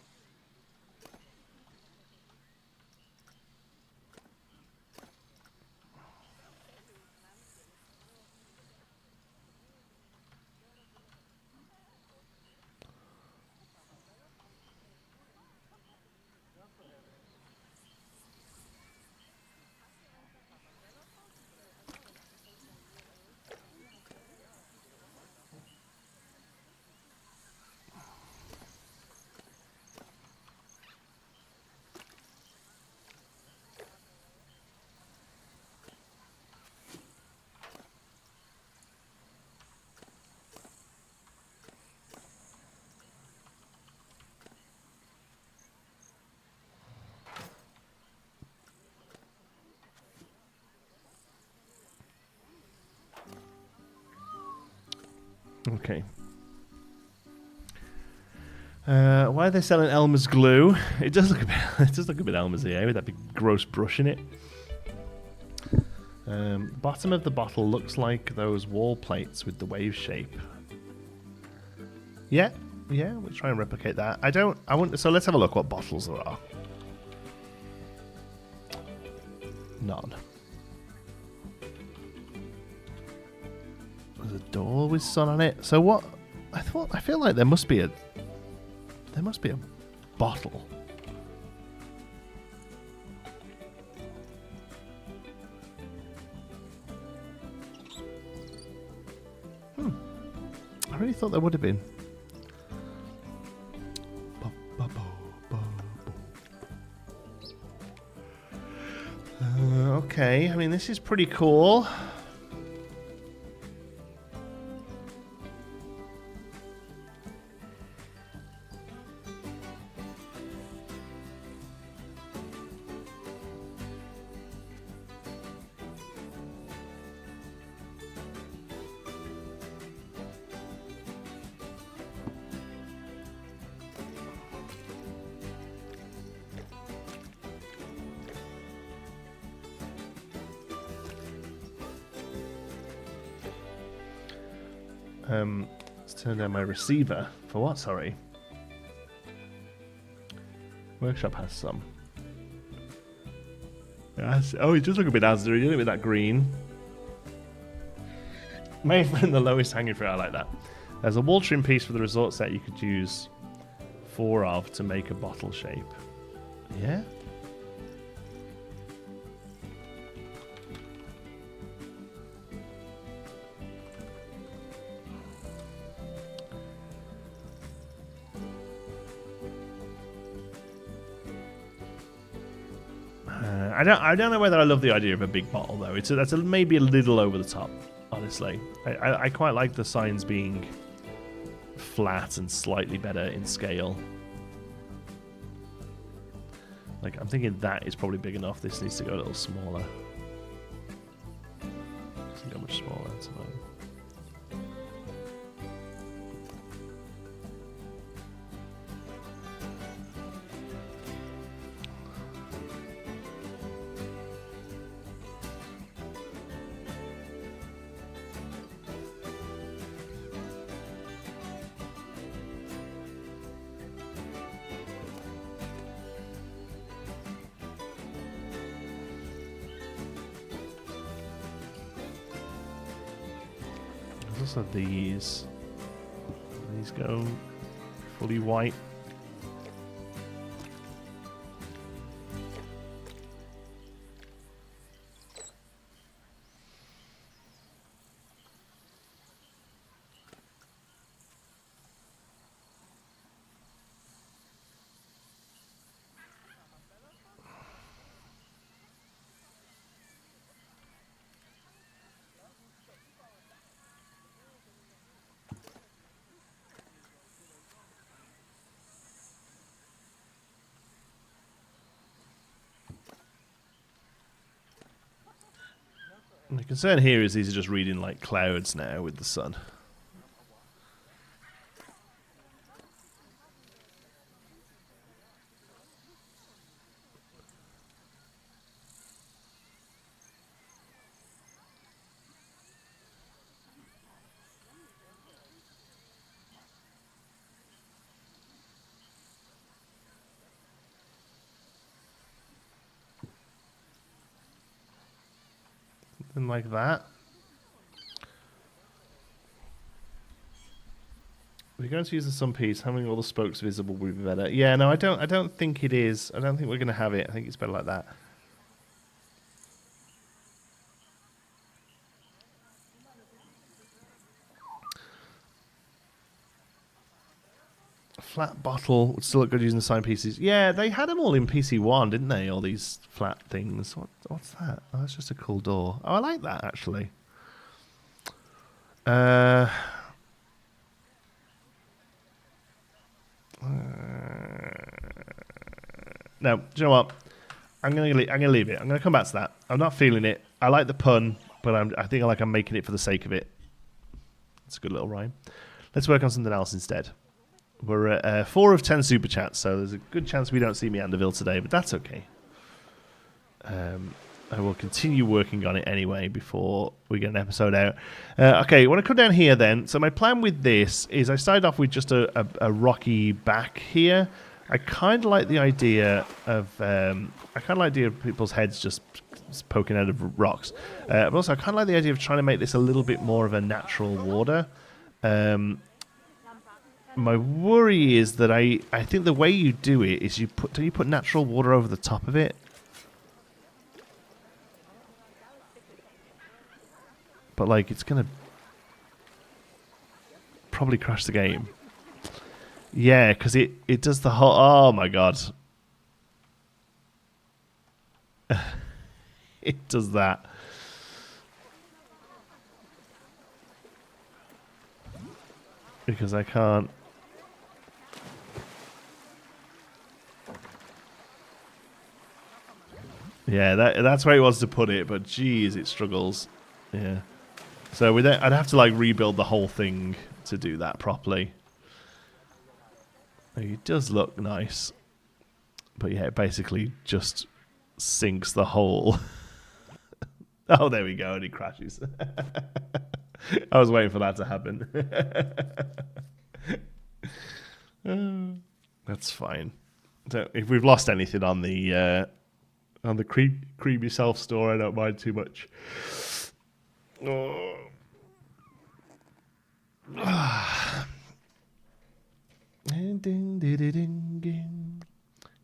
Okay. Why are they selling Elmer's glue? It does look a bit. It does look a bit Elmer's-y, with that big gross brush in it. Bottom of the bottle looks like those wall plates with the wave shape. Yeah, we'll try and replicate that. So let's have a look what bottles there are. None. There's a door with sun on it. So what? I feel like there must be a bottle. I really thought there would have been. Okay, I mean this is pretty cool. Let's turn down my receiver. For what, sorry? Workshop has some. Oh, it does look a bit Asda, doesn't it, with that green? Made from the lowest hanging fruit, I like that. There's a wall trim piece for the resort set you could use 4 of to make a bottle shape. Yeah? I don't know whether I love the idea of a big bottle though. That's maybe a little over the top, honestly. I quite like the signs being flat and slightly better in scale. Like I'm thinking that is probably big enough. This needs to go a little smaller. Doesn't go much smaller. That's annoying. Also these go fully white. The concern here is these are just reading like clouds now with the sun. Something like that. We're going to use the sun piece. Having all the spokes visible would be better. Yeah, no, I don't think it is. I don't think we're going to have it. I think it's better like that. Flat bottle would still look good using the sign pieces. Yeah, they had them all in PC1, didn't they? All these flat things. What's that? Oh, that's just a cool door. Oh, I like that, actually. No, do you know what? I'm gonna leave it. I'm gonna come back to that. I'm not feeling it. I like the pun, but I think I'm making it for the sake of it. It's a good little rhyme. Let's work on something else instead. We're at 4 of 10 super chats, so there's a good chance we don't see Manderville today, but that's okay. I will continue working on it anyway before we get an episode out. Okay, I want to come down here then. So my plan with this is I started off with just a rocky back here. I kind of like the idea of people's heads just poking out of rocks. But also I kind of like the idea of trying to make this a little bit more of a natural water. My worry is that I think the way you do it is you put natural water over the top of it. But like it's gonna probably crash the game. Yeah, because it does the whole. Oh my god, it does that. Because I can't. Yeah, that's where he wants to put it, but geez, it struggles. Yeah. So I'd have to like rebuild the whole thing to do that properly. It does look nice. But yeah, it basically just sinks the hole. Oh, there we go, and it crashes. I was waiting for that to happen. That's fine. So if we've lost anything on the cream yourself store, I don't mind too much. Oh.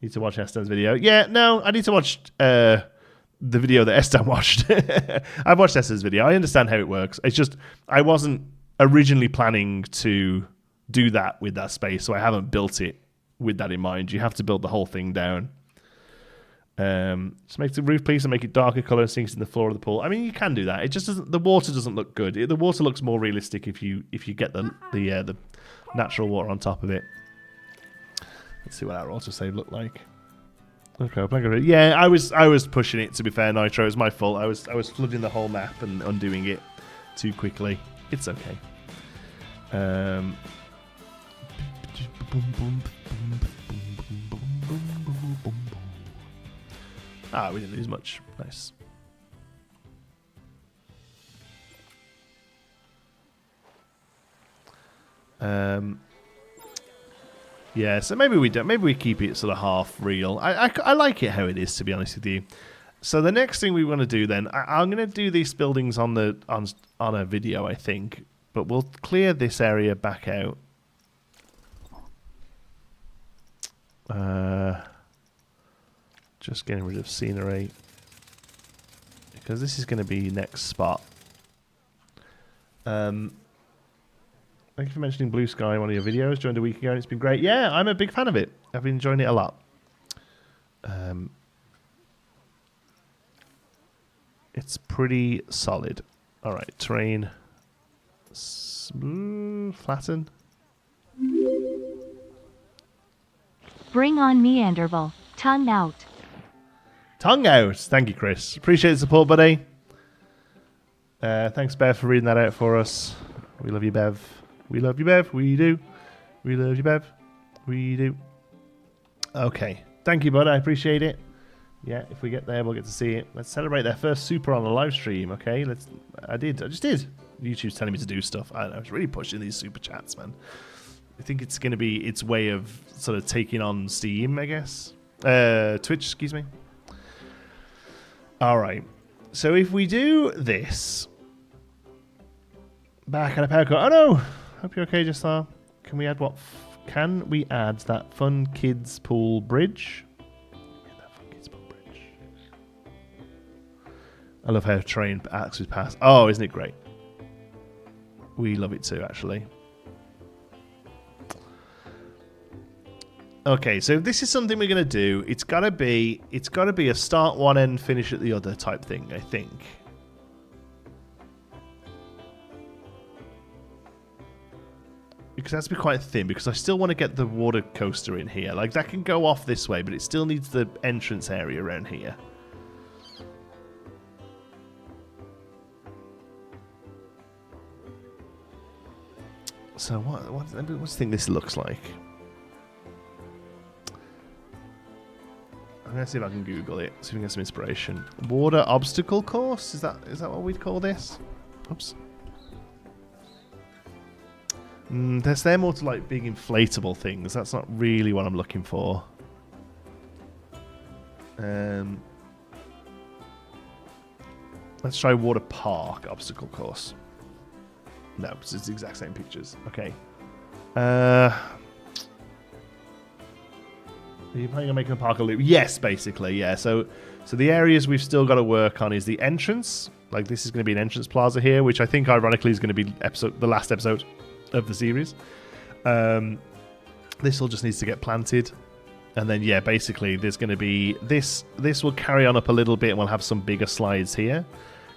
Need to watch Eston's video. Yeah, no, I need to watch the video that Eston watched. I've watched Eston's video. I understand how it works. It's just I wasn't originally planning to do that with that space, so I haven't built it with that in mind. You have to build the whole thing down. Just make the roof piece and make it darker color and sinks in the floor of the pool. I mean, you can do that. It just doesn't. The water doesn't look good. The water looks more realistic if you get the natural water on top of it. Let's see what our autosave looked like. Okay, yeah, I was pushing it. To be fair, Nitro, it was my fault. I was flooding the whole map and undoing it too quickly. It's okay. We didn't lose much. Nice. Yeah, so maybe we don't. Maybe we keep it sort of half real. I like it how it is, to be honest with you. So the next thing we want to do then, I'm going to do these buildings on a video, I think, but we'll clear this area back out. Just getting rid of scenery because this is going to be next spot. Thank you for mentioning Blue Sky in one of your videos. Joined a week ago and it's been great. Yeah, I'm a big fan of it. I've been enjoying it a lot. It's pretty solid. All right, terrain. Flatten. Bring on Manderville. Tongue out. Tongue out. Thank you, Chris. Appreciate the support, buddy. Thanks, Bev, for reading that out for us. We love you, Bev. We love you, Bev. We do. We love you, Bev. We do. Okay. Thank you, bud. I appreciate it. Yeah, if we get there, we'll get to see it. Let's celebrate their first super on the live stream, okay? I just did. YouTube's telling me to do stuff. I was really pushing these super chats, man. I think it's going to be its way of sort of taking on Steam, I guess. Twitch, excuse me. All right. So if we do this... Back at a power cut. Oh, no! Hope you're okay just now. Can we add what... Can we add that fun kids pool bridge? I love how train axes pass. Oh, isn't it great? We love it too, actually. Okay, so this is something we're gonna do. It's gotta be a start one end, finish at the other type thing, I think. Because it has to be quite thin, because I still want to get the water coaster in here. Like, that can go off this way, but it still needs the entrance area around here. So what do you think this looks like? I'm gonna see if I can Google it, see if we can get some inspiration. Water obstacle course? Is that what we'd call this? Oops. They're more to like big inflatable things. That's not really what I'm looking for. Let's try water park obstacle course. No, because it's the exact same pictures. Okay. Are you planning on making a park a loop? Yes, basically, yeah. So the areas we've still got to work on is the entrance. Like, this is going to be an entrance plaza here, which I think, ironically, is going to be the last episode of the series. This all just needs to get planted. And then, yeah, basically, there's going to be... This will carry on up a little bit, and we'll have some bigger slides here.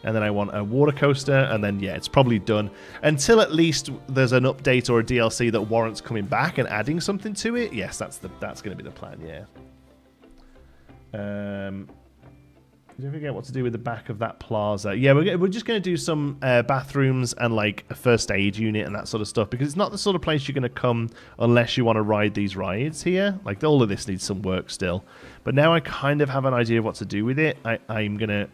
And then I want a water coaster, and then, yeah, it's probably done. Until at least there's an update or a DLC that warrants coming back and adding something to it. Yes, that's going to be the plan, yeah. Don't forget what to do with the back of that plaza. Yeah, we're just going to do some bathrooms and, like, a first aid unit and that sort of stuff, because it's not the sort of place you're going to come unless you want to ride these rides here. Like, all of this needs some work still. But now I kind of have an idea of what to do with it. I'm gonna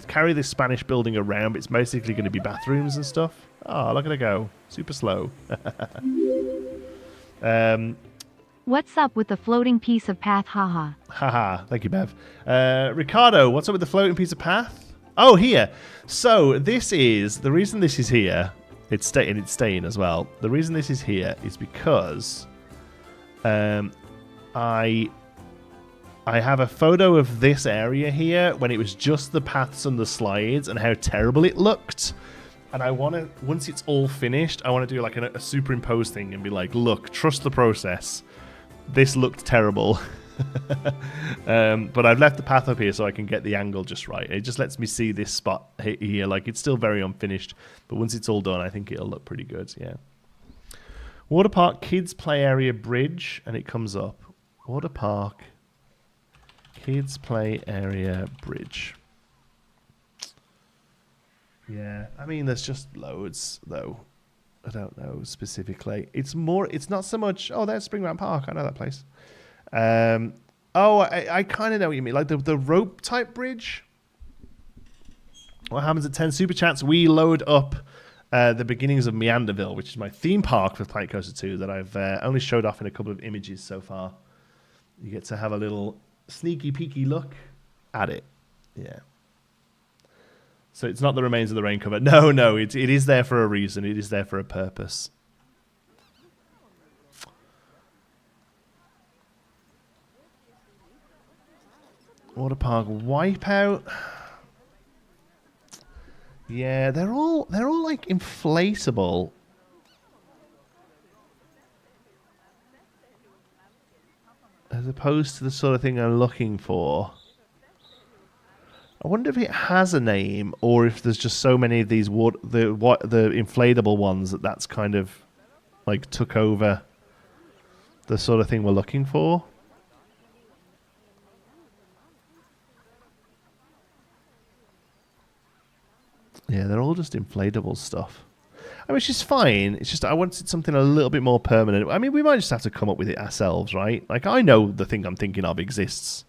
carry this Spanish building around. But it's basically going to be bathrooms and stuff. Oh, look at it go. Super slow. What's up with the floating piece of path, haha? Haha, thank you, Bev. Ricardo, what's up with the floating piece of path? Oh, here. So this is, the reason this is here, it's staying as well. The reason this is here is because I have a photo of this area here when it was just the paths and the slides and how terrible it looked. And I want to, once it's all finished, I want to do like a superimpose thing and be like, look, trust the process. This looked terrible. But I've left the path up here so I can get the angle just right. It just lets me see this spot here. Like, it's still very unfinished, but once it's all done, I think it'll look pretty good, yeah. Water Park Kids Play Area Bridge, and it comes up. Water Park Kids Play Area Bridge. Yeah, I mean, there's just loads, though. I don't know specifically. It's not so much... Oh, there's Springbound Park. I know that place. I kind of know what you mean. Like the rope-type bridge. What happens at 10 Super Chats? We load up the beginnings of Manderville, which is my theme park with Planet Coaster 2 that I've only showed off in a couple of images so far. You get to have a little sneaky peeky look at it. Yeah. So it's not the remains of the rain cover. No, it is there for a reason. It is there for a purpose. Water Park Wipeout. Yeah, they're all like inflatable. As opposed to the sort of thing I'm looking for. I wonder if it has a name, or if there's just so many of these the inflatable ones that's kind of like took over the sort of thing we're looking for. Yeah, they're all just inflatable stuff. I mean, which is fine. It's just I wanted something a little bit more permanent. I mean, we might just have to come up with it ourselves, right? Like, I know the thing I'm thinking of exists.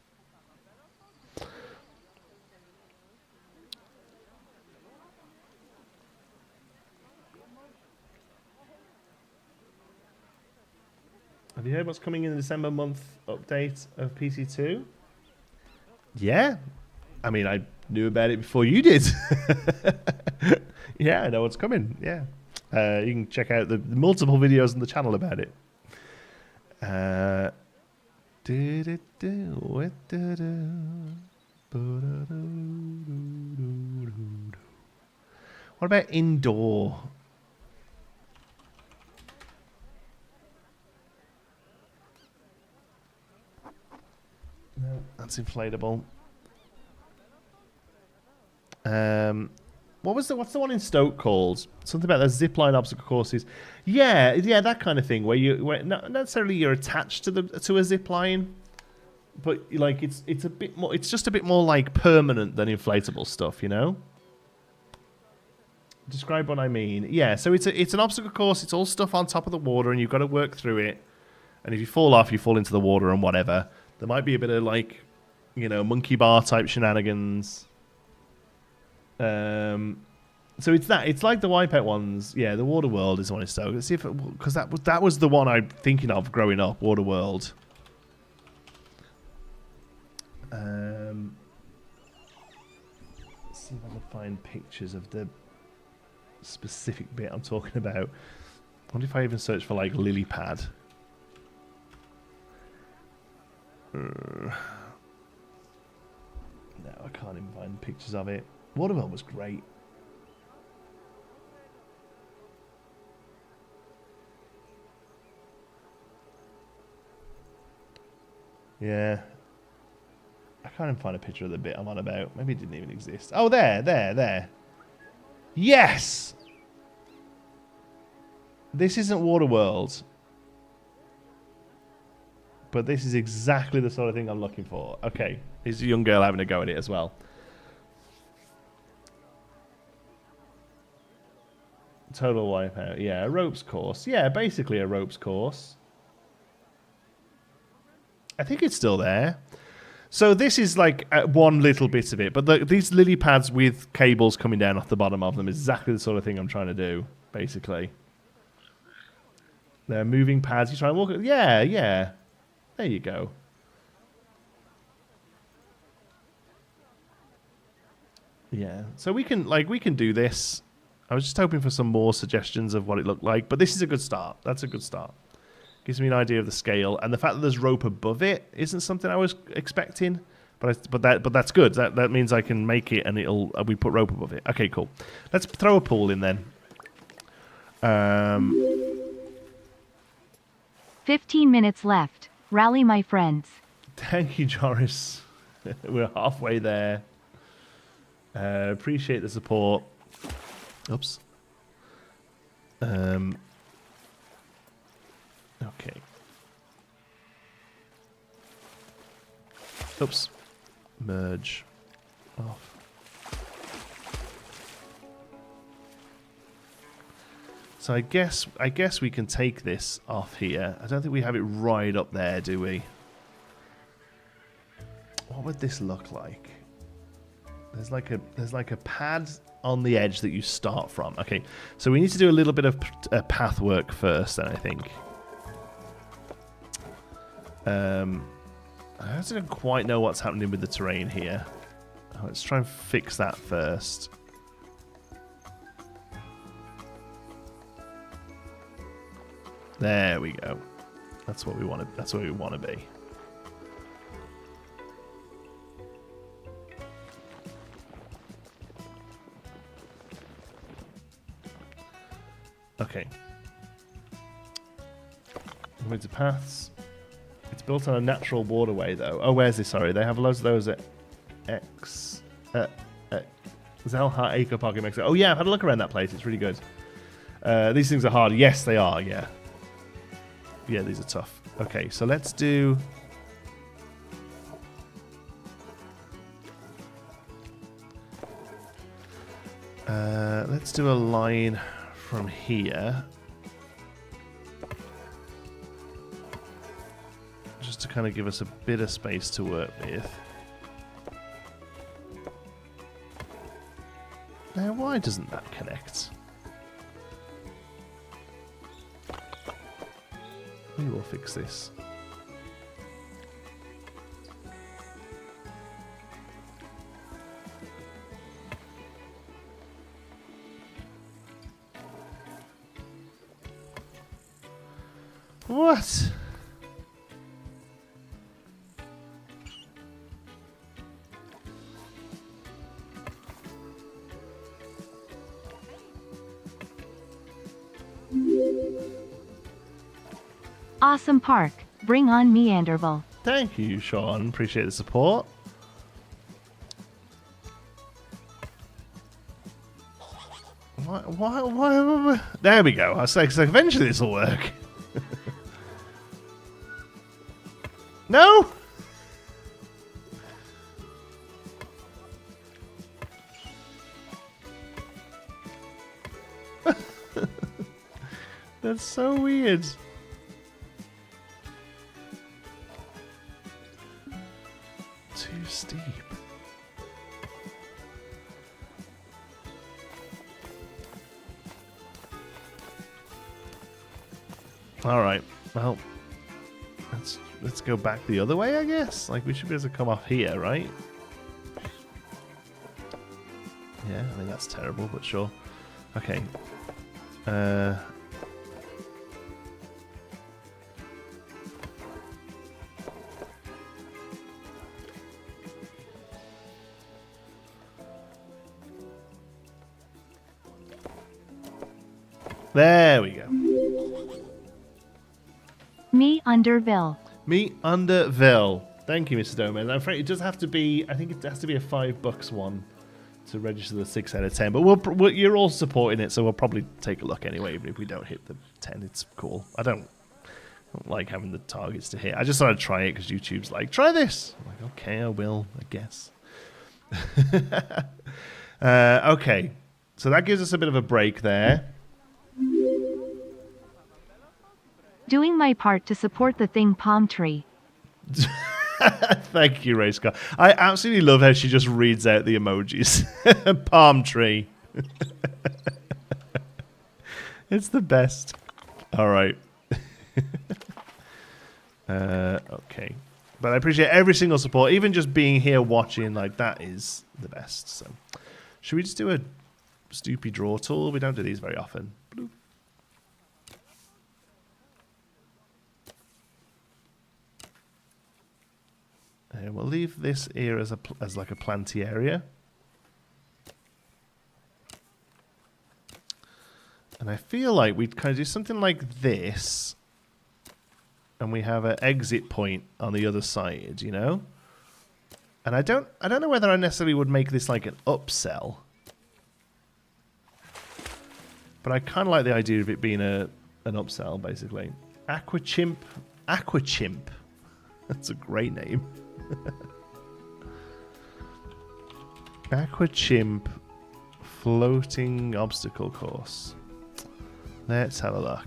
Have you heard what's coming in the December month update of PC2? Yeah. I mean, I knew about it before you did. Yeah, I know what's coming. Yeah. You can check out the multiple videos on the channel about it. What about indoor? No, that's inflatable. What's the one in Stoke called? Something about those zipline obstacle courses. Yeah, that kind of thing where not necessarily you're attached to a zipline, but like it's a bit more. It's just a bit more like permanent than inflatable stuff, you know. Describe what I mean. Yeah, so it's an obstacle course. It's all stuff on top of the water, and you've got to work through it. And if you fall off, you fall into the water and whatever. There might be a bit of like, you know, monkey bar type shenanigans. So it's that. It's like the Wipeout ones. Yeah, the Water World is the one in Stoke. Let's see if because that was the one I'm thinking of growing up. Water World. Let's see if I can find pictures of the specific bit I'm talking about. I wonder if I even search for like lily pad. No, I can't even find pictures of it. Watermelon was great. Yeah. I can't even find a picture of the bit I'm on about. Maybe it didn't even exist. Oh, there. Yes! This isn't Waterworld. But this is exactly the sort of thing I'm looking for. Okay. Here's a young girl having a go at it as well. Total Wipeout. Yeah, a ropes course. Yeah, basically a ropes course. I think it's still there. So this is like one little bit of it. But these lily pads with cables coming down off the bottom of them is exactly the sort of thing I'm trying to do, basically. They're moving pads. You try and walk. Yeah. There you go. Yeah. So we can do this. I was just hoping for some more suggestions of what it looked like, but this is a good start. That's a good start. Gives me an idea of the scale, and the fact that there's rope above it isn't something I was expecting. But that's good. That means I can make it, and we put rope above it. Okay, cool. Let's throw a pool in then. 15 minutes left. Rally my friends. Thank you, Joris. We're halfway there. Appreciate the support. Oops. Okay. Oops. Merge. Off. So I guess we can take this off here. I don't think we have it right up there, do we? What would this look like? There's like a pad on the edge that you start from. Okay, so we need to do a little bit of path work first, then I think. I don't quite know what's happening with the terrain here. Let's try and fix that first. There we go. That's what we want to. That's what we want to be. Okay. Moving to paths. It's built on a natural waterway, though. Oh, where's this? Sorry, they have loads of those at Zelha Eco Park in Mexico. Oh yeah, I've had a look around that place. It's really good. These things are hard. Yes, they are. Yeah. Yeah, these are tough. Okay, so let's do... Let's do a line from here. Just to kind of give us a bit of space to work with. Now, why doesn't that connect? We will fix this. What? Awesome park. Bring on Manderville. Thank you, Sean. Appreciate the support. Why? There we go. I was like, eventually this will work. No! That's so weird. Too steep. All right. Well, let's go back the other way, I guess. Like, we should be able to come off here, right? Yeah, I mean, that's terrible, but sure. Okay. There we go. Manderville. Manderville. Thank you, Mr. Doman. I'm afraid it does have to be, I think it has to be a $5 one to register the 6 out of 10. But you're all supporting it, so we'll probably take a look anyway, even if we don't hit the 10. It's cool. I don't like having the targets to hit. I just thought I'd try it because YouTube's like, try this. I'm like, okay, I will, I guess. Okay. So that gives us a bit of a break there. Doing my part to support the thing palm tree. Thank you, Ray Scott. I absolutely love how she just reads out the emojis. Palm tree. It's the best. All right. Okay. But I appreciate every single support. Even just being here watching, like, that is the best. So, should we just do a Stoopy draw tool? We don't do these very often. Bloop. And we'll leave this here as like a planty area. And I feel like we'd kind of do something like this. And we have an exit point on the other side, you know? And I don't know whether I necessarily would make this like an upsell. But I kind of like the idea of it being an upsell, basically. Aquachimp. That's a great name. Aquachimp floating obstacle course. Let's have a look.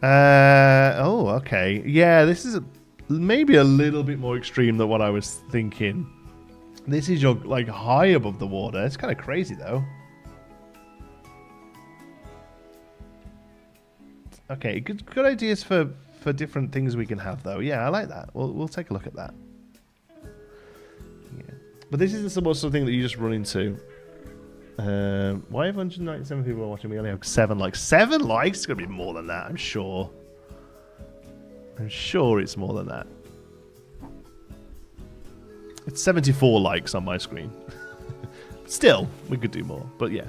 Oh, okay. Yeah, this is maybe a little bit more extreme than what I was thinking. This is your like high above the water. It's kind of crazy though. Okay, good ideas for different things we can have though. Yeah, I like that. We'll take a look at that. Yeah. But this isn't something that you just run into. Why have 197 people watching? We only have 7 likes. 7 likes? It's going to be more than that, I'm sure. I'm sure it's more than that. It's 74 likes on my screen. Still, we could do more, but yeah.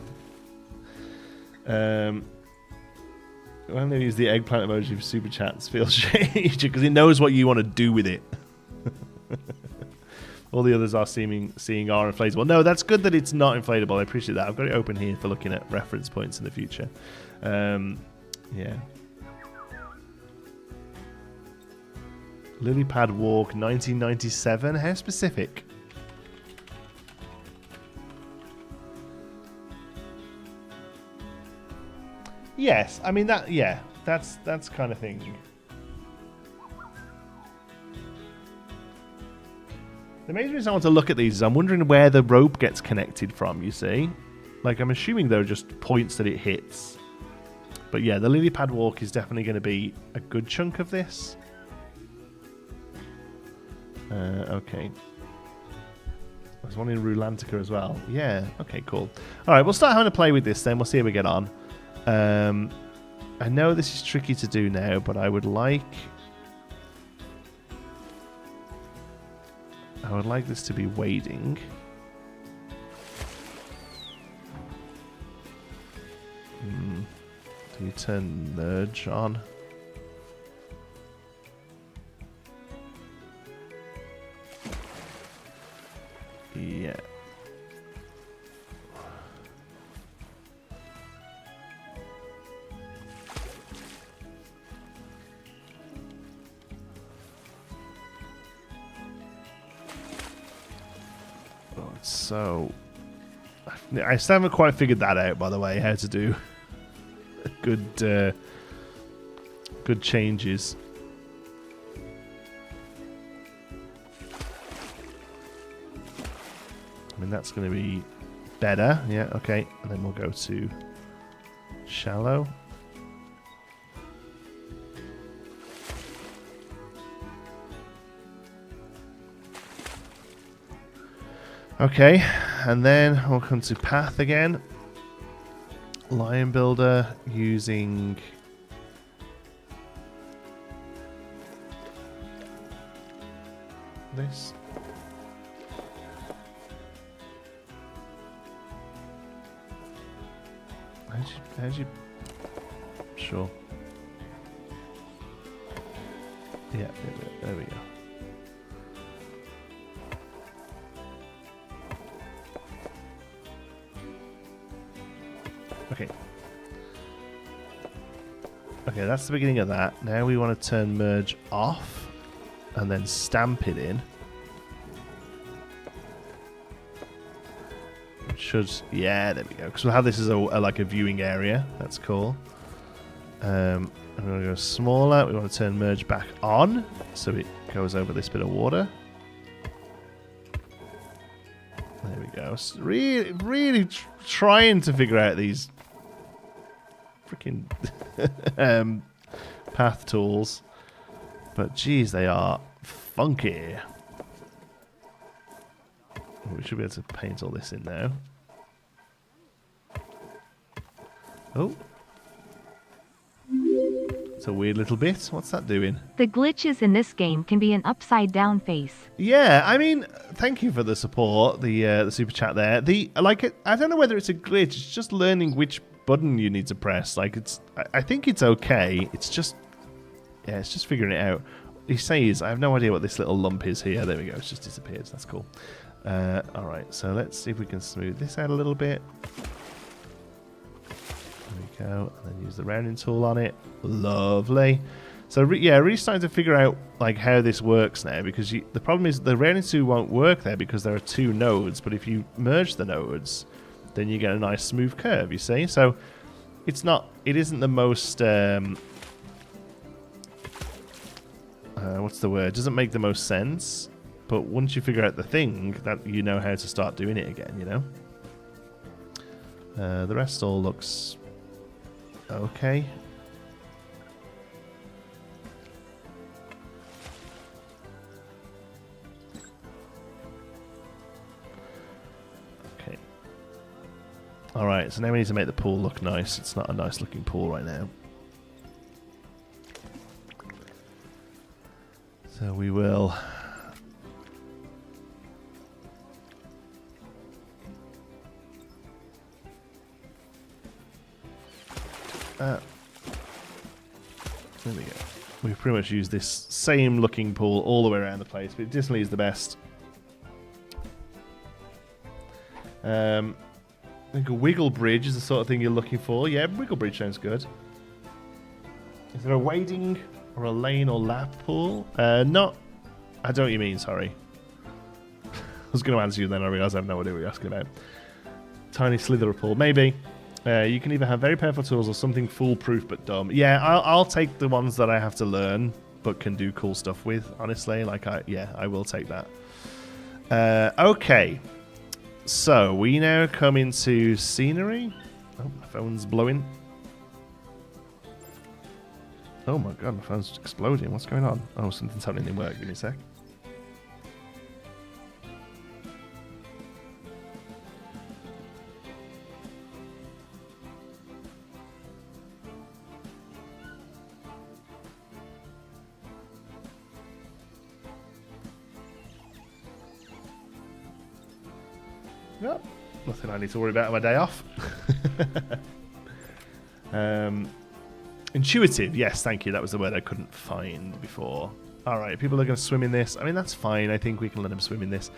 I'm going to use the eggplant emoji for super chats. Feels shady because it knows what you want to do with it. All the others are seeing are inflatable. No, that's good that it's not inflatable. I appreciate that. I've got it open here for looking at reference points in the future. Yeah. Lilypad Walk 1997. How specific? Yes, I mean that. Yeah, that's kind of thing. The main reason I want to look at these is I'm wondering where the rope gets connected from. You see, like I'm assuming they're just points that it hits. But yeah, the lily pad walk is definitely going to be a good chunk of this. Okay. There's one in Rulantica as well. Yeah. Okay. Cool. All right. We'll start having a play with this then. We'll see how we get on. I know this is tricky to do now, but I would like this to be wading. Do you turn merge on? Yeah. So, I still haven't quite figured that out, by the way, how to do good changes. I mean, that's going to be better. Yeah, okay. And then we'll go to shallow. Okay, and then we'll come to path again. Lion builder using this. How'd you? Sure. Yeah, there we go. Okay. Okay, that's the beginning of that. Now we want to turn merge off and then stamp it in. Should, yeah, there we go. Because we'll have this as like a viewing area. That's cool. I'm going to go smaller. We want to turn merge back on so it goes over this bit of water. There we go. So really trying to figure out these freaking path tools. But geez, they are funky. We should be able to paint all this in now. Oh. It's a weird little bit. What's that doing? The glitches in this game can be an upside down face. Yeah, I mean, thank you for the support, the super chat there. I don't know whether it's a glitch. It's just learning which button you need to press. Like, I think it's okay. It's just, yeah, it's just figuring it out. He says, I have no idea what this little lump is here. There we go. It's just disappeared. That's cool. All right, so let's see if we can smooth this out a little bit. There we go, and then use the rounding tool on it. Lovely. So yeah, really starting to figure out like how this works now, because the problem is the rounding tool won't work there because there are two nodes. But if you merge the nodes, then you get a nice smooth curve. You see, so it isn't the most what's the word? It doesn't make the most sense. But once you figure out the thing, that you know how to start doing it again, you know? The rest all looks okay. Okay. Alright, so now we need to make the pool look nice. It's not a nice looking pool right now. So we will... there we go. We've pretty much used this same looking pool all the way around the place, but it definitely is the best. I think a wiggle bridge is the sort of thing you're looking for. Yeah, wiggle bridge sounds good. Is there a wading or a lane or lap pool? No. I don't know what you mean, sorry. I was going to answer you then, I realised I have no idea what you're asking about. Tiny slither pool, maybe. You can either have very powerful tools or something foolproof but dumb. Yeah, I'll take the ones that I have to learn but can do cool stuff with, honestly. Like, I will take that. Okay. So, we now come into scenery. Oh, my phone's blowing. Oh my god, my phone's exploding. What's going on? Oh, something's happening in work. Give me a sec. Yep, nothing I need to worry about on my day off. Intuitive, yes, thank you. That was the word I couldn't find before. Alright, people are going to swim in this. I mean, that's fine. I think we can let them swim in this.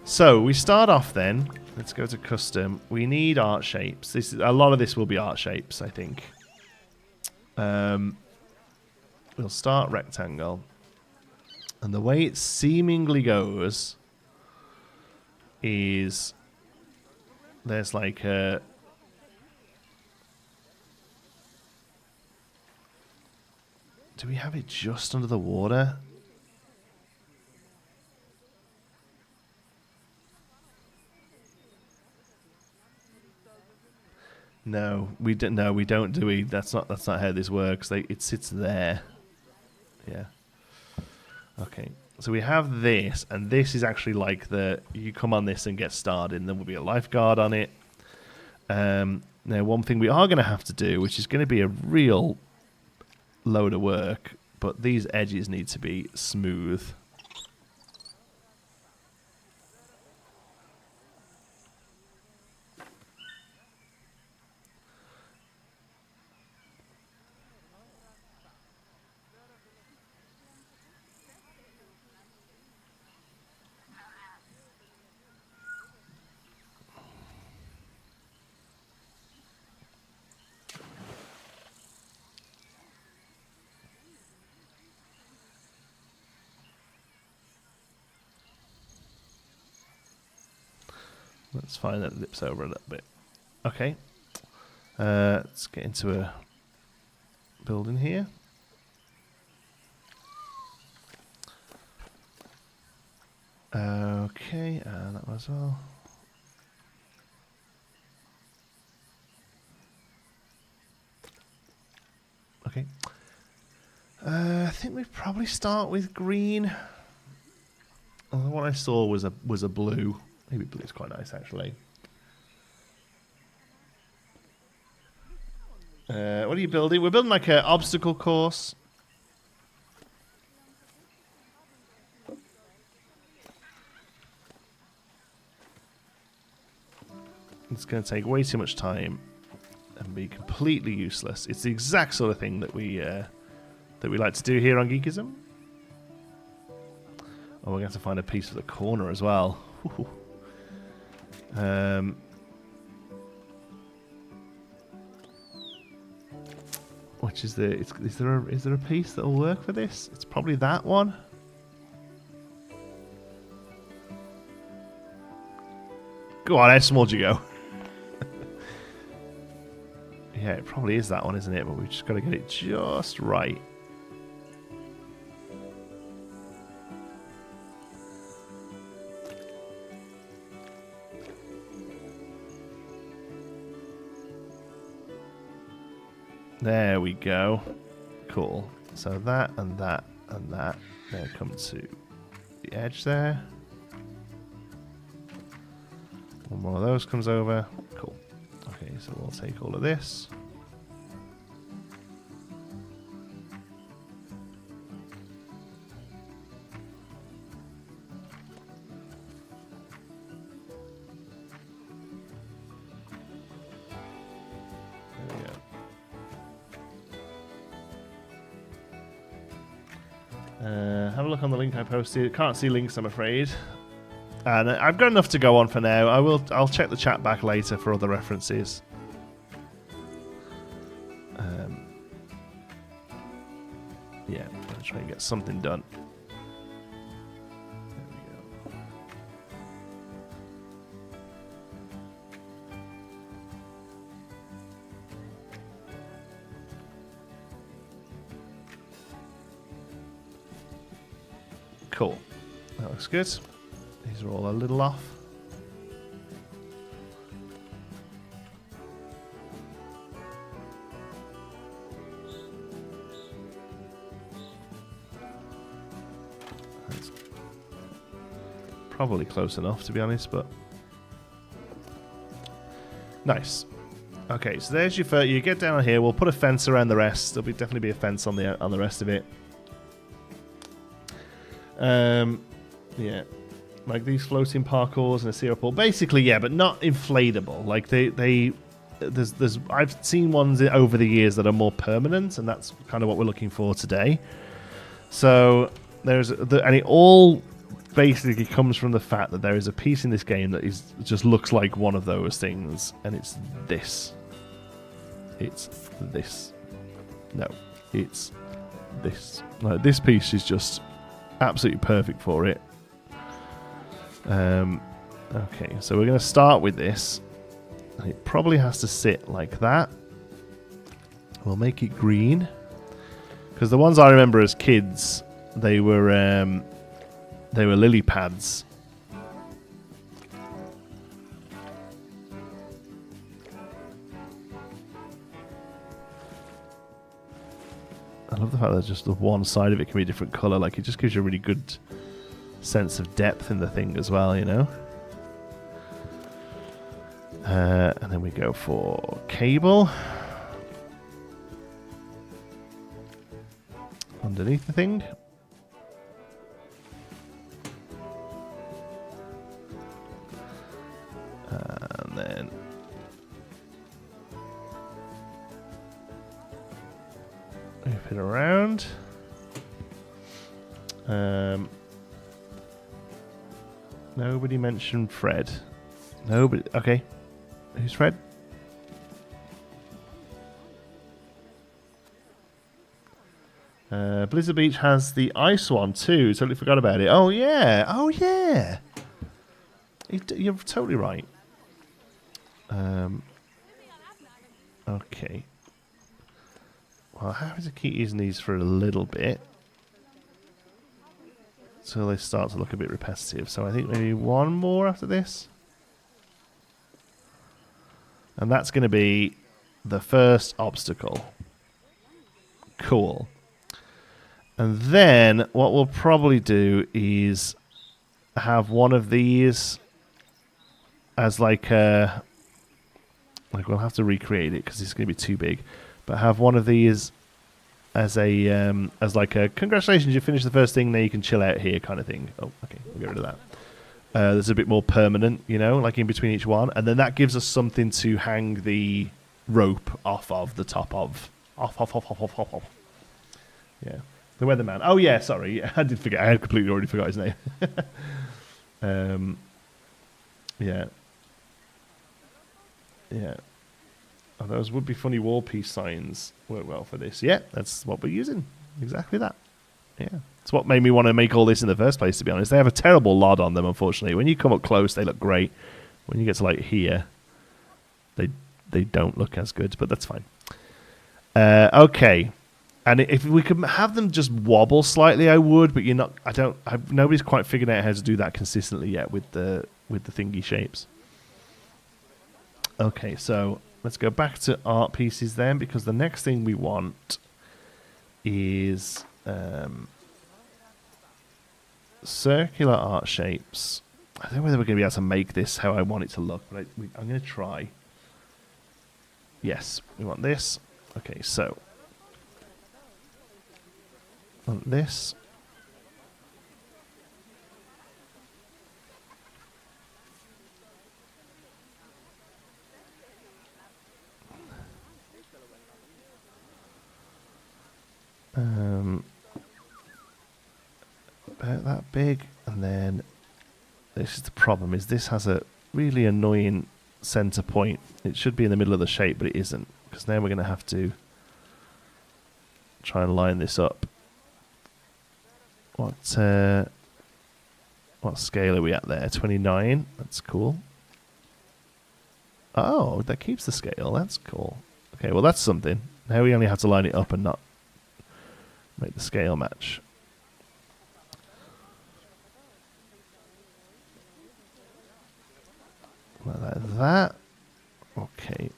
So, we start off then. Let's go to custom. We need art shapes. A lot of this will be art shapes, I think. We'll start rectangle. And the way it seemingly goes is there's like a... Do we have it just under the water? No, we don't. No, we don't. Do we? That's not how this works. It sits there. Yeah. Okay. So we have this, and this is actually like you come on this and get started, and there will be a lifeguard on it. Now, one thing we are going to have to do, which is going to be a real load of work, but these edges need to be smooth. Let's find that it lips over a little bit. Okay. Let's get into a building here. Okay, and that was all. Okay. I think we probably start with green. Although what I saw was a blue. Maybe blue is quite nice, actually. What are you building? We're building like an obstacle course. It's going to take way too much time and be completely useless. It's the exact sort of thing that we like to do here on Geekism. Oh, we're going to have to find a piece for the corner as well. Which is is there a piece that'll work for this? It's probably that one. Go on, how small do you go? Yeah, it probably is that one, isn't it? But we've just got to get it just right. There we go. Cool. So that and that and that. Now come to the edge there. One more of those comes over. Cool. Okay, so we'll take all of this. Have a look on the link I posted. Can't see links, I'm afraid. And I've got enough to go on for now. I'll check the chat back later for other references. Yeah, I'm going to try and get something done. There we go. Cool. That looks good. These are all a little off. That's probably close enough, to be honest, but nice. Okay, so there's your first. You get down here. We'll put a fence around the rest. There'll definitely be a fence on the rest of it. Yeah, like these floating parkours and a syrup pool. Basically, yeah, but not inflatable. Like there's I've seen ones over the years that are more permanent, and that's kind of what we're looking for today. So and it all basically comes from the fact that there is a piece in this game that just looks like one of those things, and it's this. It's this. No, it's this. Like, this piece is just absolutely perfect for it. Okay, so we're going to start with this. It probably has to sit like that. We'll make it green, because the ones I remember as kids, they were lily pads. I love the fact that just the one side of it can be a different colour. Like, it just gives you a really good sense of depth in the thing as well, you know? And then we go for cable. Underneath the thing. And then move it around. Nobody mentioned Fred. Nobody. Okay. Who's Fred? Blizzard Beach has the ice one too. Totally forgot about it. Oh yeah. Oh yeah. You're totally right. Okay. Well, I have to keep using these for a little bit, so they start to look a bit repetitive. So I think maybe one more after this. And that's going to be the first obstacle. Cool. And then what we'll probably do is have one of these as like a... Like, we'll have to recreate it because it's going to be too big. But have one of these as a as like a congratulations, you finished the first thing, now you can chill out here kind of thing. Oh, okay, we'll get rid of that. There's a bit more permanent, you know, like in between each one, and then that gives us something to hang the rope off of the top of. Off. Yeah, the Weatherman. Oh yeah, sorry, I did forget. I had completely already forgot his name. Yeah. Oh, those would be funny wall piece signs work well for this. Yeah, that's what we're using. Exactly that. Yeah. It's what made me want to make all this in the first place, to be honest. They have a terrible LOD on them, unfortunately. When you come up close, they look great. When you get to, like, here, they don't look as good, but that's fine. Okay. And if we could have them just wobble slightly, I would, but nobody's quite figured out how to do that consistently yet with the thingy shapes. Okay, so let's go back to art pieces then, because the next thing we want is circular art shapes. I don't know whether we're going to be able to make this how I want it to look, but I'm going to try. Yes, we want this. Okay, so on this. About that big, and then this is the problem, is this has a really annoying center point. It should be in the middle of the shape, but it isn't, because now we're going to have to try and line this up. What scale are we at there? 29. That's cool. Oh, that keeps the scale. That's cool. Okay, well that's something. Now we only have to line it up and not make the scale match. that. Okay.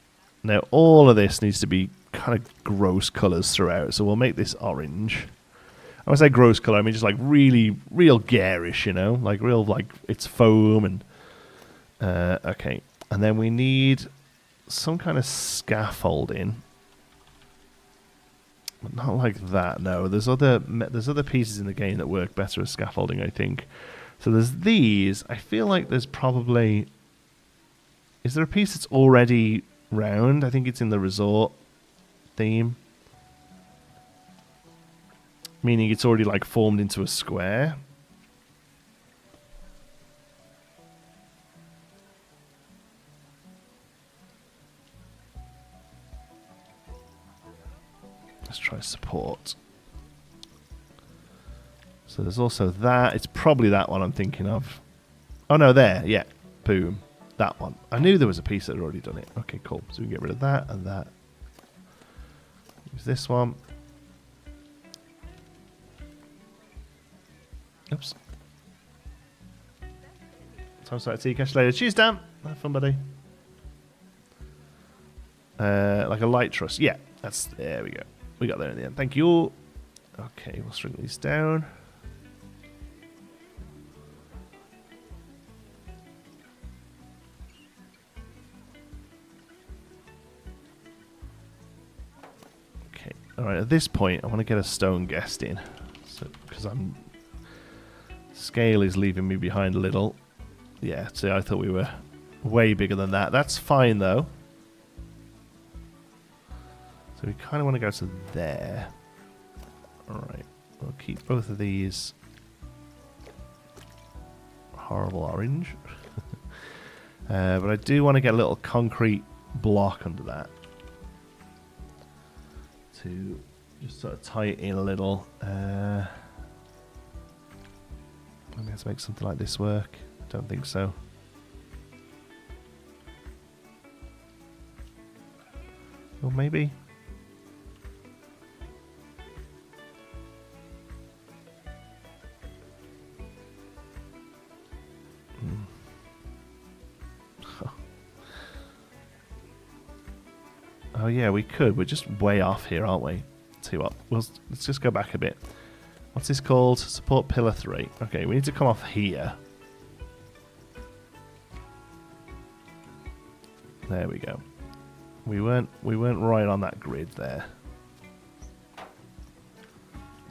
Now all of this needs to be kind of gross colours throughout. So we'll make this orange. When I say gross colour, I mean just like really, real garish, you know? Like real, like it's foam and... okay. And then we need some kind of scaffolding. But not like that, no. There's other pieces in the game that work better as scaffolding, I think. So there's these. I feel like there's probably... Is there a piece that's already round? I think it's in the resort theme. Meaning it's already like formed into a square. Let's try support. So there's also that. It's probably that one I'm thinking of. Oh no, there. Yeah. Boom. That one. I knew there was a piece that had already done it. Okay, cool. So we can get rid of that and that. Use this one. Oops. Time to start tea. Catch you later. Cheers, Dan. Have fun, buddy. Like a light truss. Yeah. There we go. We got there in the end. Thank you. Okay, we'll string these down. Okay. All right. At this point, I want to get a stone guest in, because scale is leaving me behind a little. Yeah. See, I thought we were way bigger than that. That's fine though. So we kind of want to go to there. Alright, we'll keep both of these horrible orange. But I do want to get a little concrete block under that. To just sort of tie it in a little. Let's make something like this work. Don't think so. Or maybe... Oh yeah, we could. We're just way off here, aren't we? Tell you what, let's just go back a bit. What's this called? Support pillar 3. Okay, we need to come off here. There we go. We weren't right on that grid there.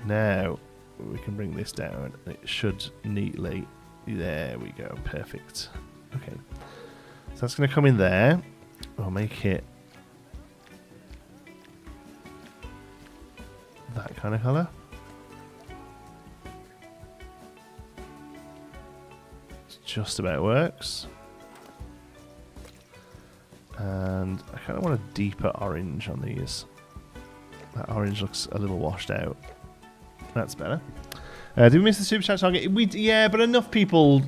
Now we can bring this down. It should neatly. There we go. Perfect. Okay. So that's going to come in there. We'll make it that kind of colour. It just about works. And I kind of want a deeper orange on these. That orange looks a little washed out. That's better. Did we miss the super chat target? Yeah, but enough people.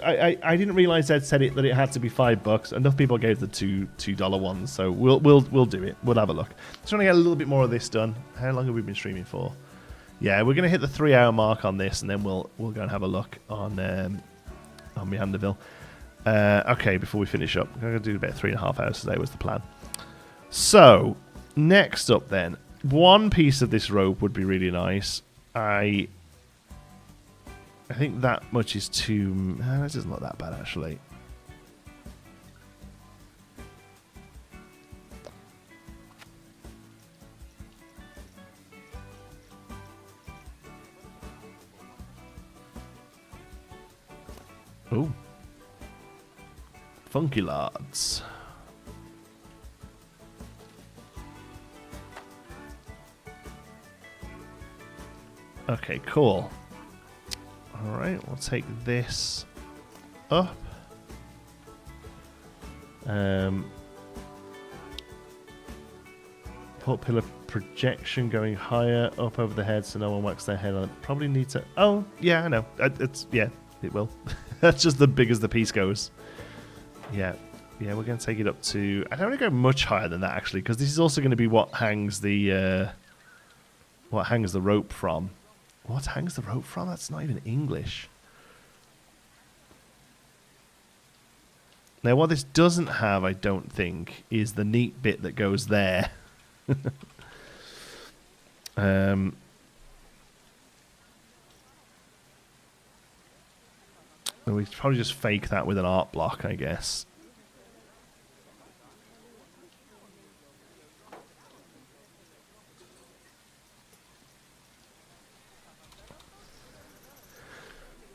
I didn't realize Ed said that it had to be $5. Enough people gave the $2 ones, so we'll do it. We'll have a look. Just want to get a little bit more of this done. How long have we been streaming for? Yeah, we're gonna hit the 3-hour mark on this, and then we'll go and have a look on Manderville. Okay, before we finish up, we're gonna do about 3.5 hours today. Was the plan. So next up, then, one piece of this rope would be really nice. I think that much is too... That doesn't look that bad, actually. Ooh. Funky Lards. Okay, cool. Alright, we'll take this up. Put pillar projection going higher up over the head so no one whacks their head on it. Probably need to... Oh, yeah, I know. Yeah, it will. That's just the big as the piece goes. Yeah, we're going to take it up to... I don't want to go much higher than that, actually, because this is also going to be what hangs the rope from. What hangs the rope from? That's not even English. Now, what this doesn't have, I don't think, is the neat bit that goes there. We could probably just fake that with an art block, I guess.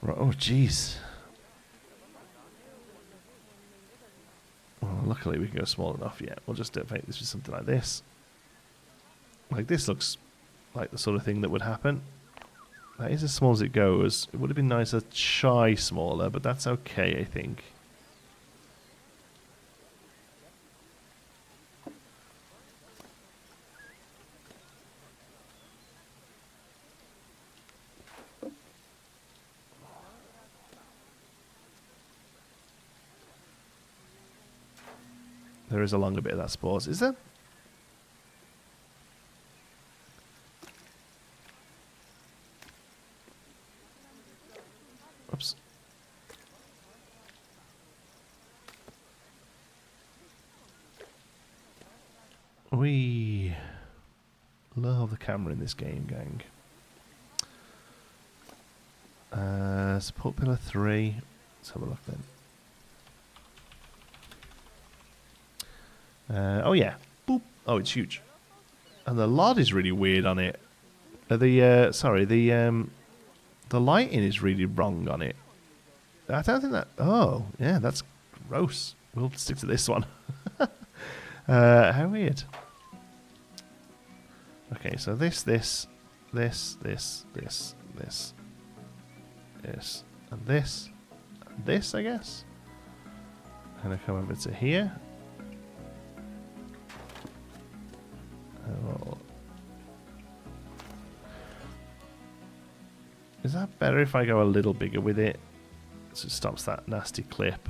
Right, oh, jeez. Well, luckily we can go small enough. Yeah, we'll just fake this with something like this. Like, this looks like the sort of thing that would happen. That is as small as it goes. It would have been nicer, shy smaller, but that's okay, I think. There is a longer bit of that spores, is there? Oops. We love the camera in this game, gang. Support pillar 3. Let's have a look then. Oh yeah. Boop. Oh, it's huge. And the LOD is really weird on it. The lighting is really wrong on it. I don't think that... Oh, yeah, that's gross. We'll stick to this one. How weird. Okay, so this, and this, and this, I guess. And I come over to here. Oh. Is that better if I go a little bigger with it? So it stops that nasty clip.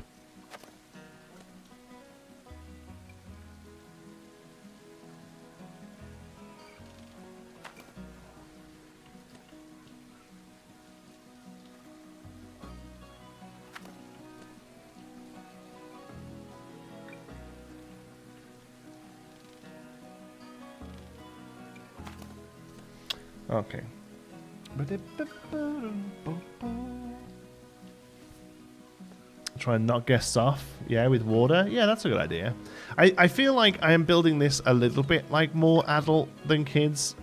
Okay. Try and knock guests off, yeah, with water. Yeah, that's a good idea. I feel like I am building this a little bit like more adult than kids.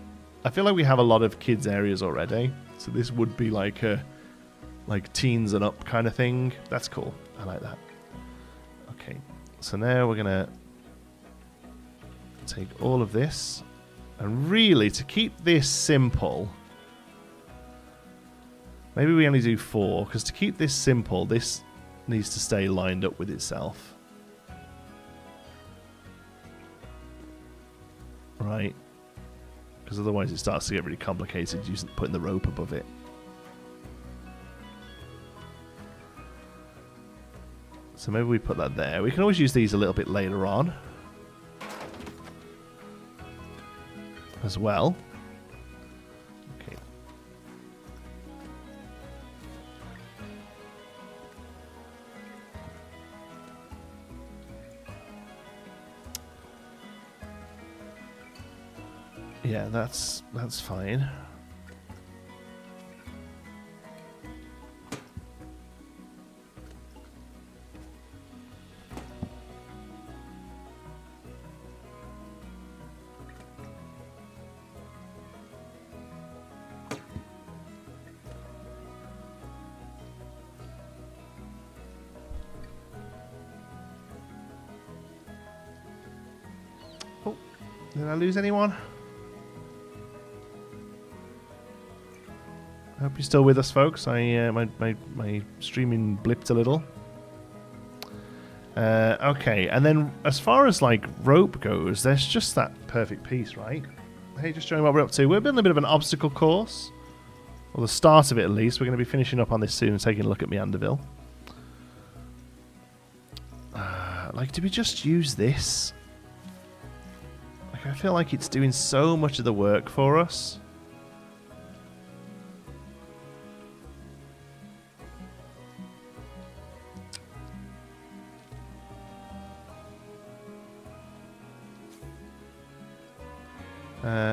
I feel like we have a lot of kids areas already, so this would be like a teens and up kind of thing. That's cool. I like that. Okay, so now we're gonna take all of this, and really to keep this simple. Maybe we only do 4, because to keep this simple, this needs to stay lined up with itself. Right. Because otherwise it starts to get really complicated using putting the rope above it. So maybe we put that there. We can always use these a little bit later on. As well. Yeah, that's fine. Oh, did I lose anyone? I hope you're still with us, folks. My streaming blipped a little. Okay, and then as far as like rope goes, there's just that perfect piece, right? Hey, just showing what we're up to. We're building a bit of an obstacle course, or the start of it at least. We're going to be finishing up on this soon and taking a look at Manderville. Like, do we just use this? Like, I feel like it's doing so much of the work for us.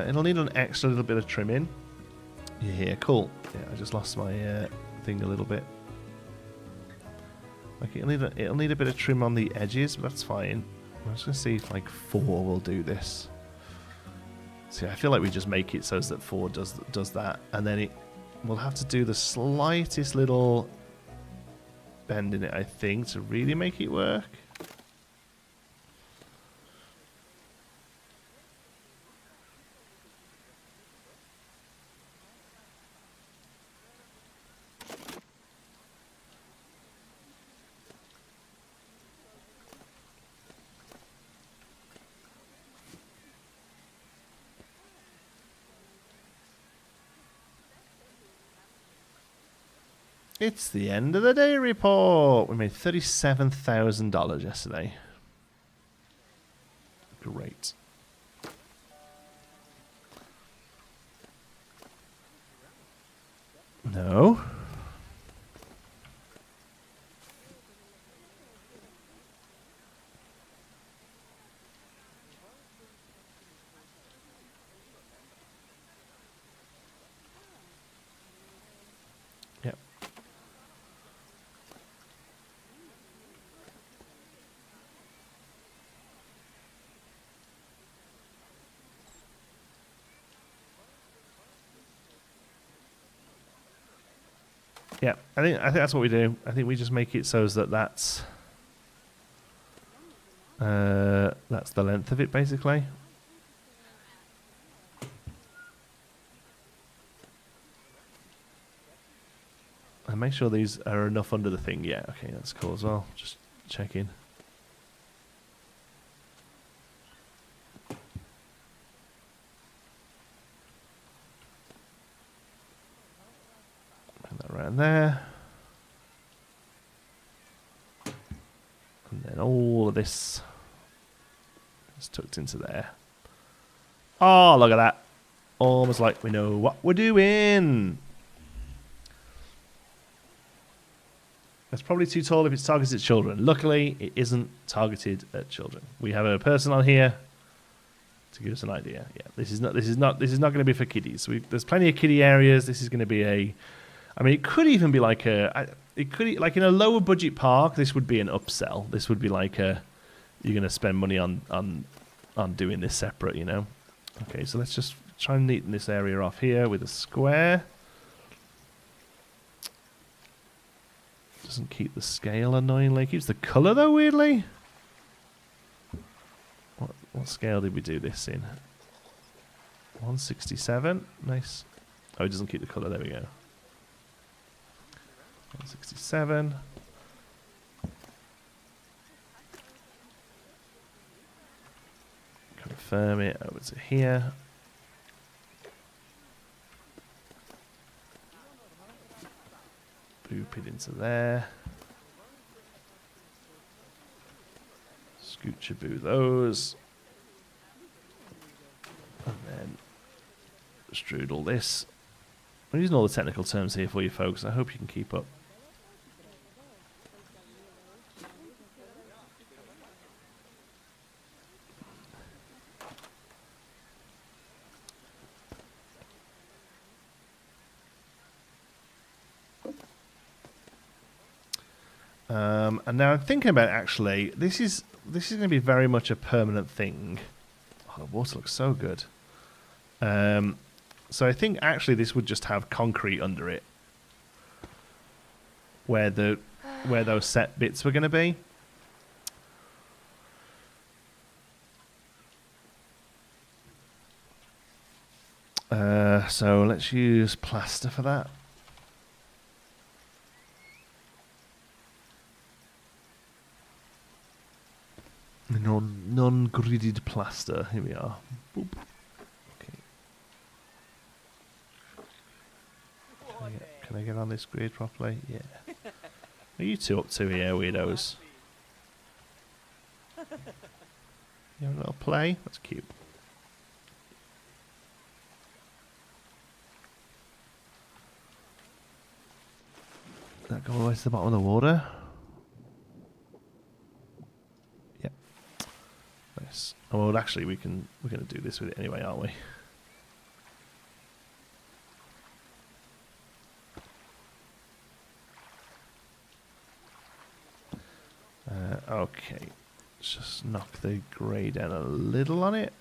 It'll need an extra little bit of trimming. Yeah, cool. Yeah, I just lost my thing a little bit. Like it'll need a bit of trim on the edges, but that's fine. I'm just gonna see if like 4 will do this. See, I feel like we just make it so that 4 does that, and then we'll have to do the slightest little bend in it, I think, to really make it work. It's the end of the day report. We made $37,000 yesterday. Great. No. Yep. Yeah, I think that's what we do. I think we just make it so that that's the length of it, basically. And make sure these are enough under the thing. Yeah, okay, that's cool as well. Just checking. Around there, and then all of this is tucked into there. Oh, look at that. Almost like we know what we're doing. It's probably too tall if it's targeted at children. Luckily, it isn't targeted at children. We have a person on here to give us an idea. Yeah, this is not going to be for kiddies. There's plenty of kiddie areas. This is going to be I mean, it could even be like like in a lower budget park. This would be an upsell. This would be like you're going to spend money on doing this separate, you know. Okay, so let's just try and neaten this area off here with a square. Doesn't keep the scale annoyingly. Keeps the color though weirdly. What scale did we do this in? 167. Nice. Oh, it doesn't keep the color. There we go. 167. Confirm it over to here. Boop it into there. Scooch-a-boo those. And then strudel this. I'm using all the technical terms here for you folks. I hope you can keep up. And now I'm thinking about actually, this is going to be very much a permanent thing. Oh, the water looks so good. So I think actually this would just have concrete under it, where those set bits were going to be. So let's use plaster for that. Non-gridded plaster. Here we are. Boop. Okay. Can I get on this grid properly? Yeah. What are you two up to here, weirdos? You have a little play? That's cute. Does that go all the way to the bottom of the water? Nice. Oh, well, actually, we're going to do this with it anyway, aren't we? Okay. Let's just knock the grey down a little on it.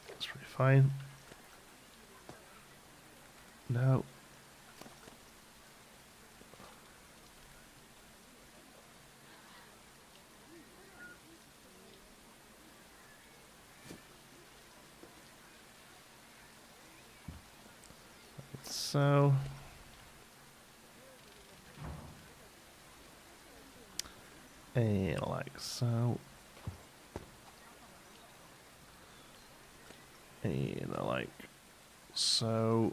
That's pretty fine. No. So. And like so. And like so.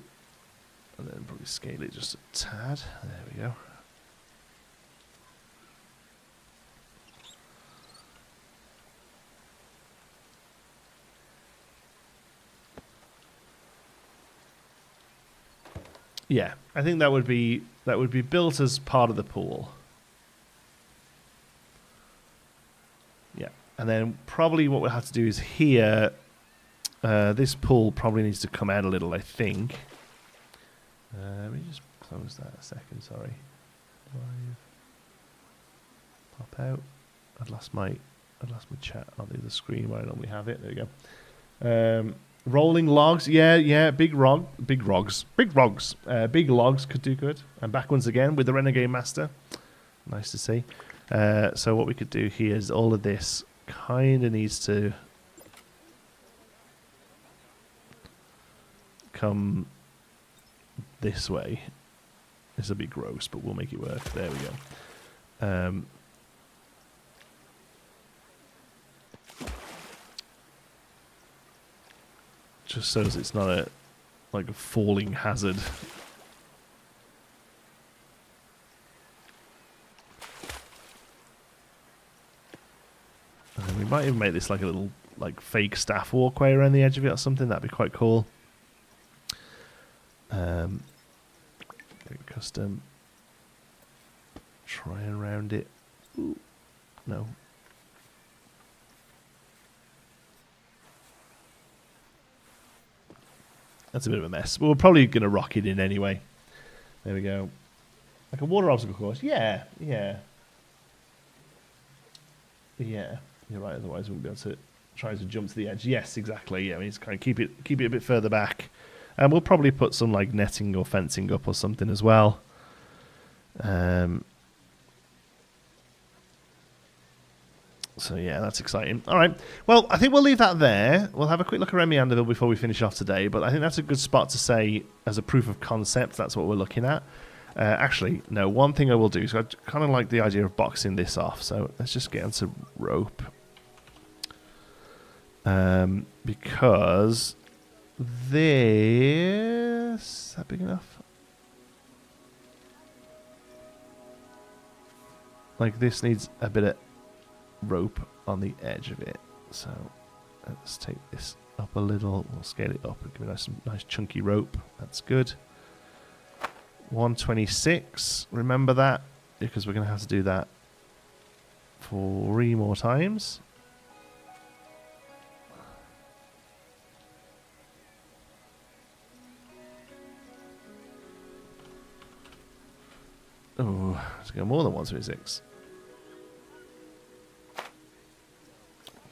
And then probably scale it just a tad. There we go. Yeah, I think that would be built as part of the pool. Yeah, and then probably what we'll have to do is here. This pool probably needs to come out a little, I think. Let me just close that a second. Sorry. Pop out. I'd lost my chat on the other screen where I normally have it. There we go. Rolling logs, yeah, big logs could do good. And back once again with the Renegade Master. Nice to see. So what we could do here is all of this kind of needs to come this way. This will be gross, but we'll make it work. There we go. Just so it's not a falling hazard. And we might even make this like a little fake staff walkway around the edge of it or something. That'd be quite cool. Custom. Try and round it. Ooh, no. That's a bit of a mess. But we're probably going to rock it in anyway. There we go. Like a water obstacle course. Yeah. You're right. Otherwise, we won't be able to try to jump to the edge. Yes, exactly. Yeah, we need to kind of keep it a bit further back. And we'll probably put some netting or fencing up or something as well. So yeah, that's exciting. All right. Well, I think we'll leave that there. We'll have a quick look around Manderville before we finish off today. But I think that's a good spot to say as a proof of concept. That's what we're looking at. Actually, no. One thing I will do. So I kind of like the idea of boxing this off. So let's just get onto rope. Because this is that big enough? This needs a bit of rope on the edge of it. So let's take this up a little. We'll scale it up and give it some nice chunky rope. That's good. 126. Remember that, because we're going to have to do that 3 more times. Oh, let's go more than 126.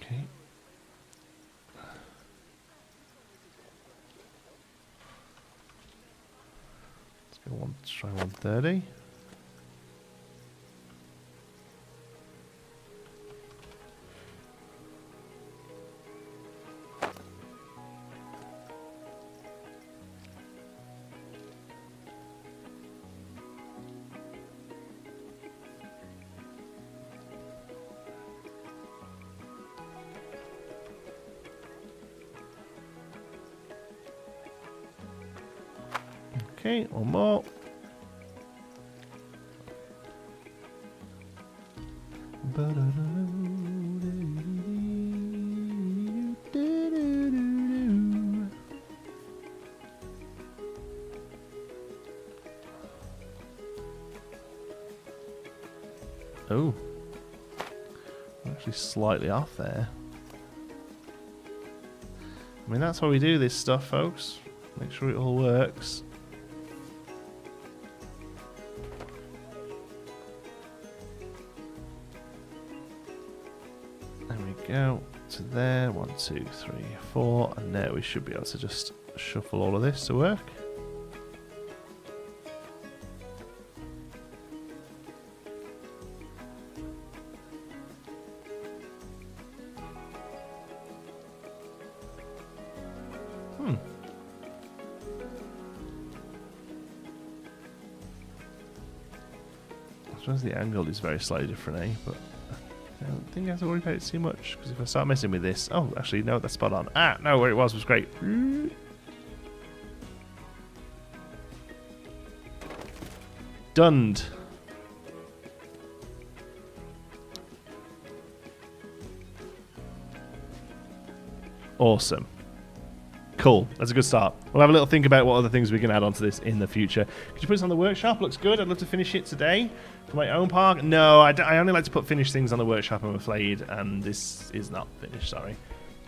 Okay. Let's try 130. Okay, one more. Oh, actually slightly off there. I mean, that's why we do this stuff, folks. Make sure it all works. go. To there. 1, 2, 3, 4. And there we should be able to just shuffle all of this to work. I suppose the angle is very slightly different, eh? But I don't think I have to worry about it too much, because if I start messing with this... Oh, actually, no, that's spot on. Ah, no, where it was great. Done. Awesome. Cool. That's a good start. We'll have a little think about what other things we can add onto this in the future. Could you put this on the workshop? Looks good. I'd love to finish it today for my own park. No, I only like to put finished things on the workshop, I'm afraid, and this is not finished, sorry.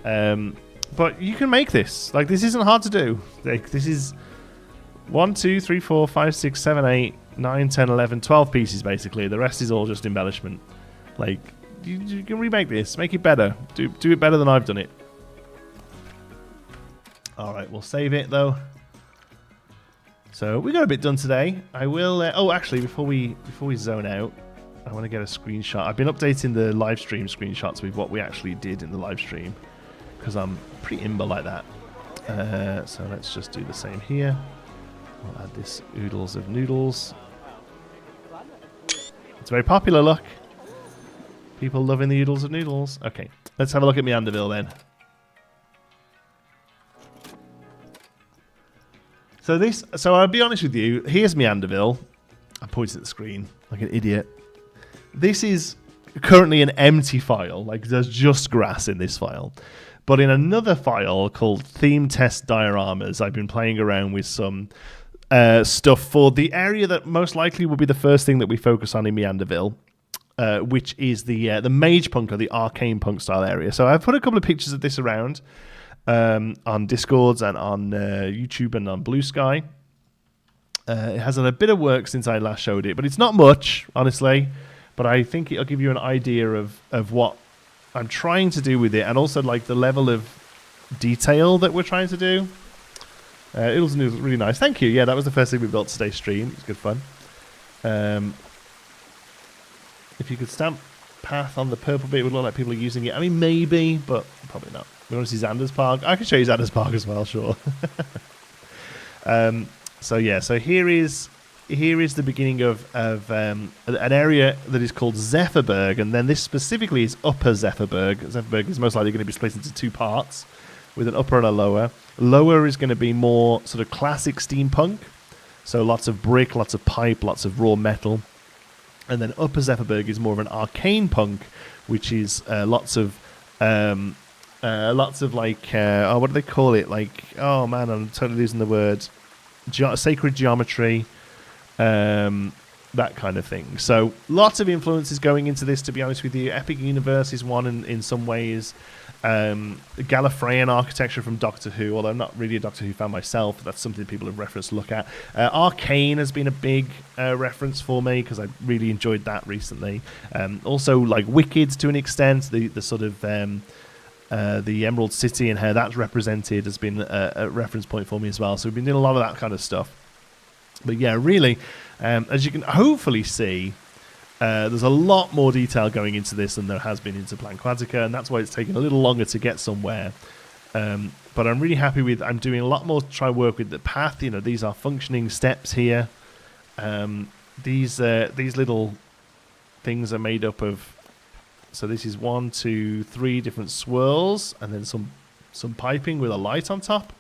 But you can make this. Like, this isn't hard to do. Like, this is 1, 2, 3, 4, 5, 6, 7, 8, 9, 10, 11, 12 pieces, basically. The rest is all just embellishment. Like, you can remake this. Make it better. Do it better than I've done it. Alright, we'll save it though. So we got a bit done today. I will oh, actually, before we zone out, I want to get a screenshot. I've been updating the live stream screenshots with what we actually did in the live stream, because I'm pretty imber like that. So let's just do the same here. I'll add this Oodles of Noodles. It's very popular, look. People loving the Oodles of Noodles. Okay, let's have a look at Manderville then. So I'll be honest with you. Here's Manderville. I'm pointing at the screen like an idiot. This is currently an empty file. Like, there's just grass in this file. But in another file called Theme Test Dioramas, I've been playing around with some stuff for the area that most likely will be the first thing that we focus on in Manderville, which is the Mage Punk or the Arcane Punk style area. So I've put a couple of pictures of this around. On Discords and on YouTube and on Blue Sky. It has done a bit of work since I last showed it, but it's not much, honestly. But I think it'll give you an idea of what I'm trying to do with it, and also like the level of detail that we're trying to do. It was really nice. Thank you. Yeah, that was the first thing we built today's stream. It's good fun. If you could stamp path on the purple bit, it would look like people are using it. I mean, maybe, but probably not. We want to see Xander's Park. I can show you Xander's Park as well, sure. So yeah, so here is the beginning of an area that is called Zephyrberg, and then this specifically is Upper Zephyrberg. Zephyrberg is most likely going to be split into two parts, with an upper and a lower. Lower is going to be more sort of classic steampunk, so lots of brick, lots of pipe, lots of raw metal. And then Upper Zephyrberg is more of an arcane punk, which is lots of like, oh, what do they call it? Like, oh man, I'm totally losing the word. Sacred geometry, that kind of thing. So lots of influences going into this, to be honest with you. Epic Universe is one in some ways. Gallifreyan architecture from Doctor Who, although I'm not really a Doctor Who fan myself. That's something people have referenced to look at. Arcane has been a big reference for me, because I really enjoyed that recently. Also, like Wicked to an extent, the sort of the Emerald City and how that's represented has been a reference point for me as well. So we've been doing a lot of that kind of stuff. But yeah, really, as you can hopefully see, there's a lot more detail going into this than there has been into Plan Quadrica, and that's why it's taken a little longer to get somewhere. But I'm really happy with. I'm doing a lot more to try and work with the path. You know, these are functioning steps here. These little things are made up of. So this is 1, 2, 3 different swirls, and then some piping with a light on top.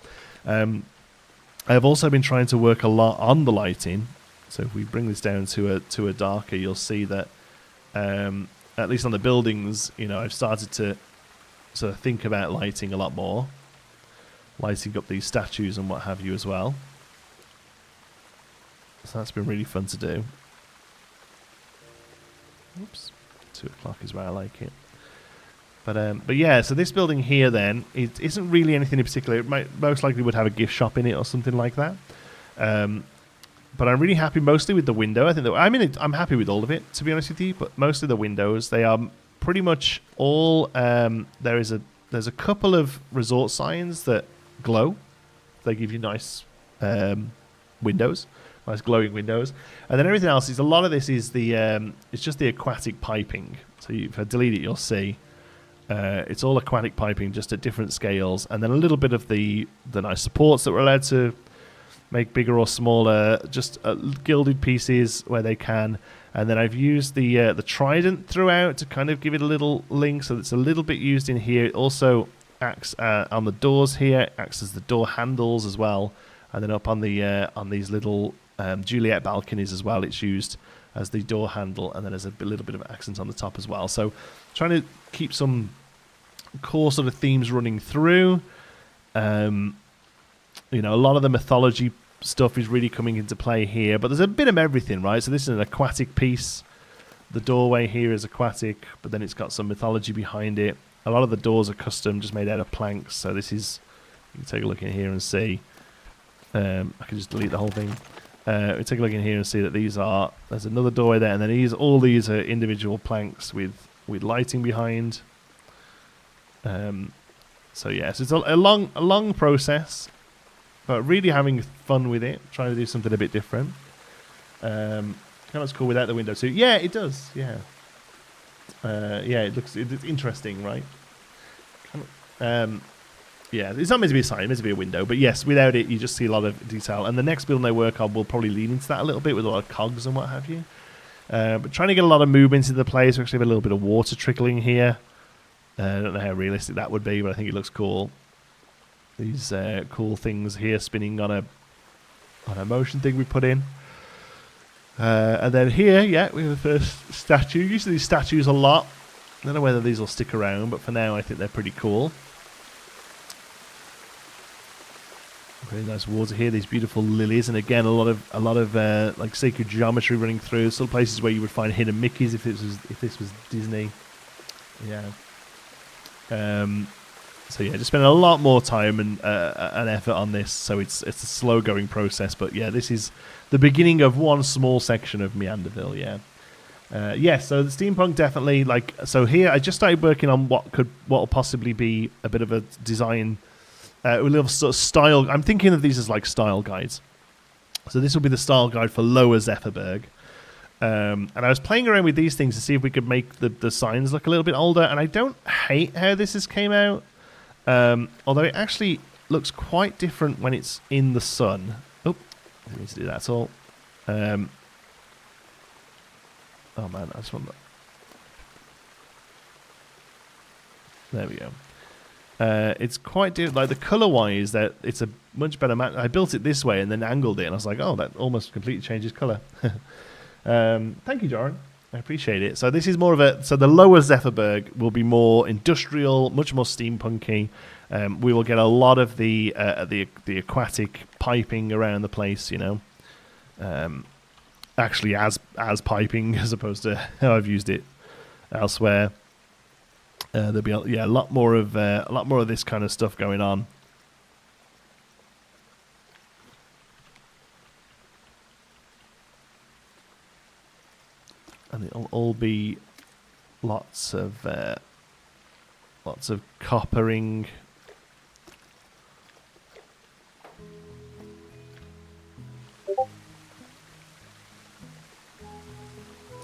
I have also been trying to work a lot on the lighting. So if we bring this down to a darker, you'll see that at least on the buildings, you know, I've started to sort of think about lighting a lot more, lighting up these statues and what have you as well. So that's been really fun to do. Oops. 2 o'clock is where I like it. But yeah, so this building here then, it isn't really anything in particular. It most likely would have a gift shop in it or something like that. But I'm really happy mostly with the window. I think I'm happy with all of it, to be honest with you. But mostly the windows, they are pretty much all. There's a couple of resort signs that glow. They give you nice windows, nice glowing windows, and then everything else is a lot of this is the it's just the aquatic piping. So if I delete it, you'll see it's all aquatic piping, just at different scales, and then a little bit of the nice supports that we're allowed to make bigger or smaller, just gilded pieces where they can. And then I've used the trident throughout to kind of give it a little link, so it's a little bit used in here. It also acts on the doors here, acts as the door handles as well, and then up on the on these little Juliet balconies as well, it's used as the door handle, and then there's a little bit of accent on the top as well. So trying to keep some core sort of themes running through. You know, a lot of the mythology stuff is really coming into play here, but there's a bit of everything, right? So this is an aquatic piece. The doorway here is aquatic, but then it's got some mythology behind it. A lot of the doors are custom, just made out of planks. So this is, you can take a look in here and see. I can just delete the whole thing. We take a look in here and see that there's another doorway there, and then all these are individual planks with lighting behind. So yes, it's a long process, but really having fun with it, trying to do something a bit different. Kind of looks cool without the window too. Yeah, it does. Yeah, it's interesting, right? Yeah, it's not meant to be a sign, it's meant to be a window, but yes, without it, you just see a lot of detail. And the next build I work on will probably lean into that a little bit with a lot of cogs and what have you. But trying to get a lot of movement into the place. We actually have a little bit of water trickling here. I don't know how realistic that would be, but I think it looks cool. These cool things here spinning on a motion thing we put in. And then here, yeah, we have the first statue. Usually these statues a lot. I don't know whether these will stick around, but for now I think they're pretty cool. Very nice water here. These beautiful lilies, and again a lot of like sacred geometry running through. Some places where you would find hidden Mickeys if this was Disney. Yeah. So yeah, just spending a lot more time and effort on this. So it's a slow going process, but yeah, this is the beginning of one small section of Manderville. Yeah. So the steampunk definitely so here I just started working on what will possibly be a bit of a design. A little sort of style. I'm thinking of these as like style guides. So this will be the style guide for Lower Zephyrberg. And I was playing around with these things to see if we could make the signs look a little bit older. And I don't hate how this came out. Although it actually looks quite different when it's in the sun. Oh, I didn't need to do that at all. Oh man, I just want that. There we go. It's quite like the color wise that it's a much better match. I built it this way and then angled it, and I was like, oh, that almost completely changes color. Thank you, Joran. I appreciate it. So this is more of so the Lower Zephyrberg will be more industrial, much more steampunky. We will get a lot of the aquatic piping around the place, you know. Actually as piping as opposed to how I've used it elsewhere. There'll be a lot more of this kind of stuff going on. And it'll all be lots of coppering.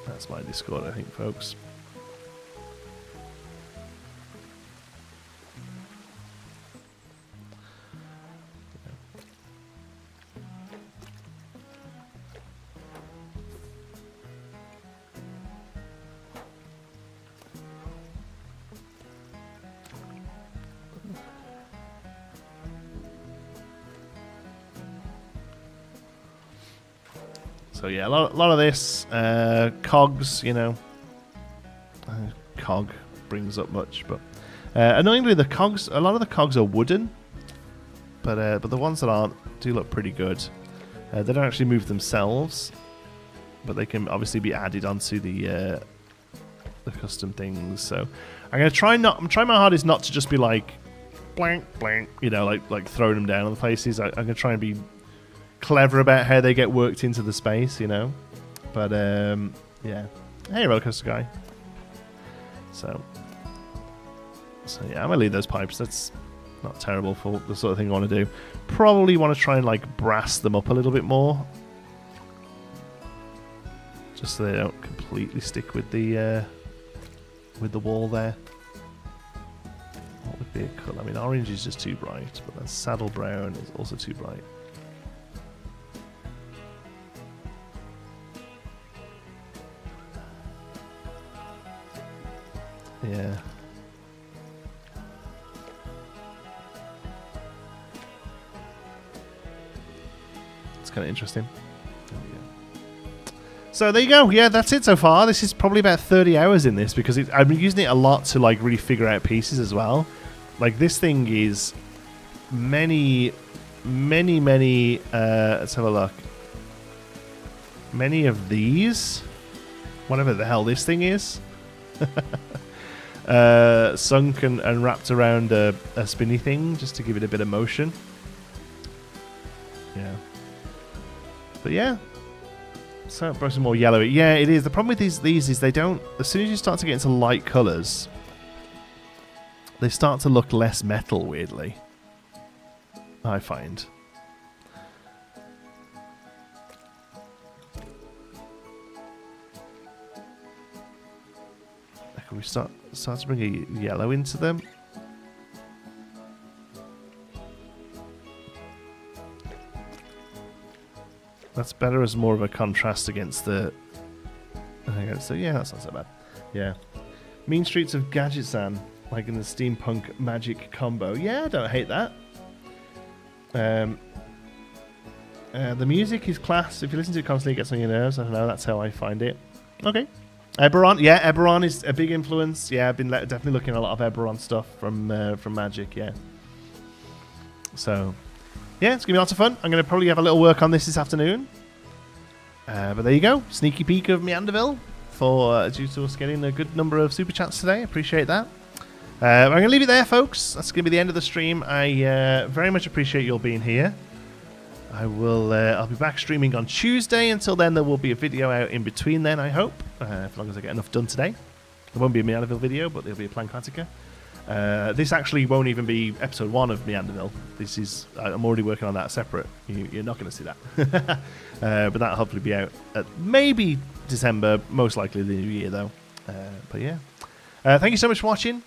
That's my Discord, I think, folks. So yeah, a lot of this cogs, you know. Cog brings up much, but annoyingly, the cogs. A lot of the cogs are wooden, but the ones that aren't do look pretty good. They don't actually move themselves, but they can obviously be added onto the custom things. So I'm gonna try I'm trying my hardest not to just be like blank, blank, you know, like throwing them down on the places. I'm gonna try and be clever about how they get worked into the space, you know. But yeah. Hey, roller coaster guy. So yeah, I'm gonna leave those pipes. That's not terrible for the sort of thing I want to do. Probably want to try and like brass them up a little bit more, just so they don't completely stick with the wall there. What would be a colour? I mean, orange is just too bright, but then saddle brown is also too bright. Yeah. It's kind of interesting. There we go. So there you go. Yeah, that's it so far. This is probably about 30 hours in this because I've been using it a lot to like really figure out pieces as well. Like this thing is many, let's have a look. Many of these, whatever the hell this thing is, sunk and wrapped around a spinny thing just to give it a bit of motion. Yeah. But yeah. So brush some more yellowy. Yeah, it is. The problem with these is they don't, as soon as you start to get into light colours, they start to look less metal, weirdly. I find. Can we start to bring a yellow into them? That's better as more of a contrast against the... So yeah, that's not so bad. Yeah. Mean Streets of Gadgetsan, like in the steampunk magic combo. Yeah, I don't hate that. The music is class. If you listen to it constantly, it gets on your nerves. I don't know, that's how I find it. Okay. Eberron, yeah, Eberron is a big influence. Yeah, I've been definitely looking at a lot of Eberron stuff from Magic, yeah. So, yeah, it's going to be lots of fun. I'm going to probably have a little work on this afternoon. But there you go. Sneaky peek of Manderville for due to us getting a good number of super chats today. Appreciate that. I'm going to leave it there, folks. That's going to be the end of the stream. I very much appreciate you all being here. I'll be back streaming on Tuesday. Until then, there will be a video out in between then, I hope. As long as I get enough done today. There won't be a Manderville video, but there'll be a Planquatica. This actually won't even be episode 1 of Manderville. This is... I'm already working on that separate. You're not going to see that. But that'll hopefully be out at maybe December, most likely the new year, though. But yeah. Thank you so much for watching.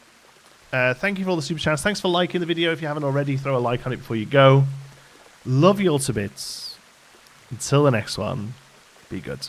Thank you for all the super chats. Thanks for liking the video. If you haven't already, throw a like on it before you go. Love you all to bits. Until the next one, be good.